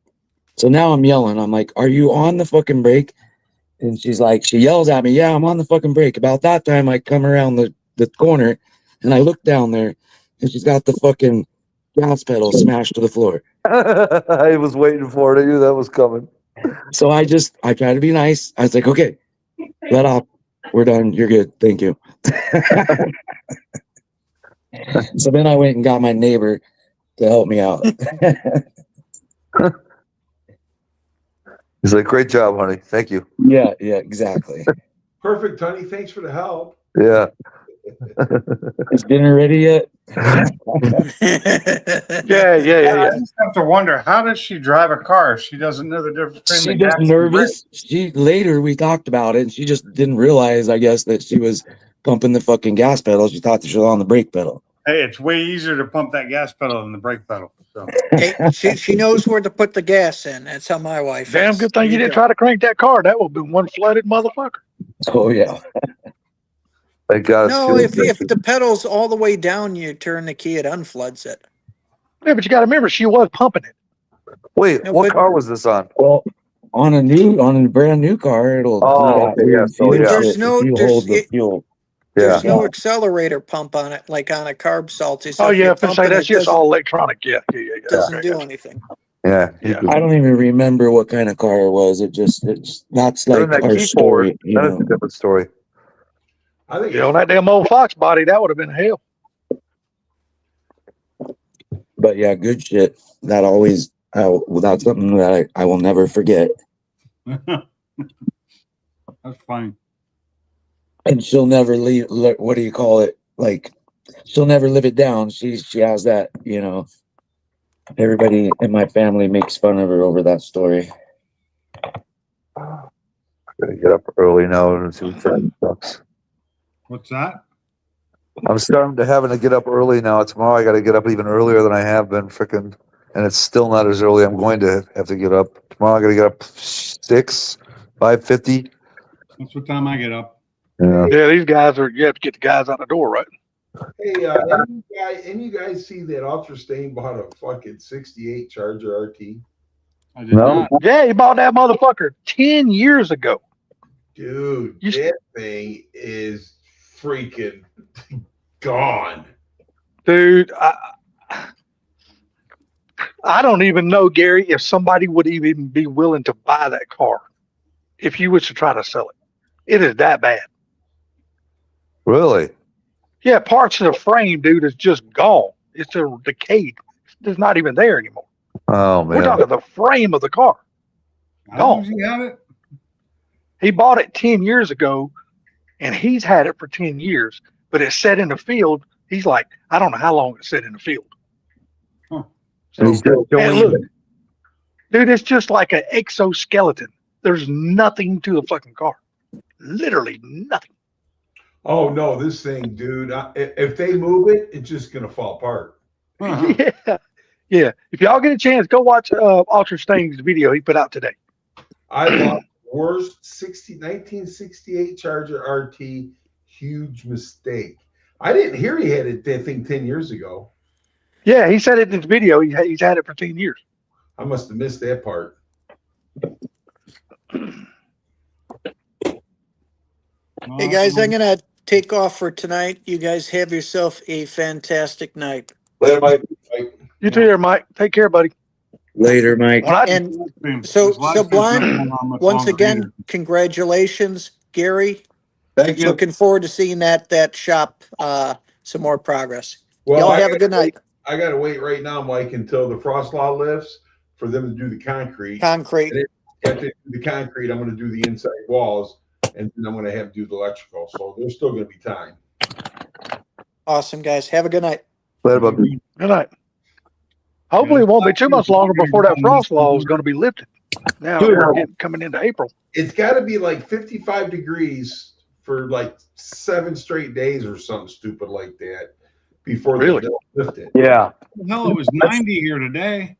So now I'm yelling. I'm like, are you on the fucking brake? And she's like, she yells at me, yeah, I'm on the fucking brake. About that time, I come around the corner and I look down there and she's got the fucking gas pedal smashed to the floor. I was waiting for it. I knew that was coming. So I try to be nice. I was like, okay, let off. We're done. You're good. Thank you. So then I went and got my neighbor to help me out. He's like, great job, honey. Thank you. Yeah, exactly. Perfect, honey. Thanks for the help. Yeah. Is dinner ready yet? Yeah. I just have to wonder, how does she drive a car if she doesn't know the difference between She the just gas and the brake? nervous. Later we talked about it and she just didn't realize, I guess, that she was pumping the fucking gas pedal. She thought that she was on the brake pedal. Hey, it's way easier to pump that gas pedal than the brake pedal. So Hey, she knows where to put the gas in. That's how my wife Damn is. good thing There you didn't go. try to crank that car. That would have been one flooded motherfucker. Oh yeah. Thank God. it's No, fuel if injection. the pedal's all the way down, you turn the key, it unfloods it. Yeah, but you got to remember, she was pumping it. Wait, No, what but- car was this on? Well, on a brand new car, it'll do Oh, that okay, weird yeah, so fuel yeah. There's shit no- if you there's- hold the it- fuel. Yeah. There's no accelerator pump on it, like on a carb salty. So Oh, if yeah. you If I pump say it, that's it just doesn't- all electronic. Yeah. doesn't Okay, do gotcha. anything. Yeah. Yeah. I don't even remember what kind of car it was. That's Then like that our key story, forward, that is a different story. I think Yeah, on that damn old Fox body, that would have been hell. But yeah, good shit. That's something that I will never forget. that's funny. And she'll never leave. What do you call it? Like, she'll never live it down. She has that. Everybody in my family makes fun of her over that story. Gotta get up early now and see what time sucks. What's that? I'm starting to having to get up early now. Tomorrow I got to get up even earlier than I have been. Frickin', and it's still not as early. I'm going to have to get up tomorrow. I got to get up 5:50. That's what time I get up. Yeah. Yeah, these guys you have to get the guys out the door, right? Hey, any you guys see that Ultra Stain bought a fucking 68 Charger RT? I did No. not. Yeah, he bought that motherfucker 10 years ago. Dude, You- that thing is freaking gone. Dude, I don't even know, Gary, if somebody would even be willing to buy that car if you was to try to sell it. It is that bad. Really? Yeah, parts of the frame, dude, is just gone. It's decayed. It's not even there anymore. Oh We're man. talking the frame of the car. How long does he have it? He bought it 10 years ago, and he's had it for 10 years, but it's set in the field. He's like, I don't know how long it's set in the field. Huh. And he's just And showing look, you- dude, it's just like an exoskeleton. There's nothing to the fucking car. Literally nothing. Oh no, this thing, dude. If they move it, it's just gonna fall apart. Uh-huh. Yeah. If y'all get a chance, go watch Ultra Stain's video he put out today. I bought worst 1968 Charger RT. Huge mistake. I didn't hear he had that thing 10 years ago. Yeah, he said it in his video. He's had it for 10 years. I must have missed that part. Hey guys, I'm gonna take off for tonight. You guys have yourself a fantastic night. Later, Mike. You too there, Mike. Take care, buddy. Later, Mike. When I, And so This live stream's not Sublime, going on much once longer again, either. congratulations, Gary. Thank you. Looking forward to seeing that shop, some more progress. Well, Y'all I have a good night. I gotta wait right now, Mike, until the frost law lifts for them to do the concrete. Concrete. After they do the concrete, I'm gonna do the inside walls, and then I'm gonna have to do the electrical. So there's still gonna be time. Awesome, guys. Have a good night. Later, bud. good night. Hopefully it won't be too much longer before that frost law is going to be lifted. Now we're coming into April. It's got to be like 55 degrees for like 7 straight days or something stupid like that before Really? they'll lift it. Yeah. Hell, it was 90 here today.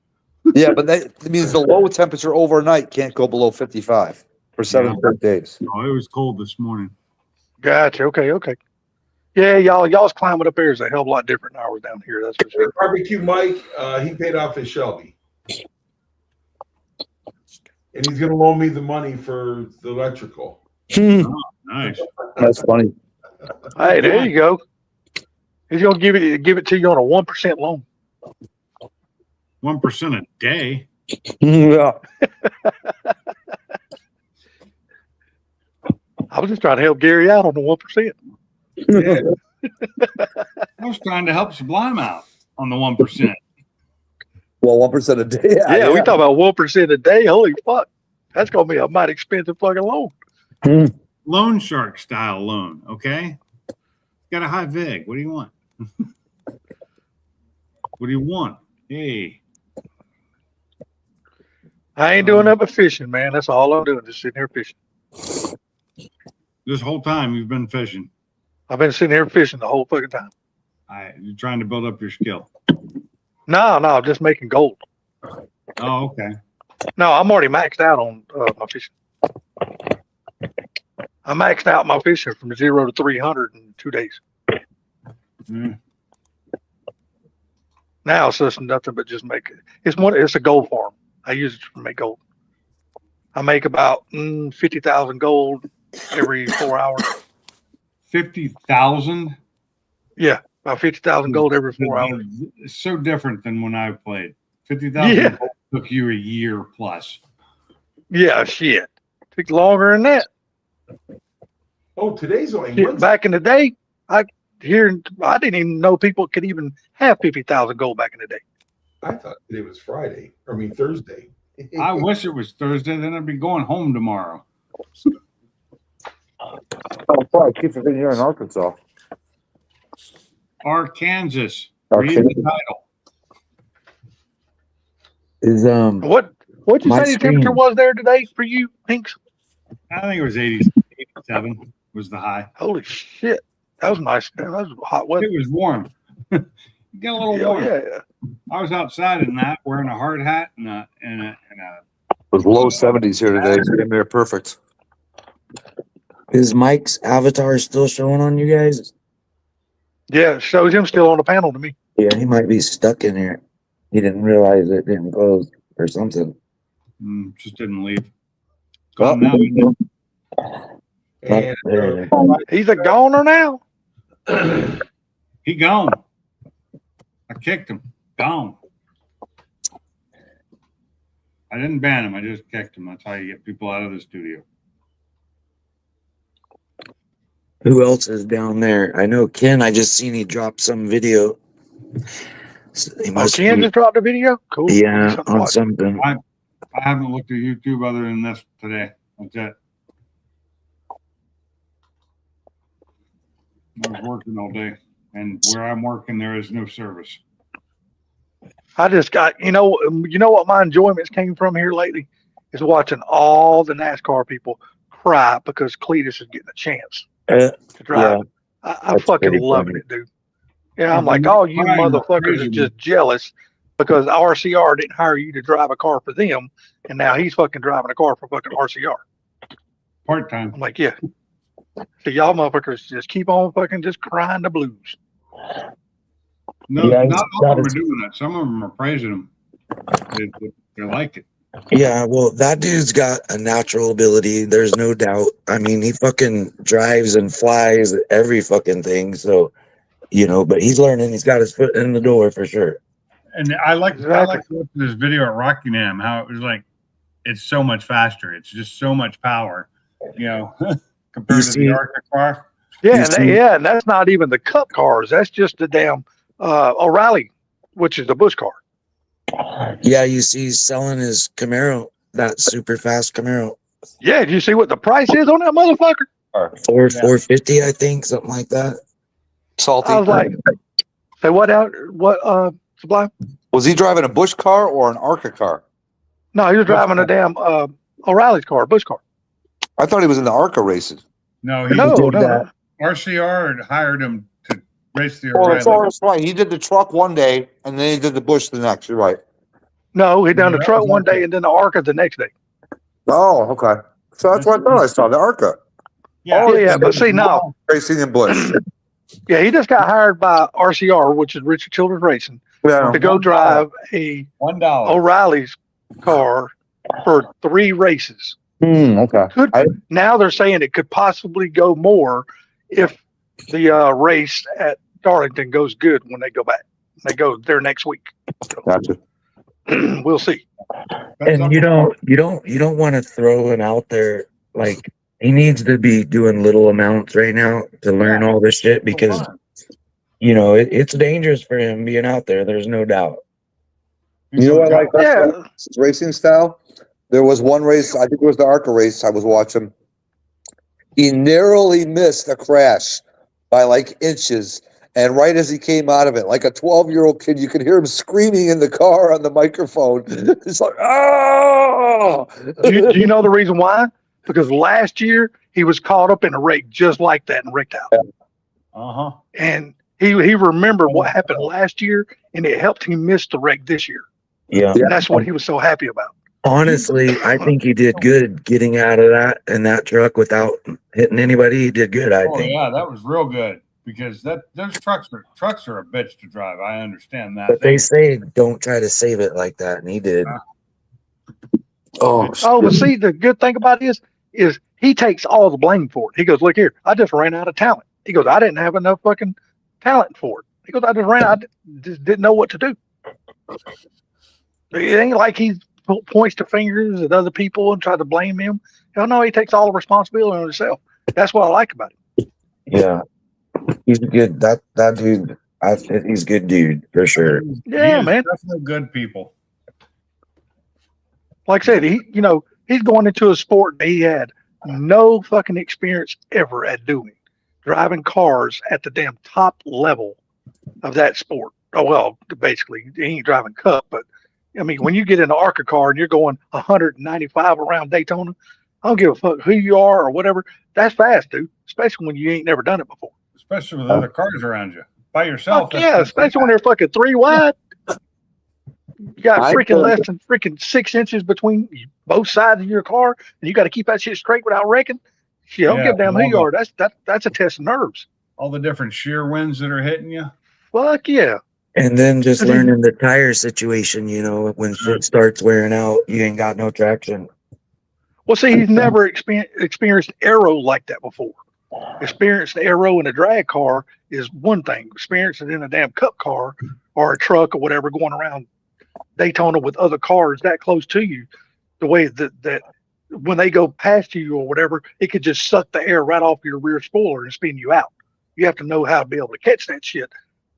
Yeah, but that means the low temperature overnight can't go below 55 for 7 straight days. Oh, it was cold this morning. Gotcha. Okay. Yeah, y'all's climate up there is a hell of a lot different than ours down here. That's for sure. Barbecue Mike, he paid off his Shelby. And he's gonna loan me the money for the electrical. Nice. That's funny. Hey, there you go. He's gonna give it to you on a 1% loan. 1% a day. Yeah. I was just trying to help Gary out on the 1%. Yeah. I was trying to help Sublime out on the 1%. Well, 1% a day. Yeah, we talk about 1% a day. Holy fuck, that's gonna be a mighty expensive fucking loan. Loan shark style loan, okay? Got a high vig. What do you want? What do you want? Hey, I ain't doing nothing but fishing, man. That's all I'm doing, just sitting here fishing. this whole time you've been fishing. I've been sitting here fishing the whole fucking time. You're trying to build up your skill. No, I'm just making gold. Oh, okay. No, I'm already maxed out on my fishing. I maxed out my fishing from 0 to 300 in 2 days. Mm. Now it's just nothing but just make it. It's a gold farm. I use it to make gold. I make about 50,000 gold every 4 hours. 50,000? Yeah, about 50,000 gold every 4 hours. It's so different than when I played. 50,000 Yeah. took you a year plus. Yeah, shit. Took longer than that. Oh, today's only Shit, Wednesday. back in the day, I didn't even know people could even have 50,000 gold back in the day. I thought today was Friday. I mean Thursday. I wish it was Thursday, then I'd be going home tomorrow. Oh, fuck. Keep it in here in Arkansas. Arkansas. Okay. Read the title. Is What'd you My say the temperature screen. was there today for you, Hinks? I think it was 87 was the high. Holy shit. That was nice. That was hot weather. It was warm. It got a little warm. Yeah. I was outside in that wearing a hard hat and a It was low 70s here today. Damn near perfect. is Mike's avatar still showing on you guys? Yeah, it shows him still on the panel to me. Yeah, he might be stuck in here. He didn't realize it didn't close or something. just didn't leave. Oh. Gone now. And There. He's a goner now. He gone. I kicked him. Gone. I didn't ban him. I just kicked him. That's how you get people out of the studio. Who else is down there? I know Ken. I just seen he dropped some video. He must Ken be- just dropped a video? Cool. yeah, Something on like- something. I haven't looked at YouTube other than this today. That's it. I was working all day, and where I'm working, there is no service. I just got, you know what my enjoyments came from here lately is watching all the NASCAR people cry because Cletus is getting a chance Uh, to drive. yeah, I'm that's fucking pretty loving funny. it, dude. Yeah, I'm like, oh, you Crying like motherfuckers crazy. are just jealous because RCR didn't hire you to drive a car for them, and now he's fucking driving a car for fucking RCR. Part-time. I'm like, yeah. So y'all motherfuckers just keep on fucking just crying the blues. No, Yeah, not all of them that are doing that. Some of them are praising him. They like it. Yeah, well, that dude's got a natural ability. There's no doubt. I mean, he fucking drives and flies every fucking thing. So you know, but he's learning. He's got his foot in the door for sure. And I like Exactly. watching this video at Rockingham, how it was like, it's so much faster. It's just so much power, you know, compared to see- the ARCA car. Yeah, You and see- and that's not even the Cup cars. That's just the damn O'Reilly, which is the Bush car. Yeah, you see, he's selling his Camaro, that super fast Camaro, Yeah, do you see what the price is on that motherfucker? 450, I think, something like that. Salty. I was like, say what Sublime? Was he driving a Bush car or an ARCA car? No, he was driving a damn O'Reilly's car, Bush car. I thought he was in the ARCA races. No, he No, did no, that. RCR had hired him to race the Oh, O'Reilly. that's right. He did the truck one day, and then he did the Bush the next. You're right. no. He done the That truck was one okay. day and then the ARCA the next day. Oh, okay. So that's what I thought I saw, the ARCA. Yeah, Oh, yeah, but see, no. Racing in Bush. Yeah, he just got hired by RCR, which is Richard Childress Racing, Yeah. to go drive a $1. O'Reilly's car for 3 races. Okay. Now they're saying it could possibly go more if the race at Darlington goes good when they go back. They go there next week. Gotcha. We'll see. And you don't want to throw him out there. Like, he needs to be doing little amounts right now to learn all this shit, because you know it's dangerous for him being out there. There's no doubt. You know what I like? Yeah. That's racing style. There was one race, I think it was the ARCA race I was watching. He narrowly missed a crash by like inches. And right as he came out of it, like a 12-year-old kid, you could hear him screaming in the car on the microphone. It's like, oh! Do you know the reason why? Because last year he was caught up in a wreck just like that and wrecked out. Uh-huh. And he remembered what happened last year, and it helped him miss the wreck this year. Yeah. And that's what he was so happy about. Honestly, I think he did good getting out of that in that truck without hitting anybody. He did good, I Oh think. yeah, that was real good, because those trucks are a bitch to drive. I understand that. But they say don't try to save it like that, and he did. Oh, Oh, but see, the good thing about this is he takes all the blame for it. He goes, look here, I just ran out of talent. He goes, I didn't have enough fucking talent for it. He goes, I just didn't know what to do. It ain't like he points the fingers at other people and try to blame him. Hell no, he takes all the responsibility on himself. That's what I like about it. Yeah, he's good. That dude, he's a good dude for sure. Yeah, He is man. definitely good people. Like I said, he's going into a sport that he had no fucking experience ever at doing. Driving cars at the damn top level of that sport. Oh, well, basically, he ain't driving Cup, but I mean, when you get in an ARCA car and you're going 195 around Daytona, I don't give a fuck who you are or whatever. That's fast, dude. Especially when you ain't never done it before. Especially with other cars around you. By yourself. Fuck yeah, especially when they're fucking 3 wide. You got I freaking think- less than freaking 6 inches between both sides of your car, and you got to keep that shit straight without wrecking. Shit, don't Yeah, give a damn who well, you are. That's a test of nerves. all the different shear winds that are hitting you. Fuck yeah. And then just learning the tire situation, you know, when shit starts wearing out, you ain't got no traction. Well, see, he's never experienced aero like that before. Experiencing aero in a drag car is one thing. Experiencing it in a damn Cup car or a truck or whatever going around Daytona with other cars that close to you, the way that when they go past you or whatever, it could just suck the air right off your rear spoiler and spin you out. You have to know how to be able to catch that shit.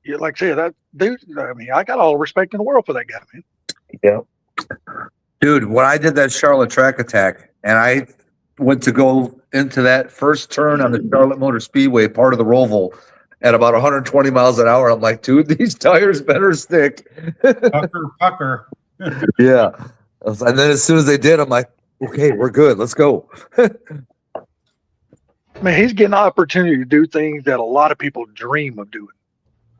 Yeah, like I said, that dude, I mean, I got all the respect in the world for that guy, man. Yeah. dude, when I did that Charlotte track attack and I went to go into that first turn on the Charlotte Motor Speedway, part of the Roval, at about 120 miles an hour, I'm like, dude, these tires better stick. Pucker. Yeah. And then as soon as they did, I'm like, okay, we're good. Let's go. Man, he's getting an opportunity to do things that a lot of people dream of doing.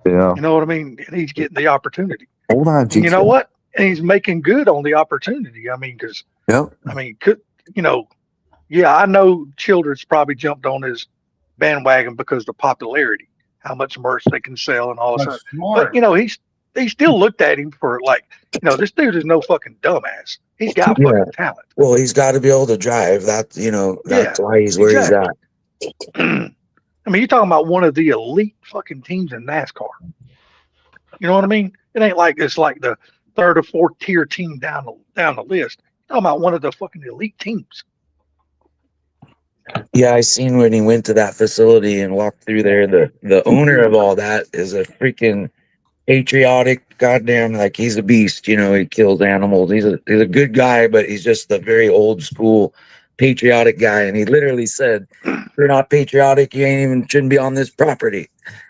Yeah. You know what I mean? And he's getting the opportunity. Hold on, And you know what? And he's making good on the opportunity. I mean, because Yep. I mean, yeah, I know Childress probably jumped on his bandwagon because of the popularity, how much merch they can sell and all this That's stuff. smart. But he still looked at him for like, this dude is no fucking dumbass. He's got Yeah. fucking talent. Well, he's got to be able to drive. That's why he's where he's at. I mean, you're talking about one of the elite fucking teams in NASCAR. You know what I mean? It ain't like it's like the third or fourth tier team down the list. You're talking about one of the fucking elite teams. Yeah, I seen when he went to that facility and walked through there. The owner of all that is a freaking patriotic, goddamn, like he's a beast. You know, he kills animals. He's a good guy, but he's just a very old school patriotic guy. And he literally said, "If you're not patriotic, you ain't even shouldn't be on this property."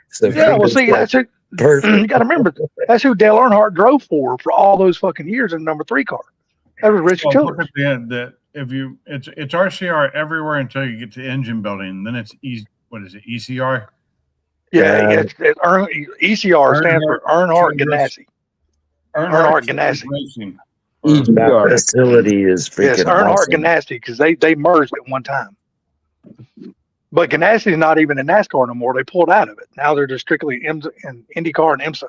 So Yeah, well, see, that's it. perfect. You got to remember, that's who Dale Earnhardt drove for all those fucking years in number 3 car. That was Richard Well, look Childress. at the end that if you it's RCR everywhere until you get to engine building, then it's what is it, ECR? Yeah, it's ECR stands for Earnhardt Childress. Ganassi. Earnhardt Ganassi. Racing. That facility is freaking Yes, Earnhardt awesome. Ganassi, because they merged at one time. But Ganassi is not even in NASCAR no more. They pulled out of it. Now they're just strictly IMSA and IndyCar and IMSA.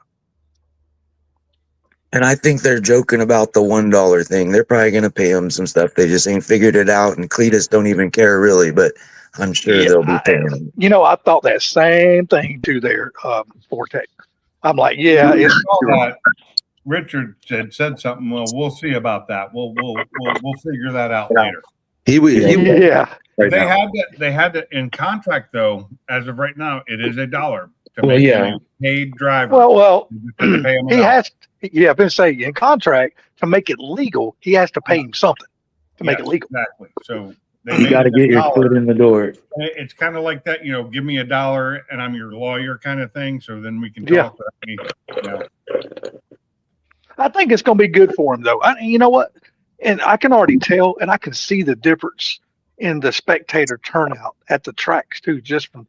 And I think they're joking about the $1 thing. They're probably going to pay him some stuff. They just ain't figured it out. And Cletus don't even care really, but I'm sure they'll be paying him. You know, I thought that same thing too there, Vortex. I'm like, yeah, it's Richard said something. Well, we'll see about that. We'll figure that out later. yeah. They had to in contract though. As of right now, it is $1 to Well, make yeah. him a paid driver. Well, You just have to pay him he $1. has. Yeah, I've been saying in contract to make it legal, he has to pay him something to make it Yes, legal. Exactly. So You got to get your foot in the door. It's kind of like that, give me $1 and I'm your lawyer kind of thing. So then we can Yeah. talk. I think it's going to be good for him, though. You know what? And I can already tell, and I can see the difference in the spectator turnout at the tracks too, just from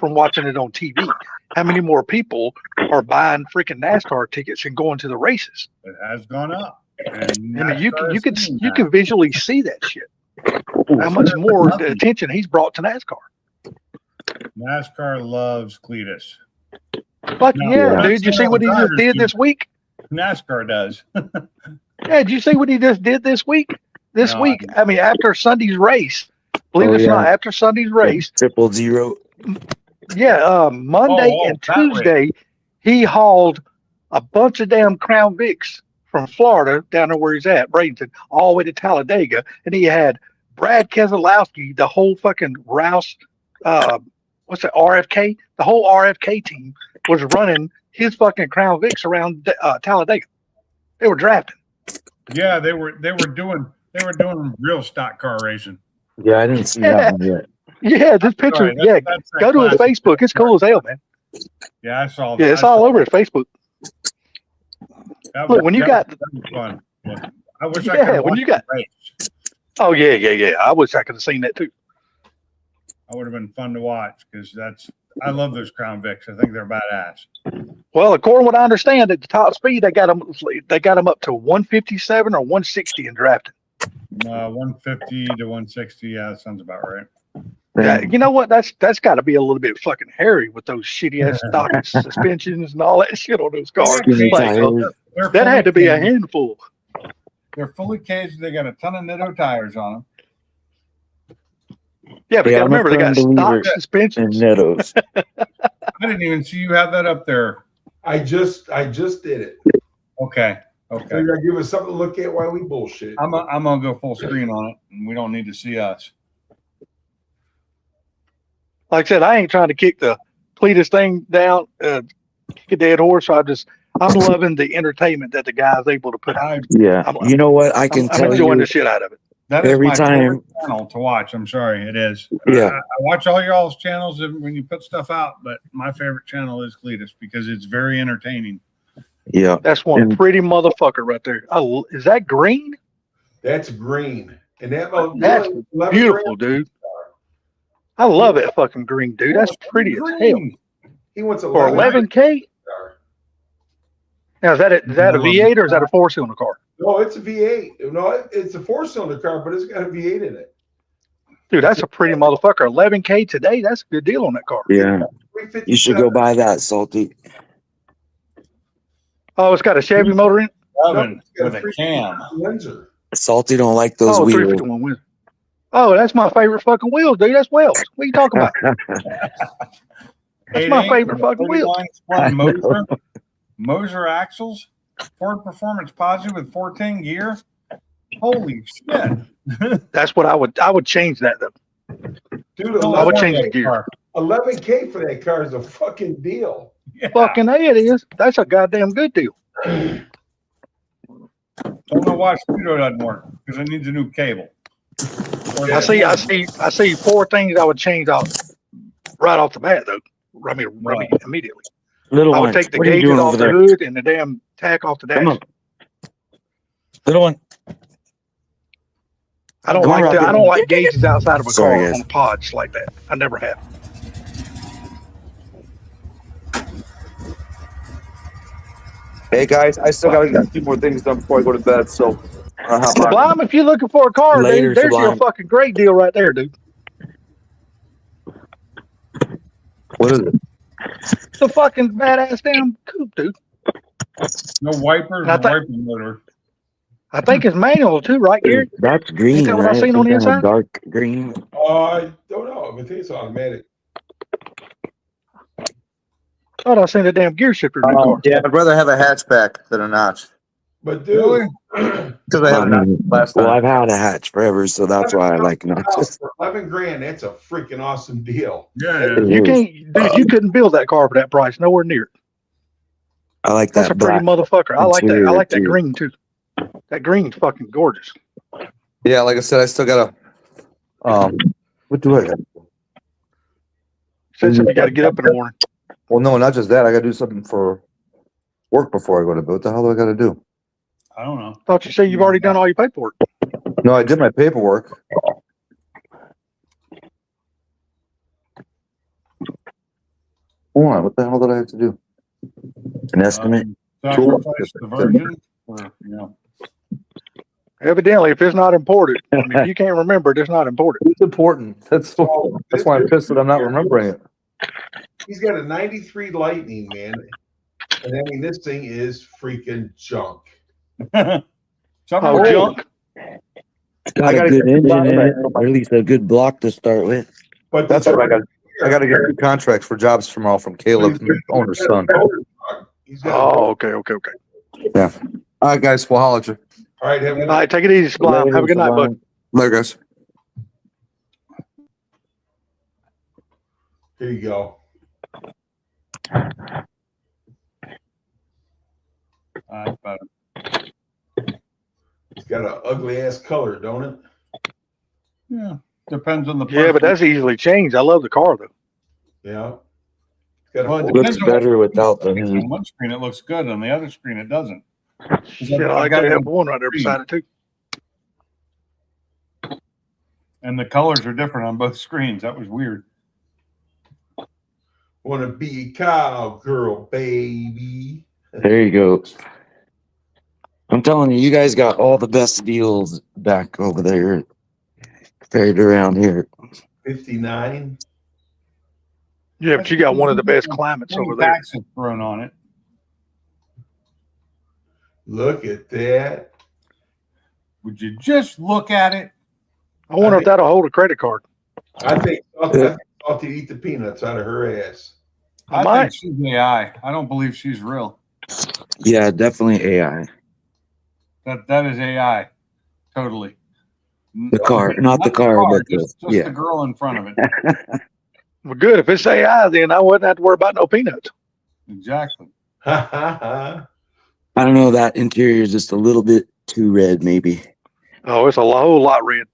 watching it on TV. How many more people are buying freaking NASCAR tickets and going to the races? It has gone up. And I mean, you NASCAR is seeing can that. visually see that shit. How much more attention he's brought to NASCAR. NASCAR loves Cletus. Fuck No, yeah, yeah. dude! You see what he just did this week? NASCAR does. Yeah, did you see what he just did this week? This No, I week, didn't. I mean, after Sunday's race, believe Oh, it or yeah. not, after Sunday's race, 000. yeah, Monday Oh, and that race. Tuesday, he hauled a bunch of damn Crown Vics from Florida down there where he's at, Bradenton, all the way to Talladega, and he had Brad Keselowski, the whole fucking Rouse, what's that, RFK? The whole RFK team was running his fucking Crown Vics around Talladega. They were drafting. Yeah, they were doing real stock car racing. Yeah, I didn't see that one yet. Yeah, this picture. Sorry, Yeah, that's that go to his classic. Facebook. It's cool as hell, man. Yeah, I saw that. Yeah, it's I all saw over his Facebook. that. Look, when you got- that was fun. Yeah. I wish I Yeah, could have when you watched got- the race. Oh yeah. I wish I could have seen that too. That would have been fun to watch because I love those Crown Vics. I think they're badass. Well, according to what I understand, at the top speed, they got them up to 157 or 160 in drafting. 150 to 160. Yeah, that sounds about right. Yeah, you know what? That's got to be a little bit fucking hairy with those shitty ass stock suspensions and all that shit on those cars. Skinny Like, tires. They're that had to fully be a caged. handful. They're fully caged. They got a ton of Nitto tires on them. Yeah, but you Yeah, gotta I'm a remember they got firm stock believer And suspensions. Nettos. I didn't even see you have that up there. I just did it. Okay. So Okay. you're gonna give us something to look at while we bullshit. I'm gonna go full screen on it, and we don't need to see us. Like I said, I ain't trying to kick the Cletus thing down, kick a dead horse. I'm loving the entertainment that the guy's able to put out. Yeah. I'm- You know what? I can I'm tell enjoying you. the shit out of it. That is Every my time- favorite channel to watch. I'm sorry, it is. Yeah. I watch all y'all's channels when you put stuff out, but my favorite channel is Cletus because it's very entertaining. Yeah. That's one And- pretty motherfucker right there. Is that green? That's green, and that's Beautiful, dude. I love that fucking green, dude. That's pretty as hell. Green. He wants For 11K? Now, is that a V8 or is that a 4-cylinder car? No, it's a V8. No, it's a 4-cylinder car, but it's got a V8 in it. Dude, that's a pretty motherfucker. 11K today, that's a good deal on that car. Yeah. You should go 357. buy that, Salty. Oh, it's got a Chevy motor in it? Oven it's got with a cam. Windsor. Salty don't like those Oh, wheels. 351 Windsor. Oh, that's my favorite fucking wheels, dude. That's Wells. What are you talking about? That's my 8.8 favorite with a fucking wheel. 39 Moser, Moser axles, Ford Performance Positive with 14 gear. Holy shit! That's what I would change that though. Dude, I would change the 11K gear. car. 11K for that car is a fucking deal. Yeah. Fucking A it is. That's a goddamn good deal. Don't know why Speedo doesn't work because it needs a new cable. I see 4 things I would change off right off the bat though. I mean immediately. Little I one, would take the what are you gauges doing off over the there? hood and the damn tack off the Come dash. on. Little one. I don't Come on, like Rocket. I don't like gauges outside of a Sorry, car guys. on pods like that. I never have. Hey guys, I still got a few more things done before I go to bed, so hop on. Sublime, if you're looking for a car, Later, dude, there's your Sublime. fucking great deal right there, dude. What is it? The fucking badass damn coupe, dude. No wipers I or thought- wiper motor. I think it's manual too, right, Gary? That's green, that what I right? seen on the Some kind of inside? dark green. I don't know. I think it's automatic. Thought I seen a damn gear shifter in the car. Yeah, I'd rather have a hatchback than a notch. But Really? dude, Because I have a notch last Well, time. I've had a hatch forever, so that's why I like notches. for 11 grand, that's a freaking awesome deal. Yeah, it is. You can't, dude. You couldn't build that car for that price. Nowhere near it. I like That's that a pretty black. motherfucker. I like that. I interior, like that too. green too. That green's fucking gorgeous. Yeah, like I said, I still got to. What do I got? Since you got to get up in the morning. Well, no, not just that. I got to do something for work before I go to bed. What the hell do I got to do? I don't know. Thought you said you've already done all your paperwork. No, I did my paperwork. Hold on, what the hell did I have to do? An estimate. Sacrifice the virgin. Or, you know. Evidently, if it's not imported, I mean, if you can't remember it, it's not imported. It's important. That's why I'm pissed that I'm not remembering it. He's got a 93 Lightning, man. And I mean, this thing is freaking junk. Oh, Something junk. Got I a gotta good get engine in back. it, or at least a good block to start with. But That's what I got. I got to get 2 contracts for jobs tomorrow from Caleb, the owner's son. He's got Oh, okay. All right, guys, we'll holler at you. all right, have a All good right, take it easy, Sublime. Later, Have a good night, bud. Sublime. Later, guys. Here you go. better. It's got an ugly ass color, don't it? Yeah, depends on the. Yeah, but person. that's easily changed. I love the car though. Yeah. It's got a Well, it full- depends Looks on what better without the on one screen it looks good, on the other screen it doesn't. Shit, I like got that it. F1 right there beside it too. And the colors are different on both screens. That was weird. wanna be a cowgirl, baby. There you go. I'm telling you, you guys got all the best deals back over there compared to around here. 59. Yeah, but you got one of the best climates over there. Taxes thrown on it. Look at that. Would you just look at it? I wonder if that'll hold a credit card. I think Salty eat the peanuts out of her ass. I might. think she's AI. I don't believe she's real. Yeah, definitely AI. That is AI. Totally. The car, not the car, but just yeah. the girl in front of it. Well, good. If it's AI, then I wouldn't have to worry about no peanuts. Exactly. Ha ha ha. I don't know. That interior is just a little bit too red, maybe. Oh, it's a whole lot red.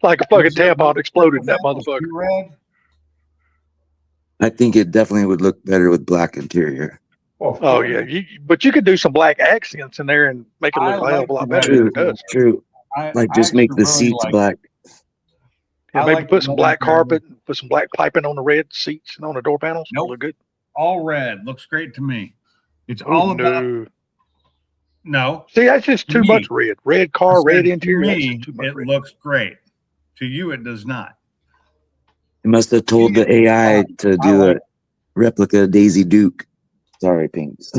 Like a fucking tampon exploded in that motherfucker. Too red? I think it definitely would look better with black interior. Well, Oh yeah, but you could do some black accents in there and make it I look a hell of a lot like better than True, it does. true. I Like just make actually the really seats like black. Yeah, I maybe like put the some red black interior. carpet, put some black piping on the red seats and on the door panels. Nope. Look good. all red. Looks great to me. It's all Oh, about no. no. See, that's just too Me. much red. Red car, I said, red to interior. That's me, just too much it red. looks great. To you, it does not. You must have told the AI to I do like- a replica of Daisy Duke. Sorry, Pinks.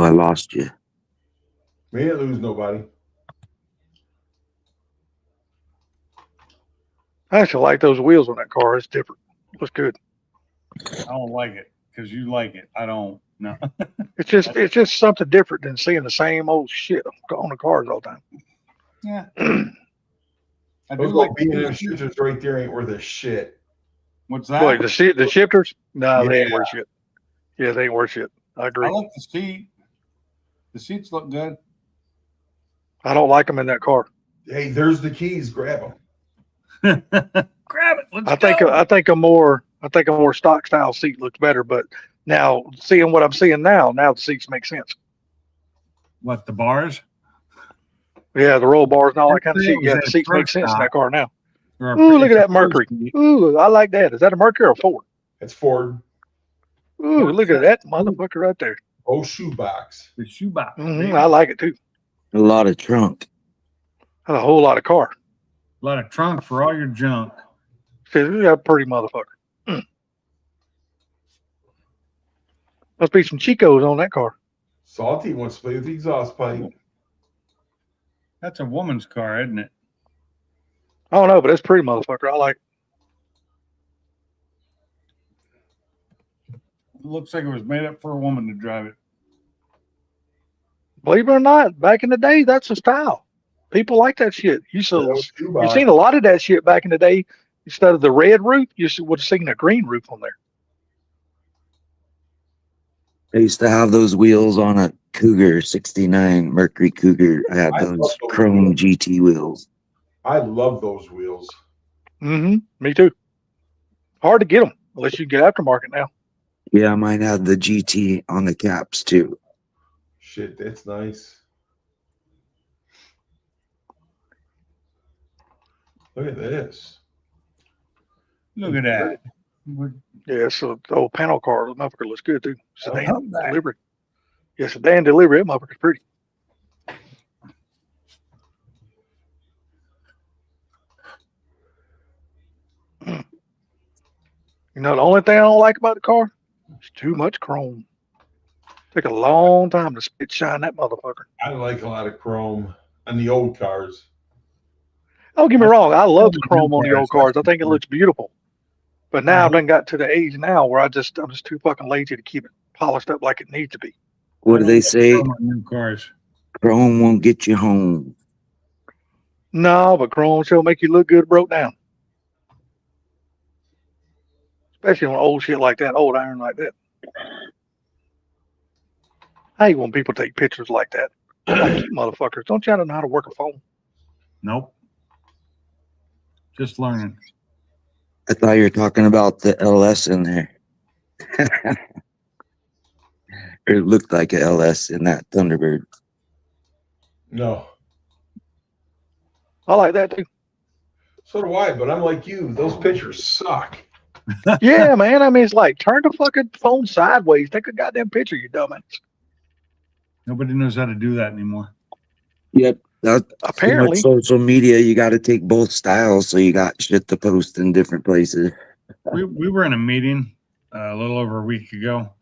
I lost you. We didn't lose nobody. I actually like those wheels on that car. It's different. Looks good. I don't like it because you like it. I don't. No. It's just something different than seeing the same old shit on the cars all the time. Yeah. I do Those like little B&M shooters right there ain't worth a shit. What's Boy, that? the shifters? No, they ain't Yeah. worth shit. Yeah, they ain't worth shit. I I agree. like the seat. The seats look good. I don't like them in that car. Hey, there's the keys. Grab them. Grab it. Let's I think go. a more stock style seat looks better. But now seeing what I'm seeing now the seats make sense. What, the bars? Yeah, the roll bars and all that kind of Yeah, shit. it was Yeah, at the seats make first sense in that car now. Or a- Ooh, look at it's that a Mercury. first seat. Ooh, I like that. Is that a Mercury or a Ford? It's Ford. Ooh, look at that motherfucker right there. Oh, shoebox. The shoebox. I like it too. A lot of trunk. That's a whole lot of car. A lot of trunk for all your junk. Says, we got a pretty motherfucker. Must be some Chicos on that car. Salty wants to play with the exhaust pipe. That's a woman's car, isn't it? I don't know, but it's a pretty motherfucker. I like it. It looks like it was made up for a woman to drive it. Believe it or not, back in the day, that's a style. People like that shit. You seen a lot of that shit back in the day. Instead of the red roof, you would have seen a green roof on there. I used to have those wheels on a Cougar 69 Mercury Cougar. I had I love those those chrome wheels. GT wheels. I love those wheels. Me too. Hard to get them unless you get aftermarket now. Yeah, mine had the GT on the caps too. Shit, that's nice. Look at this. Look at that. We're- Yeah, so the old panel car, the motherfucker looks good too. Sedan love that. delivery. Yeah, sedan delivery, that motherfucker's pretty. You know, the only thing I don't like about the car is too much chrome. Take a long time to spit shine that motherfucker. I like a lot of chrome on the old cars. Don't get me wrong, I love the chrome on the old cars. I think it looks beautiful. But now I've done got to the age now where I'm just too fucking lazy to keep it polished up like it needs to be. What do they say? New cars. Chrome won't get you home. No, but chrome sure make you look good broke down. Especially on old shit like that, old iron like that. I hate when people take pictures like that. I'm like, you motherfuckers, don't y'all know how to work a phone? Nope. Just learning. I thought you were talking about the LS in there. It looked like a LS in that Thunderbird. No. I like that too. So do I, but I'm like you. Those pictures suck. Yeah, man. I mean, it's like turn the fucking phone sideways. Take a goddamn picture, you dumbass. Nobody knows how to do that anymore. Yep. That's Apparently. too much social media. You got to take both styles, so you got shit to post in different places. We were in a meeting a little over a week ago,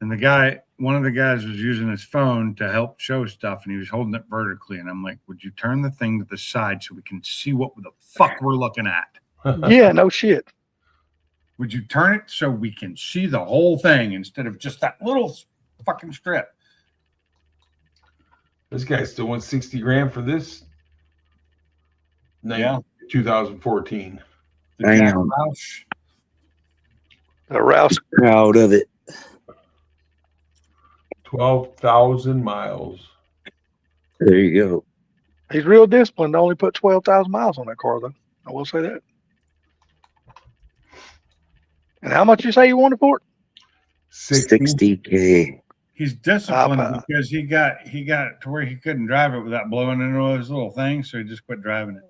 and one of the guys was using his phone to help show stuff, and he was holding it vertically. And I'm like, would you turn the thing to the side so we can see what the fuck we're looking at? Yeah, no shit. Would you turn it so we can see the whole thing instead of just that little fucking strip? This guy still wants 60 grand for this. Yeah. 2014. The I Jack know. Roush. The Rouse. Proud of it. 12,000 miles. There you go. He's real disciplined to only put 12,000 miles on that car, though. I will say that. And how much you say you wanted for it? 60K. He's disciplined Papa. because he got it to where he couldn't drive it without blowing into all those little things, so he just quit driving it.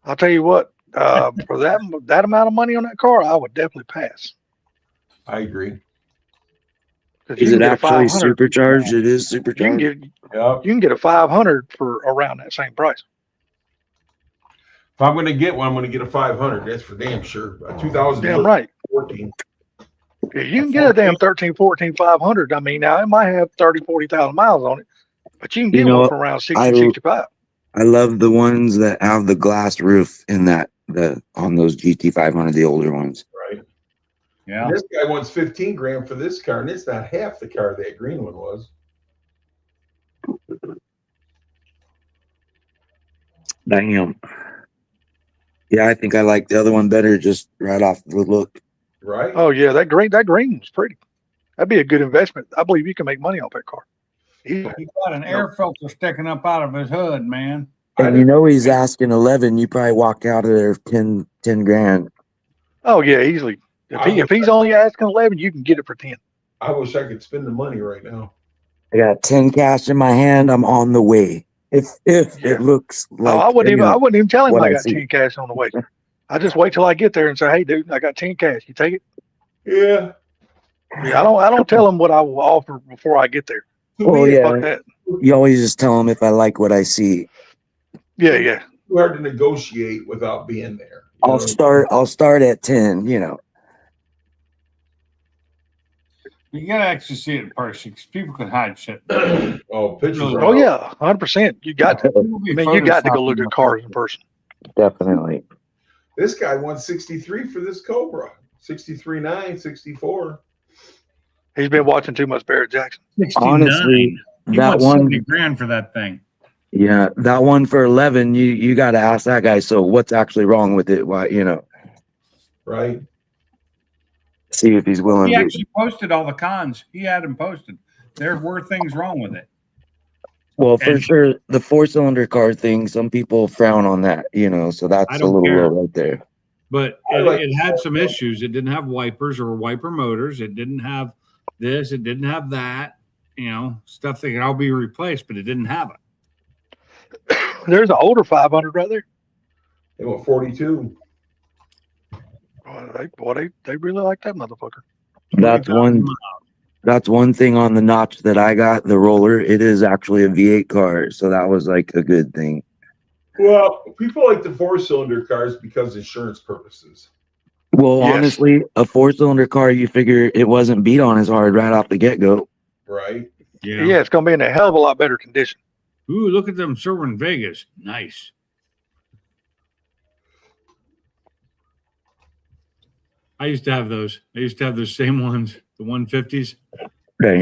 I'll tell you what, for that amount of money on that car, I would definitely pass. I agree. 'Cause Is you it can get a actually 500. supercharged? It is You can supercharged. get Yep. you can get a 500 for around that same price. If I'm going to get one, I'm going to get a 500. That's for damn sure. 2014. Damn right. Yeah, you can get a damn 13, 14, 500. I mean, now it might have 30, 40,000 miles on it, but you can You get know, one for around 60, I 65. I love the ones that have the glass roof in the on those GT500, the older ones. Right. Yeah. And this guy wants 15 grand for this car, and it's not half the car that green one was. Damn. Yeah, I think I like the other one better just right off the look. Right. Oh yeah, that green was pretty. That'd be a good investment. I believe you can make money off that car. Easily. He got an air filter sticking up out of his hood, man. And you know he's asking 11. You probably walk out of there 10 grand. Oh yeah, easily. If he's only asking 11, you can get it for 10. I wish I could spend the money right now. I got 10 cash in my hand. I'm on the way. If it looks like I wouldn't even tell him what I I got see. 10 cash on the way. I just wait till I get there and say, hey dude, I got 10 cash. You take it? Yeah. Yeah, I don't tell him what I will offer before I get there. Oh yeah, Fuck that. you always just tell them if I like what I see. Yeah. Too hard to negotiate without being there. You I'll start at 10. You know. You gotta actually see it in person because people can hide shit. Oh, pictures. Really? are Oh out. yeah, 100%. You got to. I mean, you got to go look at cars in person. Definitely. This guy won 63 for this Cobra. 63.9, 64. He's been watching too much Barrett Jackson. 69. Honestly, He that wants one. 70 grand for that thing. Yeah, that one for 11. You got to ask that guy. So what's actually wrong with it? Why Right. see if he's willing He to. actually posted all the cons. He had them posted. There were things wrong with it. Well, for and- sure, the 4-cylinder car thing. Some people frown on that. So I that's a don't little care. low right there. But I like- it had some issues. It didn't have wipers or wiper motors. It didn't have this. It didn't have that. Stuff that could all be replaced, but it didn't have it. There's an older 500 right there. They went 42. They really like that motherfucker. That's one. That's one thing on the notch that I got. The roller. It is actually a V8 car, so that was like a good thing. Well, people like the 4-cylinder cars because insurance purposes. Well, Yes. honestly, a 4-cylinder car, you figure it wasn't beat on as hard right off the get go. Right. Yeah, it's gonna be in a hell of a lot better condition. Ooh, look at them serving Vegas. Nice. I used to have those. I used to have those same ones, the 150s. Okay,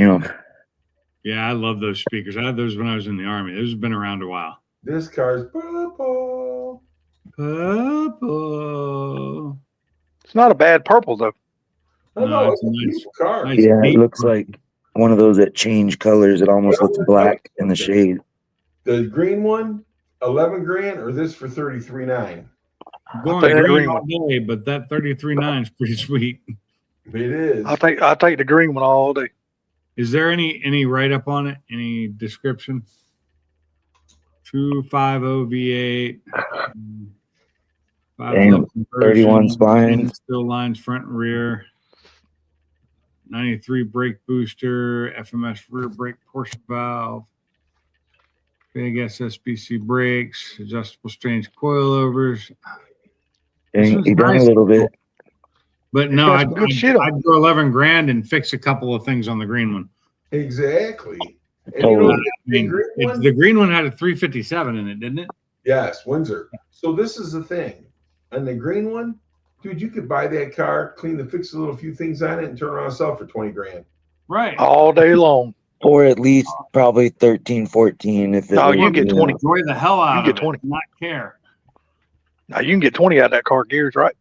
Yeah, I love those speakers. I had those when I was in the Army. Those have been around a while. This car's purple. Purple. It's not a bad purple though. I know, No, it's a it's nice. beautiful car. Nice. yeah, it Neat. looks like one of those that change colors. It almost looks black in the shade. The green one, 11 grand, or this for 33.9? I'm going take the green green all day, but that 33.9 is pretty sweet. It is. I'll take the green one all day. Is there any write up on it? Any description? 250 V8. Damn, 31 spine. Still lines front and rear. 93 brake booster, FMS rear brake portion valve. Big SSBC brakes, adjustable strange coilovers. Dang, was he done nice. a little bit. But no, got I'd, some good shit on I'd go 11 grand and fix a couple of things on the green one. Exactly. And Totally. I mean, the green one had a 357 in it, didn't it? Yes, Windsor. So this is the thing. On the green one, dude, you could buy that car, fix a little few things on it, and turn around and sell it for 20 grand. Right. All day long. Or at least probably 13, 14 if it No, was, you get 20. Enjoy the hell out You of get it. 20. Not care. Now you can get 20 out of that car gears, right?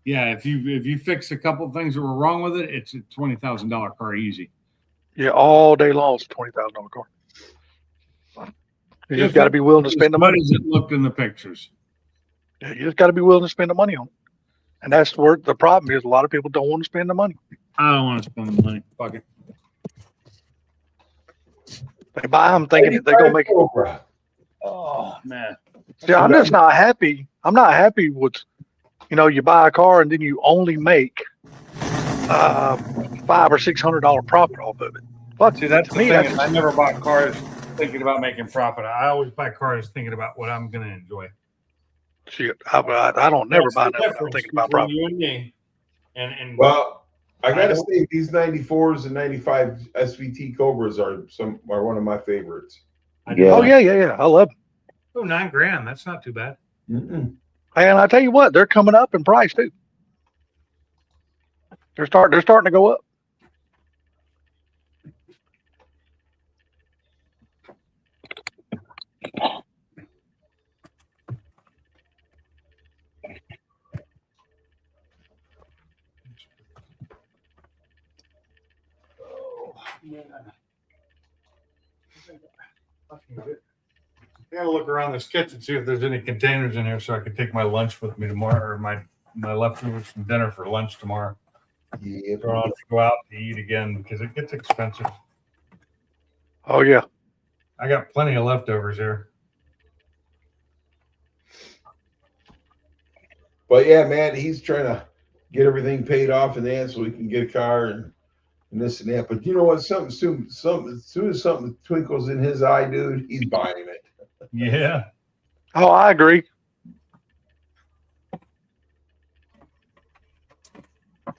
Yeah, if you fix a couple of things that were wrong with it, it's a $20,000 car easy. Yeah, all day long. It's a $20,000 car. You just got to be willing to spend the What money. does it look in the pictures? Yeah, you just got to be willing to spend the money on it. And that's where the problem is. A lot of people don't want to spend the money. I don't want to spend the money. Fuck it. They buy them thinking that they're gonna make it. Cobra. Oh man. See, I'm just not happy. I'm not happy with, you buy a car and then you only make $500 or $600 profit off of it. Fuck, See, that's to the me, thing. that's Is I never bought cars thinking about making profit. I always buy cars thinking about what I'm going to enjoy. shit. I don't never That's buy the nothing. I'm difference thinking about between profit. you and me. And Well, I gotta say, these 94s and 95 SVT Cobras are one of my favorites. Yeah. Oh yeah. I love them. Oh, $9,000. That's not too bad. Mm-mm. And I tell you what, they're coming up in price too. They're starting to go up. I gotta look around this kitchen, see if there's any containers in here so I can take my lunch with me tomorrow, or my leftovers from dinner for lunch tomorrow. Yeah. So I'll have to go out to eat again because it gets expensive. Oh yeah. I got plenty of leftovers here. But yeah, man, he's trying to get everything paid off and that so he can get a car and this and that. But you know what? As soon as something twinkles in his eye, dude, he's buying it. Yeah. Oh, I agree. I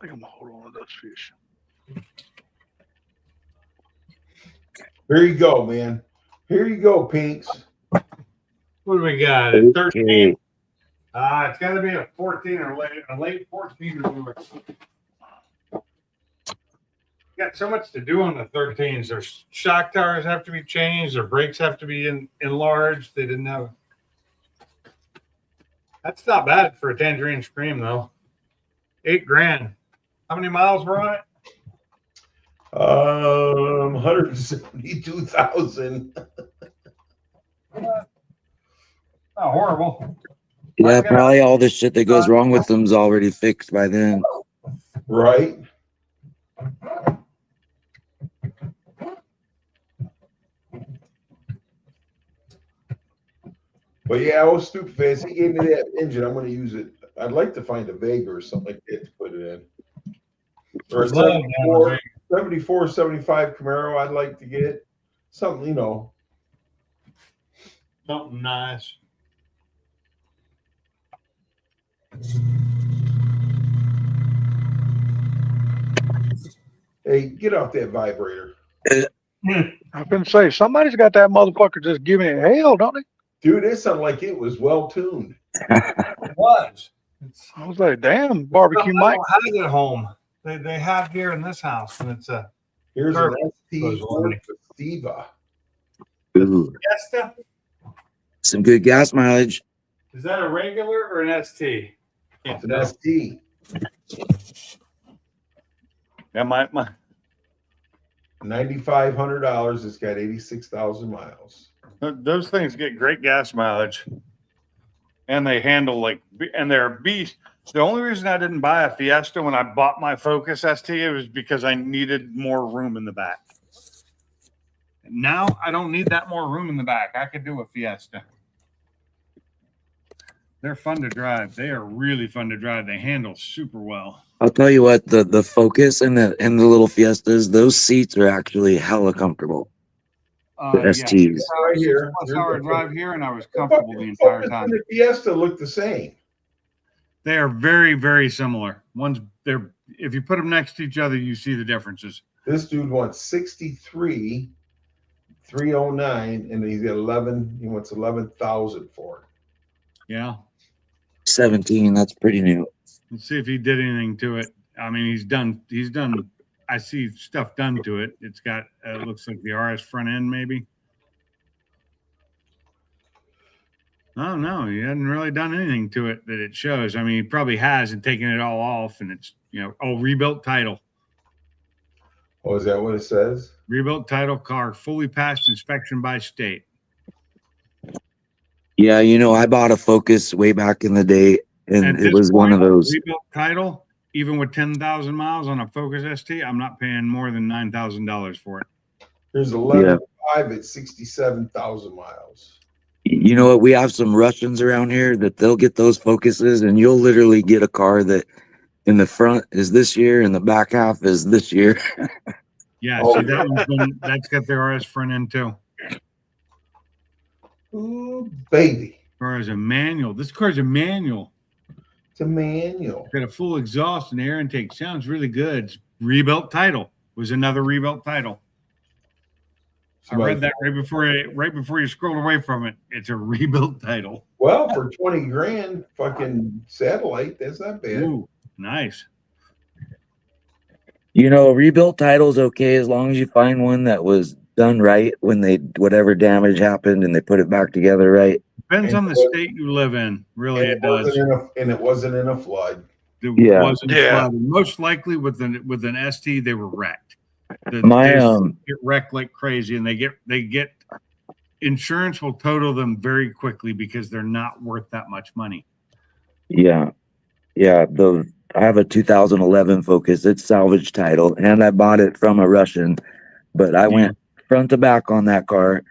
think I'm gonna hold on to those fish. Here you go, man. Here you go, Pinks. What do we got? A 13? Okay. It's got to be a 14 or a late 14 or newer. Got so much to do on the 13s. Their shock towers have to be changed. Their brakes have to be enlarged. They didn't have. That's not bad for a Tangerine Scream, though. $8,000. How many miles were on it? 172,000. Not horrible. Yeah, probably all the shit that goes wrong with them's already fixed by then. Right? But yeah, I was stupid fast. He gave me that engine. I'm going to use it. I'd like to find a Vega or something like that to put it in. Or a 74, 75 Camaro I'd like to get. Something, you know. Something nice. Hey, get off that vibrator. I've been saying somebody's got that motherfucker just giving it hell, don't they? Dude, it sounded like it was well tuned. It was. I was like, damn, barbecue I Mike. don't have it at home. They have here in this house, and it's a Here's Sure. an ST Goes Festiva. Ooh, Fiesta. some good gas mileage. Is that a regular or an ST? It's an ST. Yeah, my $9,500. It's got 86,000 miles. those things get great gas mileage, and they handle and they're a beast. The only reason I didn't buy a Fiesta when I bought my Focus ST, it was because I needed more room in the back. Now I don't need that more room in the back. I could do a Fiesta. They're fun to drive. They are really fun to drive. They handle super well. I'll tell you what, the Focus and the little Fiestas, those seats are actually hella comfortable. The STs. Right here. Plus hour drive here, and I was comfortable the entire Focus time. and the Fiesta look the same. They are very, very similar. They're if you put them next to each other, you see the differences. This dude wants 63,309, and he's got 11. He wants 11,000 for it. Yeah. 17, that's pretty new. Let's see if he did anything to it. I mean, he's done. I see stuff done to it. It's got looks like the RS front end, maybe. Oh no, he hasn't really done anything to it that it shows. I mean, he probably has and taken it all off, and it's rebuilt title. Oh, is that what it says? Rebuilt title, car fully passed inspection by state. Yeah, I bought a Focus way back in the day, and At it this was one of point, those. rebuilt title, even with 10,000 miles on a Focus ST. I'm not paying more than $9,000 for it. There's 11,500 at 67,000 miles. You know what? We have some Russians around here that they'll get those Focuses, and you'll literally get a car that in the front is this year and the back half is this year. Yeah, Oh. see that's got the RS front end too. Ooh, baby. Car is a manual. This car's a manual. It's a manual. Got a full exhaust and air intake. Sounds really good. It's Rebuilt title was another rebuilt title. I Somebody- read that right before you scrolled away from it. It's a rebuilt title. Well, for 20 grand, fucking satellite, that's not bad. Ooh, nice. You know, rebuilt title's okay as long as you find one that was done right when they whatever damage happened and they put it back together right. Depends And on the what- state you live in. Really, And it does. it wasn't in a flood. It Yeah. wasn't Yeah. flooded. Most likely with an ST, they were wrecked. My They get wrecked like crazy, and they get insurance will total them very quickly because they're not worth that much money. Yeah. I have a 2011 Focus. It's salvage title, and I bought it from a Russian, but I went front to back on that car,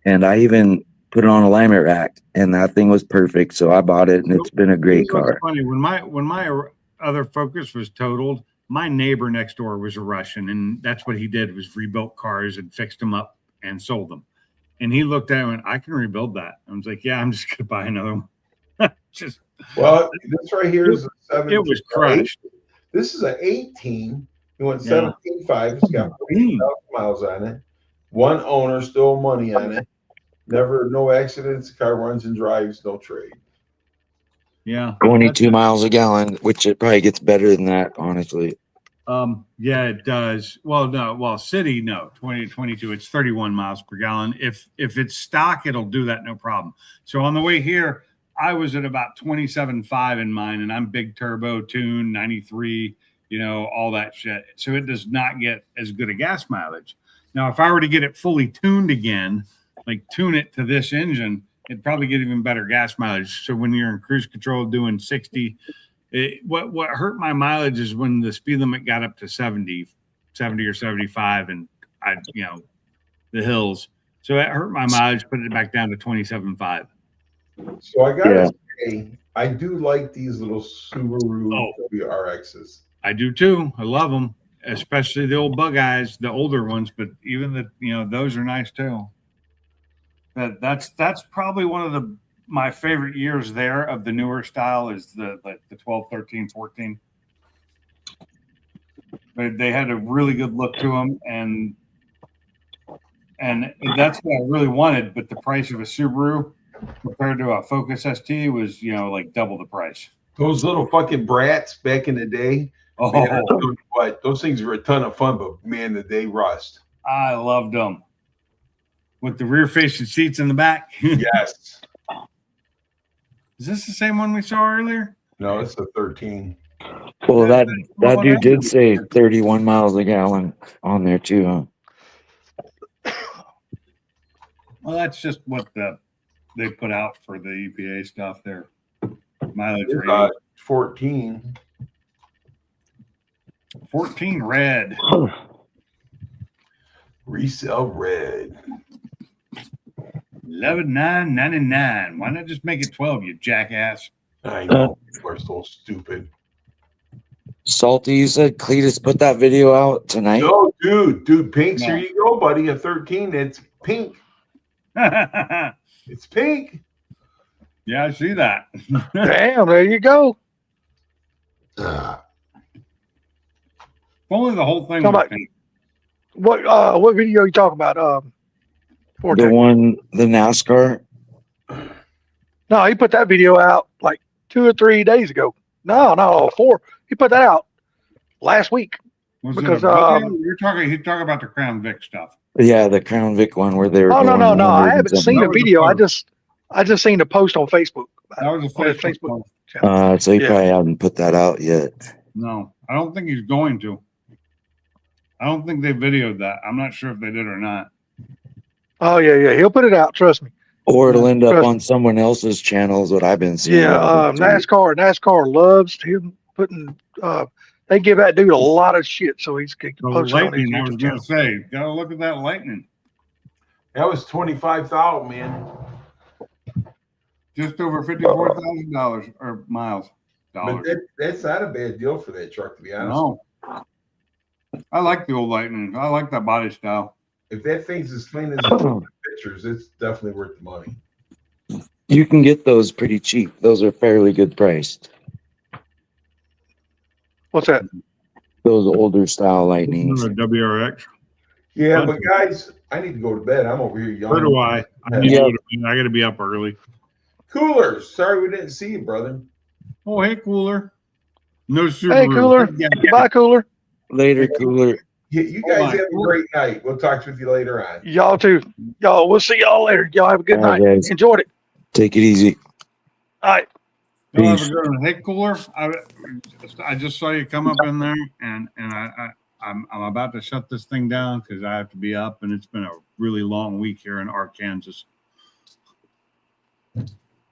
and I even put it on alignment rack, and that thing was perfect. So I bought it, and it's been a great Here's what's car. funny, when my other Focus was totaled, my neighbor next door was a Russian, and that's what he did was rebuilt cars and fixed them up and sold them. And he looked at it and went, I can rebuild that. I was like, yeah, I'm just gonna buy another one. Just Well, this right here is a 17. it was crushed. This is an 18. He went Yeah. 17.5. It's got 40,000 miles on it. One owner, still money on it. No accidents. The car runs and drives, no trade. Yeah. 22 miles a gallon, which it probably gets better than that, honestly. Yeah, it does. Well, no, city, no, 22, it's 31 miles per gallon. If it's stock, it'll do that, no problem. So on the way here, I was at about 27.5 in mine, and I'm big turbo tune, 93, all that shit. So it does not get as good a gas mileage. Now, if I were to get it fully tuned again, like tune it to this engine, it'd probably get even better gas mileage. So when you're in cruise control doing 60, what hurt my mileage is when the speed limit got up to 70 or 75, and the hills. So that hurt my mileage, put it back down to 27.5. So I gotta say, I do like these little Subaru WRXs. I do too. I love them, especially the old bug eyes, the older ones, but even those are nice too. That's probably one of my favorite years there of the newer style is the 12, 13, 14. But they had a really good look to them, and that's what I really wanted. But the price of a Subaru compared to a Focus ST was like double the price. Those little fucking brats back in the day. Oh, Man, but those things were a ton of fun, but man, did they rust. I loved them with the rear facing seats in the back. Yes. Is this the same one we saw earlier? No, it's a 13. Well, that dude did say 31 miles a gallon on there too, huh? Well, that's just what they put out for the EPA stuff there. Mileage rating. 14. 14 red. Resell red. 11,999. Why not just make it 12, you jackass? I know. We're so stupid. Salty, you said Cletus put that video out tonight? No, dude, pinks. No. Here you go, buddy. A 13. It's pink. It's pink. Yeah, I see that. Damn, there you go. Only the whole thing. Talk was about- pink. What video you talking about? The Vortex? one, the NASCAR? No, he put that video out like 2 or 3 days ago. No, 4. He put that out last week. Was because, it a video? You're talking about the Crown Vic stuff. Yeah, the Crown Vic one where they were. Oh no, going no, no! 100 I and haven't something. seen That a was a video. photo. I just seen the post on Facebook. That was a On his Facebook. Facebook. post. So he Yeah. probably haven't put that out yet. No, I don't think he's going to. I don't think they videoed that. I'm not sure if they did or not. Oh yeah. He'll put it out. Trust me. Or it'll end up Trust- on someone else's channel is what I've been seeing. Yeah. NASCAR loves him putting. They give that dude a lot of shit, so he can So post it on his lightning, I was YouTube going channel. to say, gotta look at that lightning. That was 25,000, man. Just over $54,000 or miles. But Dollars. that's not a bad deal for that truck, to be honest. No. I like the old lightning. I like that body style. If that thing's as clean as the pictures, it's definitely worth the money. You can get those pretty cheap. Those are fairly good priced. What's that? those older style lightnings. WRX. Yeah, but guys, I need to go to bed. I'm over here Where yawning. do I? I need to Yeah. go to bed. I got to be up early. Coolers. Sorry we didn't see you, brother. Oh, hey, Cooler. No Subaru. Hey, Cooler. Yeah. Bye, Cooler. Later, Cooler. You Hold guys on. have a great night. We'll talk with you later on. Y'all too. Y'all, we'll see y'all later. Y'all have a good All right, night. guys. Enjoyed it. Take it easy. All right. Y'all have a Peace. good one. Hey, Cooler. I just saw you come up in there, and I'm about to shut this thing down because I have to be up, and it's been a really long week here in Arkansas.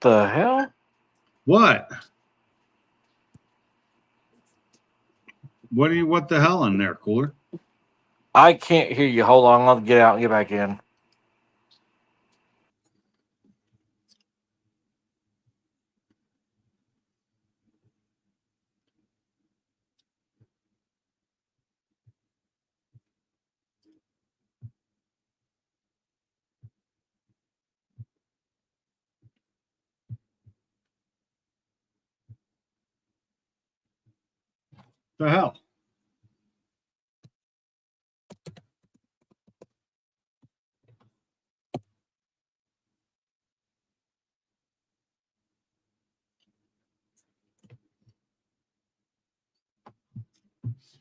The hell? What? What the hell in there, Cooler? I can't hear you. Hold on. I'll get out and get back in. The hell?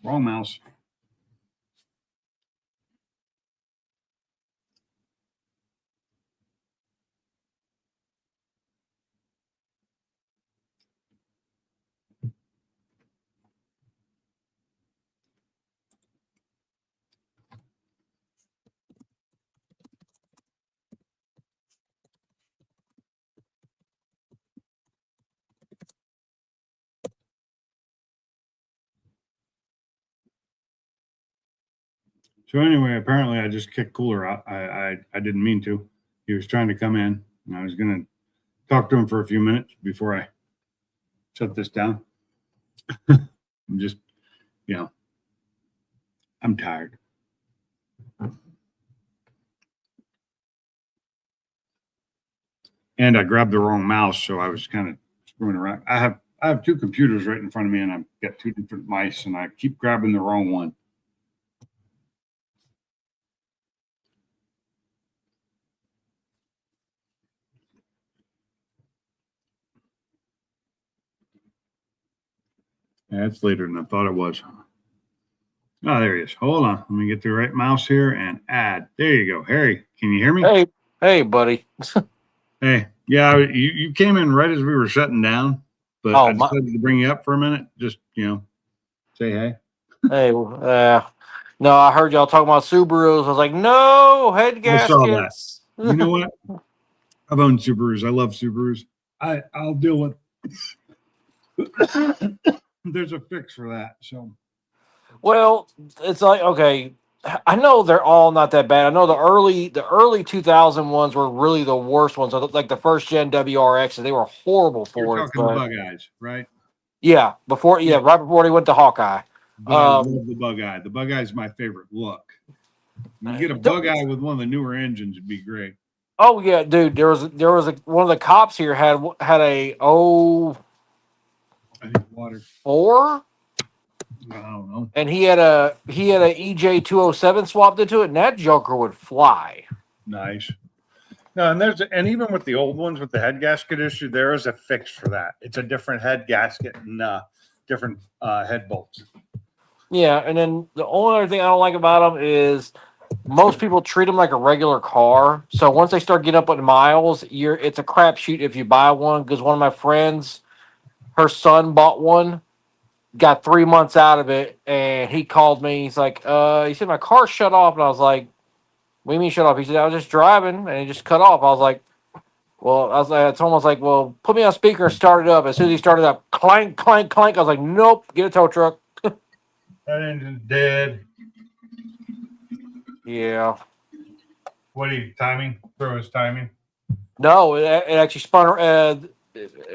Wrong mouse. So anyway, apparently I just kicked Cooler out. I didn't mean to. He was trying to come in, and I was going to talk to him for a few minutes before I shut this down. I'm just, I'm tired. And I grabbed the wrong mouse, so I was kind of screwing around. I have two computers right in front of me, and I've got two different mice, and I keep grabbing the wrong one. Yeah, it's later than I thought it was. Oh, there he is. Hold on. Let me get the right mouse here and add. There you go. Harry, can you hear me? Hey, buddy. Hey. Yeah, you came in right as we were shutting down, but I decided to bring you up for a minute. Just, say hey. Hey, no, I heard y'all talking about Subarus. I was like, no, head I saw that. gaskets. You know what? I've owned Subarus. I love Subarus. I'll deal with there's a fix for that. So Well, it's like, okay, I know they're all not that bad. I know the early 2000 ones were really the worst ones. Like the first gen WRXs, they were horrible you're for it. talking the bug eyes, right? Yeah, right before they went to Hawkeye. But I love the bug eye. The bug eye is my favorite look. You get a bug eye with one of the newer engines, it'd be great. Oh yeah, dude. There was one of the cops here had a I think water. 04, I don't know. and he had a EJ 207 swapped into it, and that joker would fly. Nice. No, and even with the old ones with the head gasket issue, there is a fix for that. It's a different head gasket and different head bolts. Yeah, and then the only other thing I don't like about them is most people treat them like a regular car. So once they start getting up in miles, it's a crapshoot if you buy one. Because one of my friends, her son bought one, got 3 months out of it, and he called me. He's like, he said my car shut off, and I was like, what do you mean shut off? He said I was just driving and it just cut off. I was like, well, I told him, I was like, well, put me on speaker and start it up. As soon as he started up, clank, clank, clank. I was like, nope, get a tow truck. That engine's dead. Yeah. What are you timing? Throw his timing. No, it actually spun.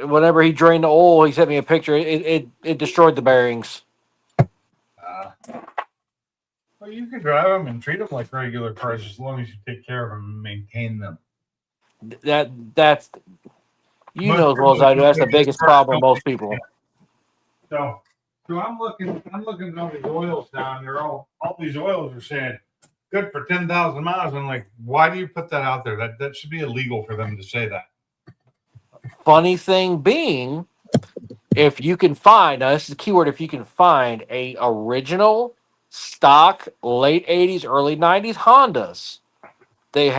Whenever he drained the oil, he sent me a picture. It destroyed the bearings. Well, you can drive them and treat them like regular cars as long as you take care of them and maintain them. That's you know as well as I do. That's the biggest problem with most people. So So I'm looking at all these oils down there. All these oils are saying good for 10,000 miles. I'm like, why do you put that out there? That should be illegal for them to say that. Funny thing being, if you can find, now this is the keyword, if you can find a original stock late 80s, early 90s Hondas, they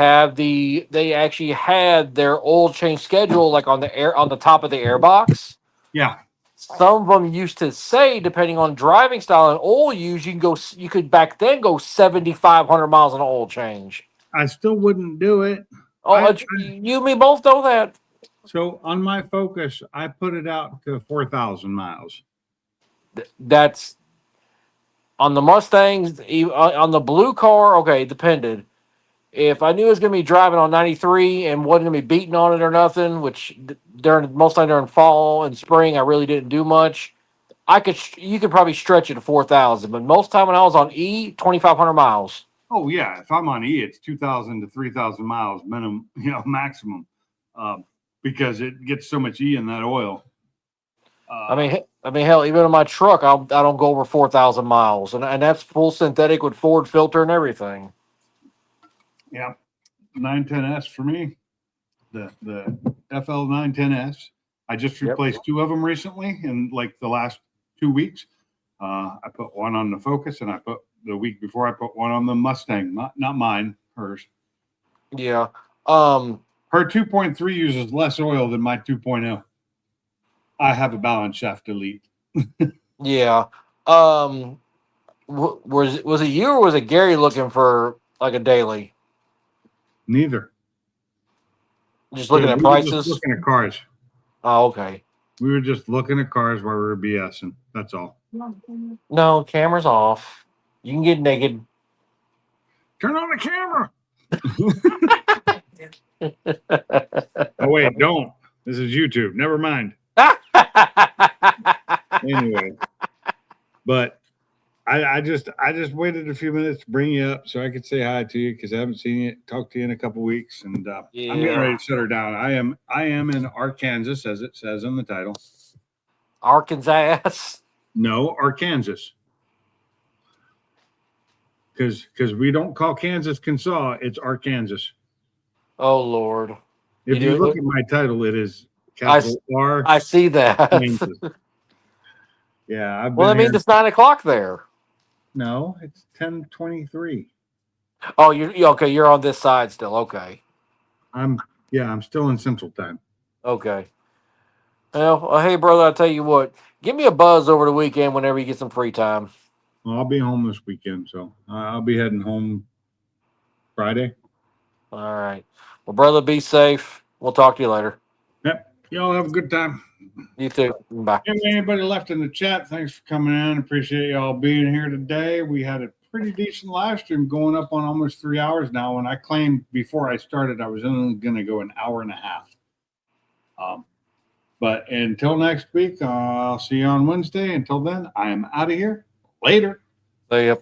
actually had their oil change schedule like on the top of the airbox. Yeah. Some of them used to say, depending on driving style and oil use, you could back then go 7,500 miles on an oil change. I still wouldn't do it. Oh, you and me both know that. So on my Focus, I put it out to 4,000 miles. That's on the Mustangs, on the blue car. Okay, it depended. If I knew I was going to be driving on 93 and wasn't going to be beating on it or nothing, which mostly during fall and spring, I really didn't do much. You could probably stretch it to 4,000, but most time when I was on E, 2,500 miles. Oh yeah, if I'm on E, it's 2,000 to 3,000 miles minimum, maximum, because it gets so much E in that oil. I mean, hell, even in my truck, I don't go over 4,000 miles, and that's full synthetic with Ford filter and everything. Yeah, 910S for me, the FL 910S. I just replaced two of them recently in like the last 2 weeks. I put one on the Focus, and the week before I put one on the Mustang, not mine, hers. Yeah. Her 2.3 uses less oil than my 2.0. I have a balance shaft delete. Yeah. Was it you or was it Gary looking for like a daily? Neither. Just looking at We were prices. just looking at cars. Oh, okay. We were just looking at cars while we were BSing. That's all. No, camera's off. You can get naked. Turn on the camera. Oh wait, don't. This is YouTube. Never mind. Anyway, but I just waited a few minutes to bring you up so I could say hi to you because I haven't seen you, talked to you in a couple weeks, and I'm getting ready to shut her down. I am in Arkansas, as it says in the title. Arkansas. No, Arkansas. Because we don't call Kansas Kansas, it's Arkansas. Oh Lord! If you look at my title, it is capital R. I see that. Kansas. Yeah, Well, that means it's 9 o'clock there. No, it's 10:23. Oh, you're okay. You're on this side still. Okay. I'm still in Central Time. Okay. Well, hey, brother, I'll tell you what. Give me a buzz over the weekend whenever you get some free time. Well, I'll be home this weekend, so I'll be heading home Friday. All right. Well, brother, be safe. We'll talk to you later. Yep. Y'all have a good time. You too. Bye. Anybody left in the chat, thanks for coming in. Appreciate y'all being here today. We had a pretty decent live stream going up on almost 3 hours now. And I claimed before I started, I was only going to go an hour and a half. But until next week, I'll see you on Wednesday. Until then, I am out of here. Later. See ya.